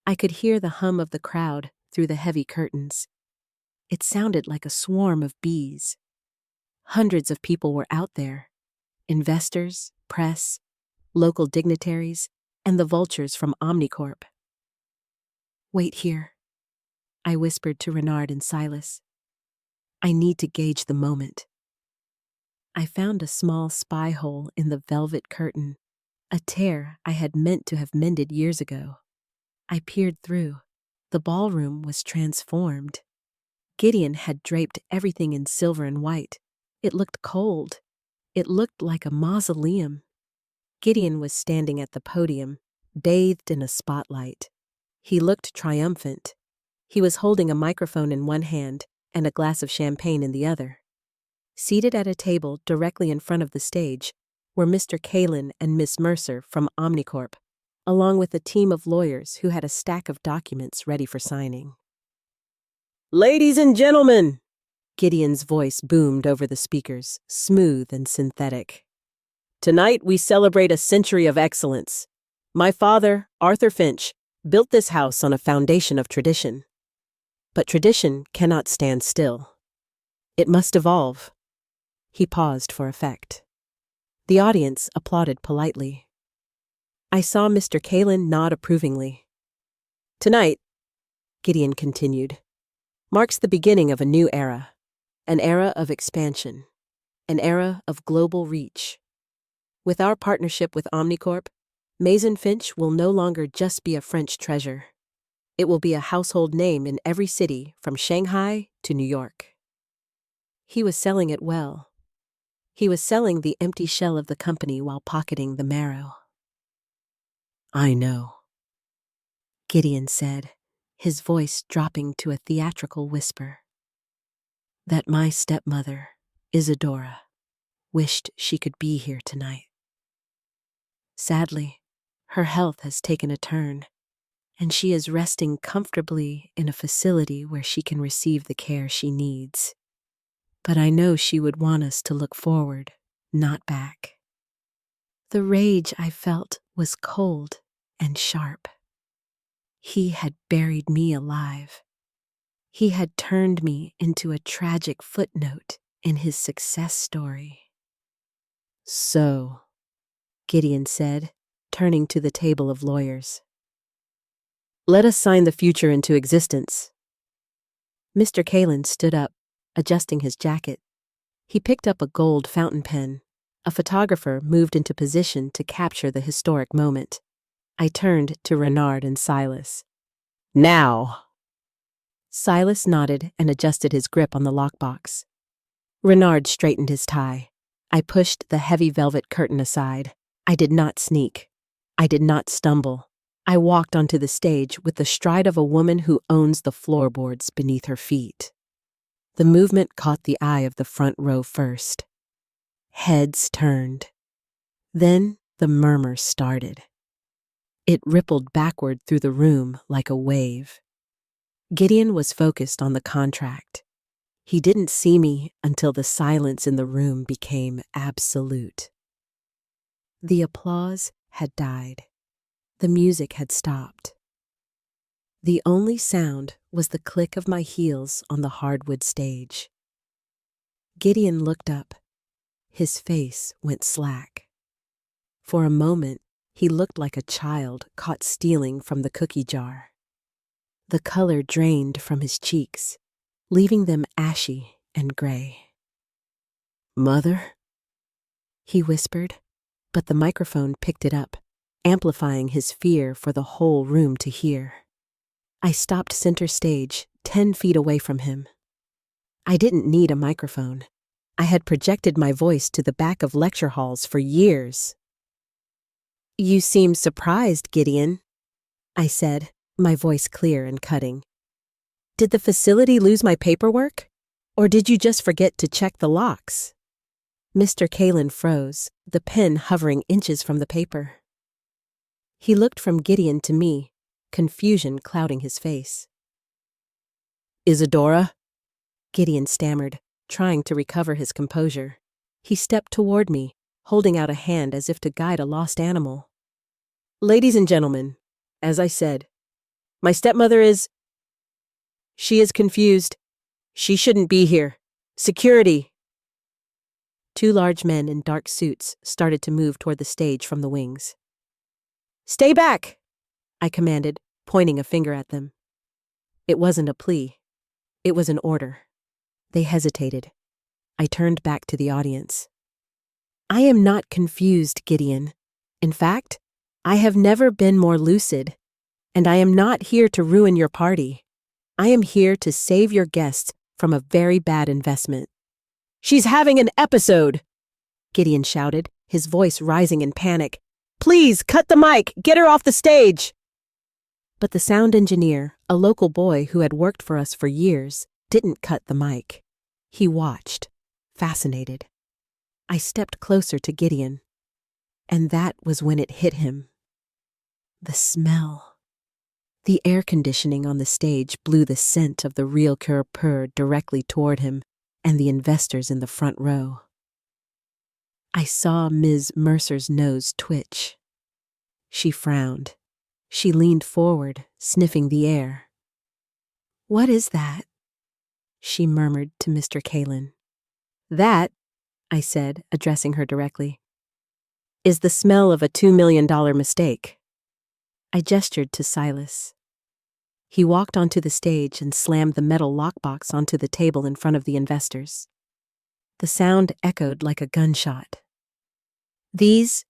I could hear the hum of the crowd through the heavy curtains. It sounded like a swarm of bees. Hundreds of people were out there. Investors, press, local dignitaries, and the vultures from Omnicorp. Wait here, I whispered to Renard and Silas. I need to gauge the moment. I found a small spy hole in the velvet curtain, a tear I had meant to have mended years ago. I peered through. The ballroom was transformed. Gideon had draped everything in silver and white. It looked cold. It looked like a mausoleum. Gideon was standing at the podium, bathed in a spotlight. He looked triumphant. He was holding a microphone in one hand and a glass of champagne in the other. Seated at a table directly in front of the stage were Mr. Kalin and Miss Mercer from Omnicorp, along with a team of lawyers who had a stack of documents ready for signing. Ladies and gentlemen, Gideon's voice boomed over the speakers, smooth and synthetic. Tonight we celebrate a century of excellence. My father, Arthur Finch, built this house on a foundation of tradition. But tradition cannot stand still. It must evolve. He paused for effect. The audience applauded politely. I saw Mr. Kalin nod approvingly. Tonight, Gideon continued, marks the beginning of a new era, an era of expansion, an era of global reach. With our partnership with Omnicorp, Maison Finch will no longer just be a French treasure. It will be a household name in every city from Shanghai to New York. He was selling it well. He was selling the empty shell of the company while pocketing the marrow. I know, Gideon said, his voice dropping to a theatrical whisper, that my stepmother, Isadora, wished she could be here tonight. Sadly, her health has taken a turn, and she is resting comfortably in a facility where she can receive the care she needs. But I know she would want us to look forward, not back. The rage I felt was cold and sharp. He had buried me alive. He had turned me into a tragic footnote in his success story. So, Gideon said, turning to the table of lawyers, let us sign the future into existence. Mr. Kalin stood up, adjusting his jacket. He picked up a gold fountain pen. A photographer moved into position to capture the historic moment. I turned to Renard and Silas. Now! Silas nodded and adjusted his grip on the lockbox. Renard straightened his tie. I pushed the heavy velvet curtain aside. I did not sneak. I did not stumble. I walked onto the stage with the stride of a woman who owns the floorboards beneath her feet. The movement caught the eye of the front row first. Heads turned. Then the murmur started. It rippled backward through the room like a wave. Gideon was focused on the contract. He didn't see me until the silence in the room became absolute. The applause had died. The music had stopped. The only sound was the click of my heels on the hardwood stage. Gideon looked up. His face went slack. For a moment, he looked like a child caught stealing from the cookie jar. The color drained from his cheeks, leaving them ashy and gray. "Mother?" he whispered, but the microphone picked it up, amplifying his fear for the whole room to hear. I stopped center stage, 10 feet away from him. I didn't need a microphone. I had projected my voice to the back of lecture halls for years. "You seem surprised, Gideon," I said, my voice clear and cutting. "Did the facility lose my paperwork? Or did you just forget to check the locks?" Mr. Kalin froze, the pen hovering inches from the paper. He looked from Gideon to me, confusion clouding his face. "Isadora?" Gideon stammered, trying to recover his composure. He stepped toward me, holding out a hand as if to guide a lost animal. "Ladies and gentlemen, as I said, my stepmother is... She is confused. She shouldn't be here. Security!" 2 large men in dark suits started to move toward the stage from the wings. "Stay back!" I commanded, pointing a finger at them. It wasn't a plea. It was an order. They hesitated. I turned back to the audience. "I am not confused, Gideon. In fact, I have never been more lucid, and I am not here to ruin your party. I am here to save your guests from a very bad investment." "She's having an episode!" Gideon shouted, his voice rising in panic. "Please, cut the mic! Get her off the stage!" But the sound engineer, a local boy who had worked for us for years, didn't cut the mic. He watched, fascinated. I stepped closer to Gideon, and that was when it hit him. The smell. The air conditioning on the stage blew the scent of the real cure pur directly toward him and the investors in the front row. I saw Ms. Mercer's nose twitch. She frowned. She leaned forward, sniffing the air. "What is that?" she murmured to Mr. Kalin. "That," I said, addressing her directly, "is the smell of a $2 million mistake." I gestured to Silas. He walked onto the stage and slammed the metal lockbox onto the table in front of the investors. The sound echoed like a gunshot. "These,"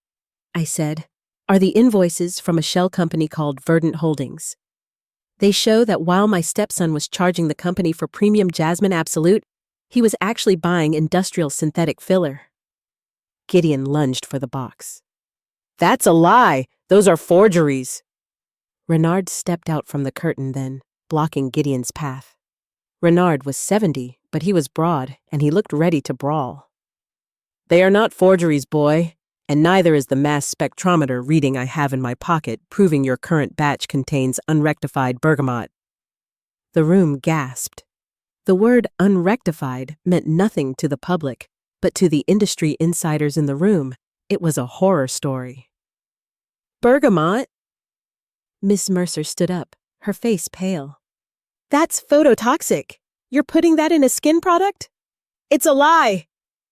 I said, "are the invoices from a shell company called Verdant Holdings. They show that while my stepson was charging the company for premium Jasmine Absolute, he was actually buying industrial synthetic filler." Gideon lunged for the box. "That's a lie! Those are forgeries!" Renard stepped out from the curtain then, blocking Gideon's path. Renard was 70, but he was broad, and he looked ready to brawl. "They are not forgeries, boy, and neither is the mass spectrometer reading I have in my pocket proving your current batch contains unrectified bergamot." The room gasped. The word unrectified meant nothing to the public, but to the industry insiders in the room, it was a horror story. "Bergamot?" Miss Mercer stood up, her face pale. "That's phototoxic. You're putting that in a skin product?" "It's a lie!"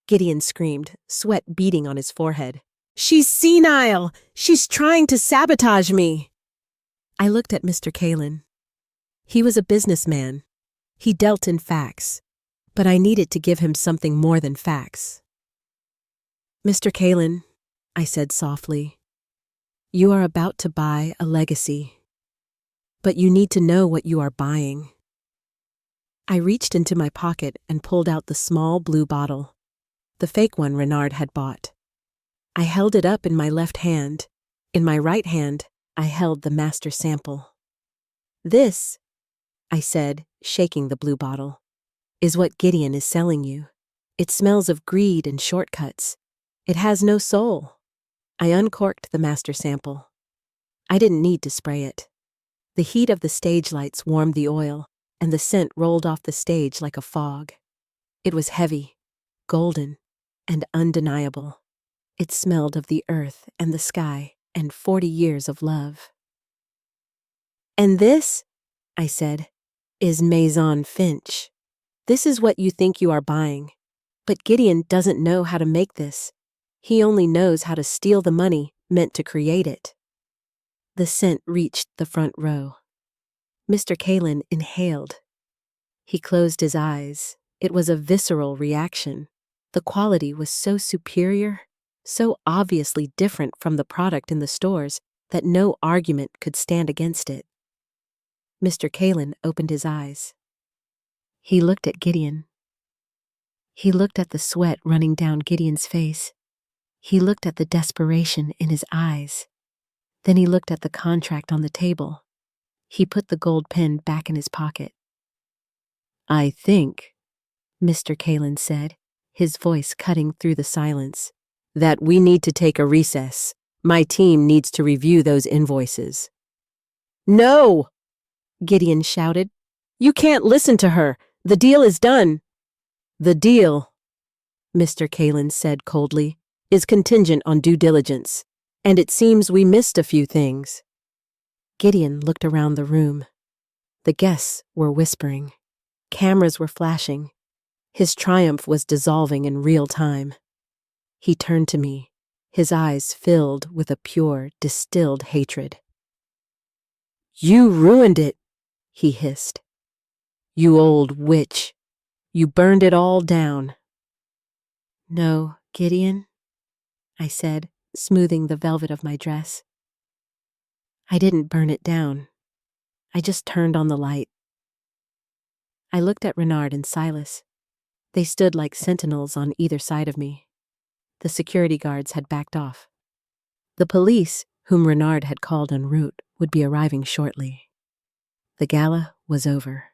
Gideon screamed, sweat beading on his forehead. "She's senile! She's trying to sabotage me!" I looked at Mr. Kalin. He was a businessman. He dealt in facts, but I needed to give him something more than facts. "Mr. Kalin," I said softly, "you are about to buy a legacy, but you need to know what you are buying." I reached into my pocket and pulled out the small blue bottle, the fake one Renard had bought. I held it up in my left hand. In my right hand, I held the master sample. "This," I said, shaking the blue bottle, "is what Gideon is selling you. It smells of greed and shortcuts. It has no soul." I uncorked the master sample. I didn't need to spray it. The heat of the stage lights warmed the oil, and the scent rolled off the stage like a fog. It was heavy, golden, and undeniable. It smelled of the earth and the sky and 40 years of love. "And this," I said, "is Maison Finch. This is what you think you are buying. But Gideon doesn't know how to make this. He only knows how to steal the money meant to create it." The scent reached the front row. Mr. Kalin inhaled. He closed his eyes. It was a visceral reaction. The quality was so superior, so obviously different from the product in the stores that no argument could stand against it. Mr. Kalin opened his eyes. He looked at Gideon. He looked at the sweat running down Gideon's face. He looked at the desperation in his eyes. Then he looked at the contract on the table. He put the gold pen back in his pocket. "I think," Mr. Kalin said, his voice cutting through the silence, "that we need to take a recess. My team needs to review those invoices." "No!" Gideon shouted. "You can't listen to her. The deal is done." "The deal," Mr. Kalin said coldly, "is contingent on due diligence, and it seems we missed a few things." Gideon looked around the room. The guests were whispering. Cameras were flashing. His triumph was dissolving in real time. He turned to me, his eyes filled with a pure, distilled hatred. "You ruined it," he hissed. "You old witch. You burned it all down." "No, Gideon," I said, smoothing the velvet of my dress. "I didn't burn it down. I just turned on the light." I looked at Renard and Silas. They stood like sentinels on either side of me. The security guards had backed off. The police, whom Renard had called en route, would be arriving shortly. The gala was over.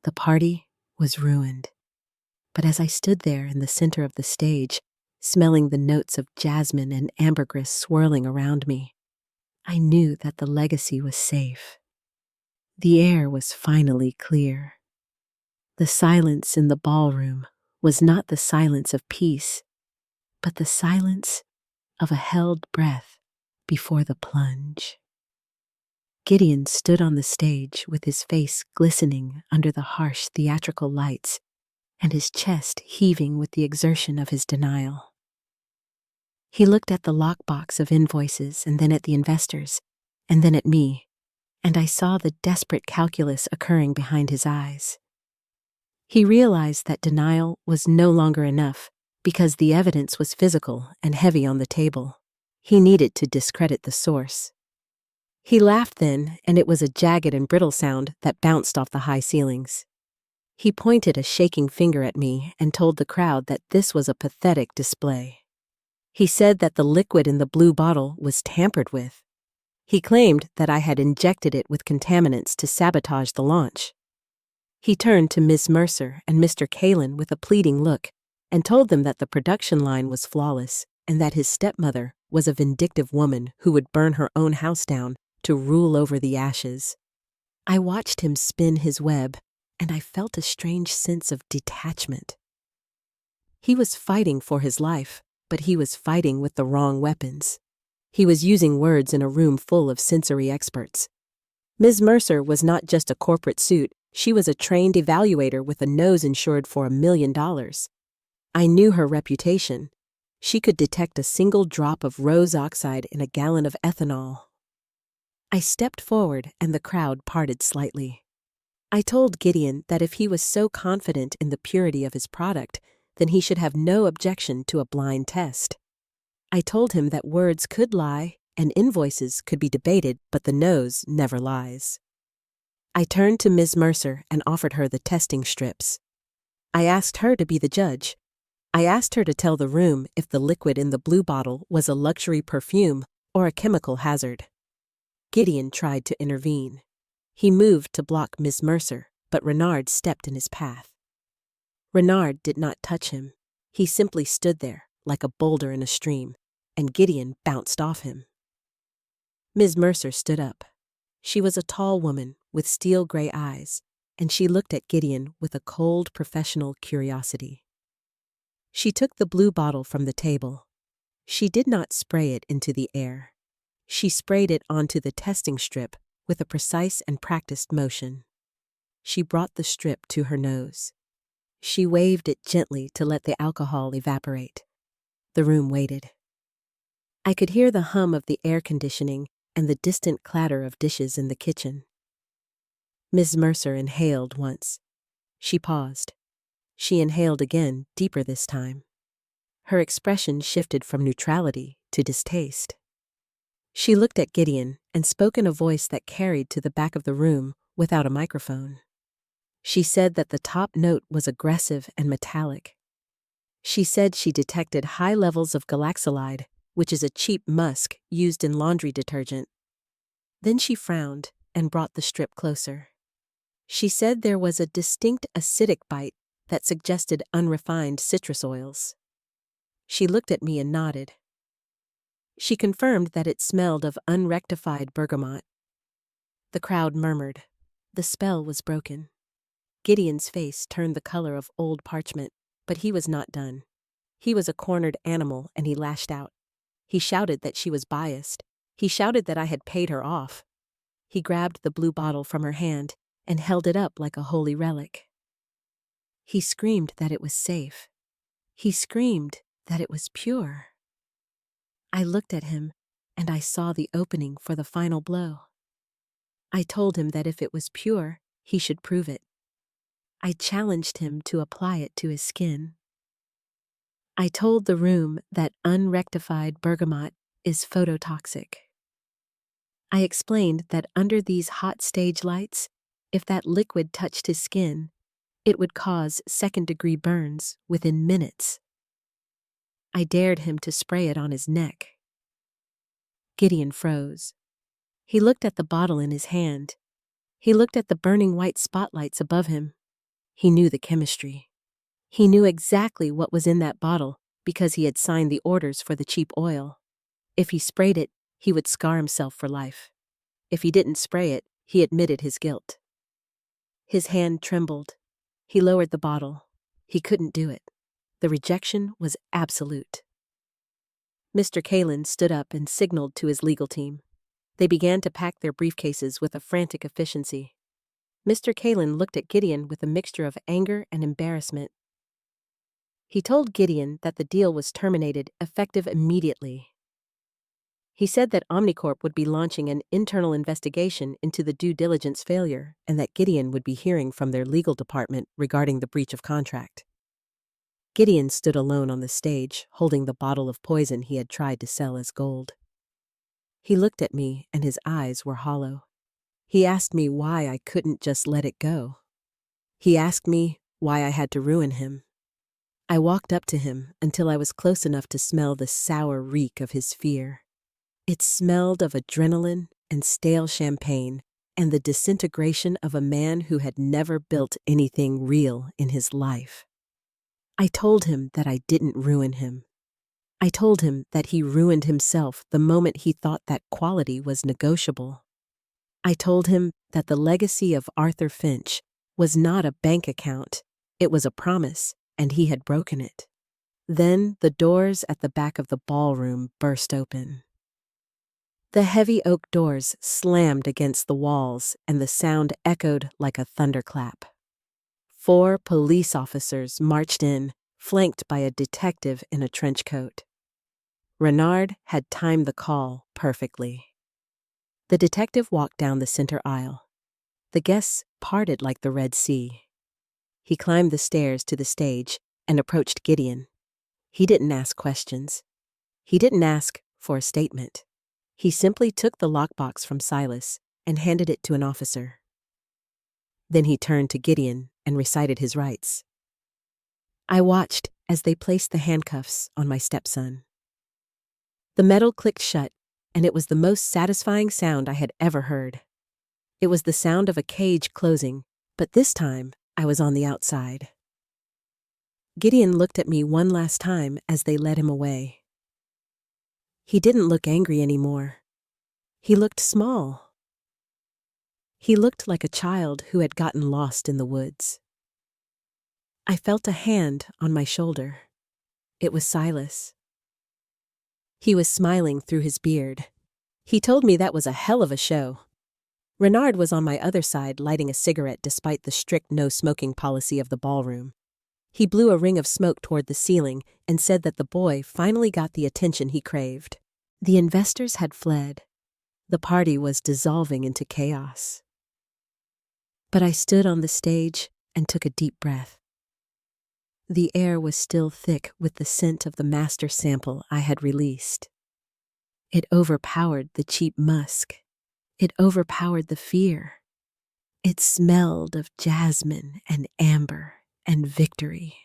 The party was ruined. But as I stood there in the center of the stage, smelling the notes of jasmine and ambergris swirling around me, I knew that the legacy was safe. The air was finally clear. The silence in the ballroom was not the silence of peace, but the silence of a held breath before the plunge. Gideon stood on the stage with his face glistening under the harsh theatrical lights and his chest heaving with the exertion of his denial. He looked at the lockbox of invoices and then at the investors, and then at me, and I saw the desperate calculus occurring behind his eyes. He realized that denial was no longer enough because the evidence was physical and heavy on the table. He needed to discredit the source. He laughed then, and it was a jagged and brittle sound that bounced off the high ceilings. He pointed a shaking finger at me and told the crowd that this was a pathetic display. He said that the liquid in the blue bottle was tampered with. He claimed that I had injected it with contaminants to sabotage the launch. He turned to Ms. Mercer and Mr. Kalin with a pleading look and told them that the production line was flawless and that his stepmother was a vindictive woman who would burn her own house down to rule over the ashes. I watched him spin his web, and I felt a strange sense of detachment. He was fighting for his life, but he was fighting with the wrong weapons. He was using words in a room full of sensory experts. Ms. Mercer was not just a corporate suit, she was a trained evaluator with a nose insured for $1 million. I knew her reputation. She could detect a single drop of rose oxide in a gallon of ethanol. I stepped forward and the crowd parted slightly. I told Gideon that if he was so confident in the purity of his product, then he should have no objection to a blind test. I told him that words could lie and invoices could be debated, but the nose never lies. I turned to Ms. Mercer and offered her the testing strips. I asked her to be the judge. I asked her to tell the room if the liquid in the blue bottle was a luxury perfume or a chemical hazard. Gideon tried to intervene. He moved to block Ms. Mercer, but Renard stepped in his path. Renard did not touch him. He simply stood there, like a boulder in a stream, and Gideon bounced off him. Ms. Mercer stood up. She was a tall woman with steel gray eyes, and she looked at Gideon with a cold professional curiosity. She took the blue bottle from the table. She did not spray it into the air. She sprayed it onto the testing strip with a precise and practiced motion. She brought the strip to her nose. She waved it gently to let the alcohol evaporate. The room waited. I could hear the hum of the air conditioning and the distant clatter of dishes in the kitchen. Miss Mercer inhaled once. She paused. She inhaled again, deeper this time. Her expression shifted from neutrality to distaste. She looked at Gideon and spoke in a voice that carried to the back of the room without a microphone. She said that the top note was aggressive and metallic. She said she detected high levels of galaxolide, which is a cheap musk used in laundry detergent. Then she frowned and brought the strip closer. She said there was a distinct acidic bite that suggested unrefined citrus oils. She looked at me and nodded. She confirmed that it smelled of unrectified bergamot. The crowd murmured. The spell was broken. Gideon's face turned the color of old parchment, but he was not done. He was a cornered animal, and he lashed out. He shouted that she was biased. He shouted that I had paid her off. He grabbed the blue bottle from her hand and held it up like a holy relic. He screamed that it was safe. He screamed that it was pure. I looked at him, and I saw the opening for the final blow. I told him that if it was pure, he should prove it. I challenged him to apply it to his skin. I told the room that unrectified bergamot is phototoxic. I explained that under these hot stage lights, if that liquid touched his skin, it would cause second-degree burns within minutes. I dared him to spray it on his neck. Gideon froze. He looked at the bottle in his hand. He looked at the burning white spotlights above him. He knew the chemistry. He knew exactly what was in that bottle because he had signed the orders for the cheap oil. If he sprayed it, he would scar himself for life. If he didn't spray it, he admitted his guilt. His hand trembled. He lowered the bottle. He couldn't do it. The rejection was absolute. Mr. Kalin stood up and signaled to his legal team. They began to pack their briefcases with a frantic efficiency. Mr. Kalin looked at Gideon with a mixture of anger and embarrassment. He told Gideon that the deal was terminated effective immediately. He said that Omnicorp would be launching an internal investigation into the due diligence failure and that Gideon would be hearing from their legal department regarding the breach of contract. Gideon stood alone on the stage, holding the bottle of poison he had tried to sell as gold. He looked at me, and his eyes were hollow. He asked me why I couldn't just let it go. He asked me why I had to ruin him. I walked up to him until I was close enough to smell the sour reek of his fear. It smelled of adrenaline and stale champagne and the disintegration of a man who had never built anything real in his life. I told him that I didn't ruin him. I told him that he ruined himself the moment he thought that quality was negotiable. I told him that the legacy of Arthur Finch was not a bank account, it was a promise, and he had broken it. Then the doors at the back of the ballroom burst open. The heavy oak doors slammed against the walls, and the sound echoed like a thunderclap. 4 police officers marched in, flanked by a detective in a trench coat. Renard had timed the call perfectly. The detective walked down the center aisle. The guests parted like the Red Sea. He climbed the stairs to the stage and approached Gideon. He didn't ask questions. He didn't ask for a statement. He simply took the lockbox from Silas and handed it to an officer. Then he turned to Gideon and recited his rights. I watched as they placed the handcuffs on my stepson. The metal clicked shut, and it was the most satisfying sound I had ever heard. It was the sound of a cage closing, but this time I was on the outside. Gideon looked at me one last time as they led him away. He didn't look angry anymore. He looked small. He looked like a child who had gotten lost in the woods. I felt a hand on my shoulder. It was Silas. He was smiling through his beard. He told me that was a hell of a show. Renard was on my other side lighting a cigarette despite the strict no-smoking policy of the ballroom. He blew a ring of smoke toward the ceiling and said that the boy finally got the attention he craved. The investors had fled. The party was dissolving into chaos. But I stood on the stage and took a deep breath. The air was still thick with the scent of the master sample I had released. It overpowered the cheap musk. It overpowered the fear. It smelled of jasmine and amber and victory.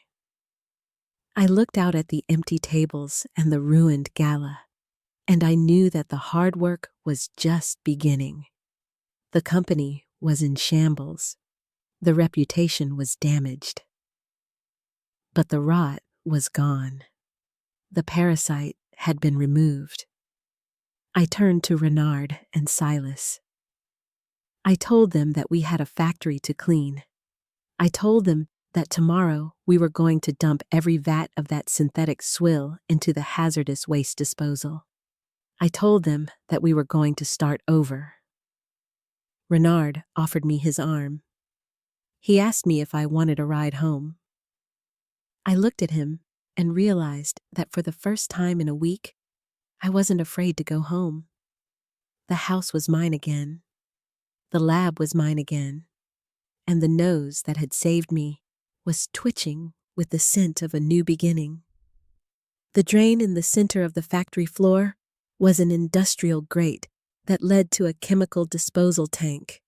I looked out at the empty tables and the ruined gala, and I knew that the hard work was just beginning. The company was in shambles. The reputation was damaged. But the rot was gone. The parasite had been removed. I turned to Renard and Silas. I told them that we had a factory to clean. I told them that tomorrow we were going to dump every vat of that synthetic swill into the hazardous waste disposal. I told them that we were going to start over. Renard offered me his arm. He asked me if I wanted a ride home. I looked at him and realized that for the first time in a week, I wasn't afraid to go home. The house was mine again. The lab was mine again. And the nose that had saved me was twitching with the scent of a new beginning. The drain in the center of the factory floor was an industrial grate that led to a chemical disposal tank.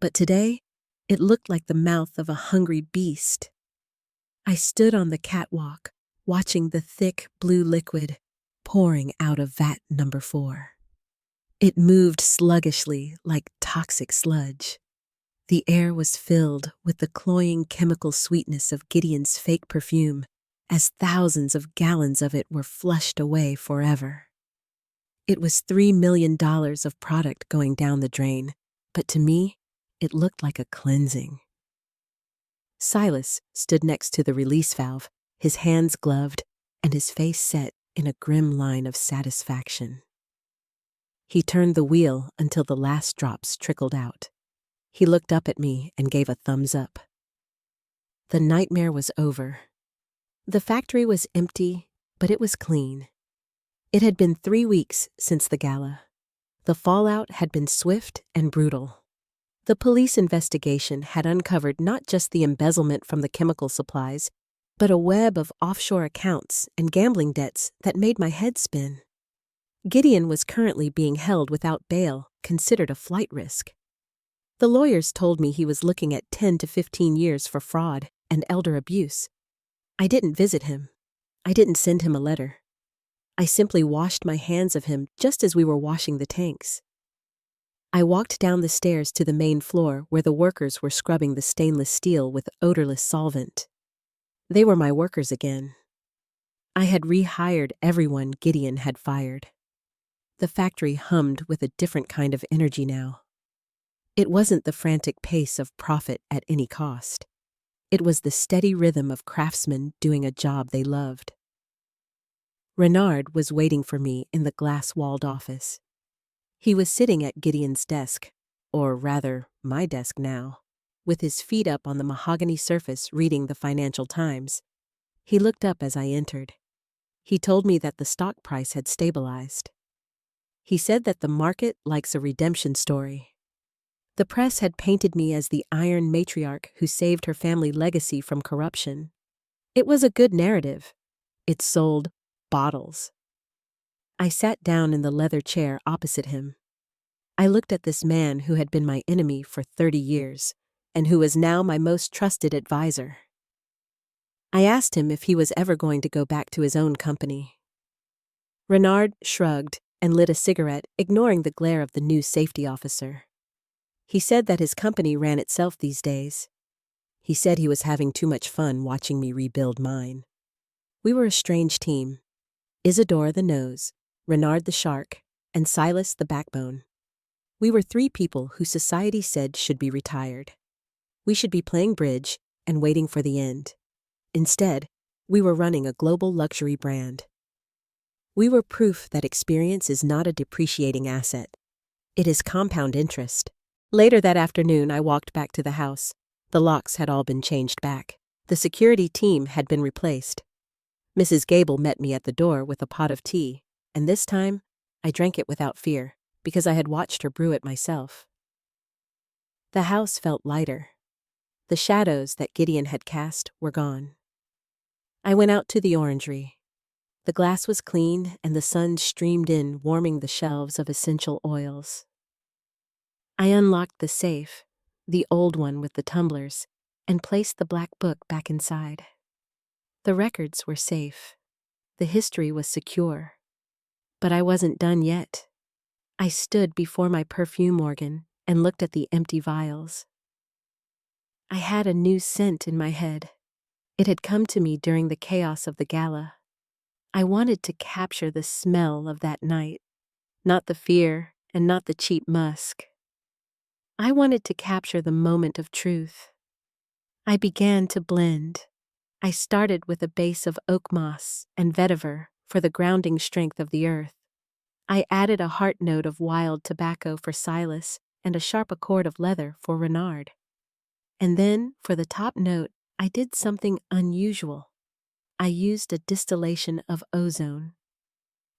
But today, it looked like the mouth of a hungry beast. I stood on the catwalk, watching the thick blue liquid pouring out of vat number 4. It moved sluggishly like toxic sludge. The air was filled with the cloying chemical sweetness of Gideon's fake perfume as thousands of gallons of it were flushed away forever. It was $3 million of product going down the drain, but to me, it looked like a cleansing. Silas stood next to the release valve, his hands gloved and his face set in a grim line of satisfaction. He turned the wheel until the last drops trickled out. He looked up at me and gave a thumbs up. The nightmare was over. The factory was empty, but it was clean. It had been 3 weeks since the gala. The fallout had been swift and brutal. The police investigation had uncovered not just the embezzlement from the chemical supplies, but a web of offshore accounts and gambling debts that made my head spin. Gideon was currently being held without bail, considered a flight risk. The lawyers told me he was looking at 10 to 15 years for fraud and elder abuse. I didn't visit him. I didn't send him a letter. I simply washed my hands of him just as we were washing the tanks. I walked down the stairs to the main floor where the workers were scrubbing the stainless steel with odorless solvent. They were my workers again. I had rehired everyone Gideon had fired. The factory hummed with a different kind of energy now. It wasn't the frantic pace of profit at any cost. It was the steady rhythm of craftsmen doing a job they loved. Renard was waiting for me in the glass-walled office. He was sitting at Gideon's desk, or rather, my desk now, with his feet up on the mahogany surface reading the Financial Times. He looked up as I entered. He told me that the stock price had stabilized. He said that the market likes a redemption story. The press had painted me as the iron matriarch who saved her family legacy from corruption. It was a good narrative. It sold bottles. I sat down in the leather chair opposite him. I looked at this man who had been my enemy for 30 years, and who was now my most trusted advisor. I asked him if he was ever going to go back to his own company. Renard shrugged and lit a cigarette, ignoring the glare of the new safety officer. He said that his company ran itself these days. He said he was having too much fun watching me rebuild mine. We were a strange team. Isadora the nose, Renard the shark, and Silas the backbone. We were 3 people who society said should be retired. We should be playing bridge and waiting for the end. Instead, we were running a global luxury brand. We were proof that experience is not a depreciating asset. It is compound interest. Later that afternoon, I walked back to the house. The locks had all been changed back. The security team had been replaced. Mrs. Gable met me at the door with a pot of tea, and this time, I drank it without fear, because I had watched her brew it myself. The house felt lighter. The shadows that Gideon had cast were gone. I went out to the orangery. The glass was clean and the sun streamed in, warming the shelves of essential oils. I unlocked the safe, the old one with the tumblers, and placed the black book back inside. The records were safe. The history was secure. But I wasn't done yet. I stood before my perfume organ and looked at the empty vials. I had a new scent in my head. It had come to me during the chaos of the gala. I wanted to capture the smell of that night, not the fear and not the cheap musk. I wanted to capture the moment of truth. I began to blend. I started with a base of oak moss and vetiver for the grounding strength of the earth. I added a heart note of wild tobacco for Silas and a sharp accord of leather for Renard. And then, for the top note, I did something unusual. I used a distillation of ozone.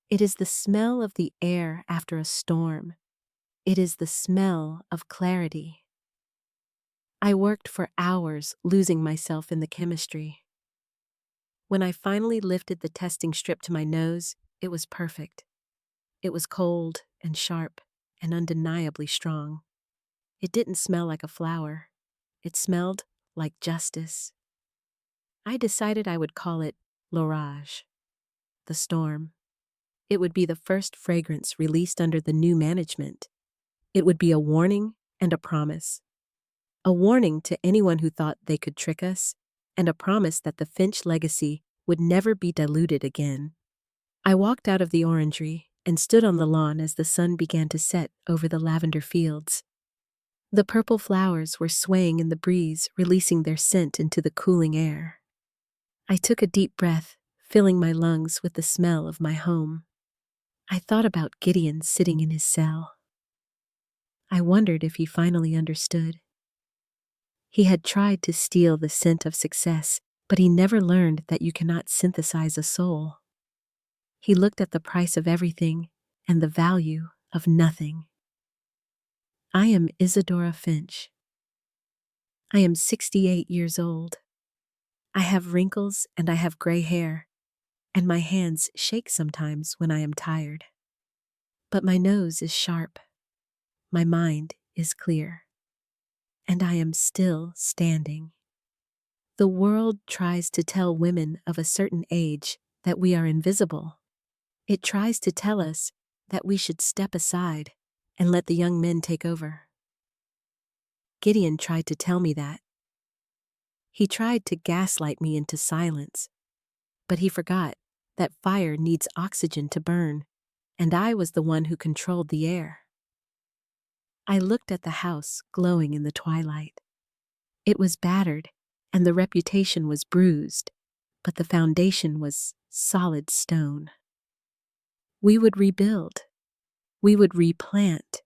It is the smell of the air after a storm. It is the smell of clarity. I worked for hours, losing myself in the chemistry. When I finally lifted the testing strip to my nose, it was perfect. It was cold and sharp and undeniably strong. It didn't smell like a flower. It smelled like justice. I decided I would call it l'orage, the storm. It would be the first fragrance released under the new management. It would be a warning and a promise. A warning to anyone who thought they could trick us, and a promise that the Finch legacy would never be diluted again. I walked out of the orangery and stood on the lawn as the sun began to set over the lavender fields. The purple flowers were swaying in the breeze, releasing their scent into the cooling air. I took a deep breath, filling my lungs with the smell of my home. I thought about Gideon sitting in his cell. I wondered if he finally understood. He had tried to steal the scent of success, but he never learned that you cannot synthesize a soul. He looked at the price of everything and the value of nothing. I am Isadora Finch. I am 68 years old. I have wrinkles and I have gray hair, and my hands shake sometimes when I am tired. But my nose is sharp. My mind is clear. And I am still standing. The world tries to tell women of a certain age that we are invisible. It tries to tell us that we should step aside and let the young men take over. Gideon tried to tell me that. He tried to gaslight me into silence, but he forgot that fire needs oxygen to burn, and I was the one who controlled the air. I looked at the house glowing in the twilight. It was battered, and the reputation was bruised, but the foundation was solid stone. We would rebuild, we would replant,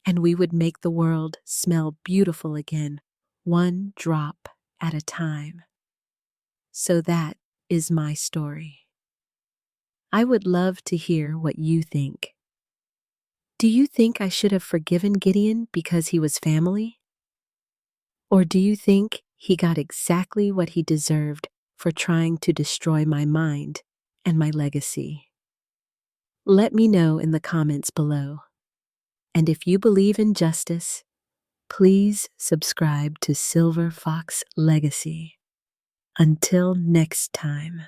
and we would make the world smell beautiful again, one drop at a time. So that is my story. I would love to hear what you think. Do you think I should have forgiven Gideon because he was family? Or do you think he got exactly what he deserved for trying to destroy my mind and my legacy? Let me know in the comments below. And if you believe in justice, please subscribe to Silver Fox Legacy. Until next time.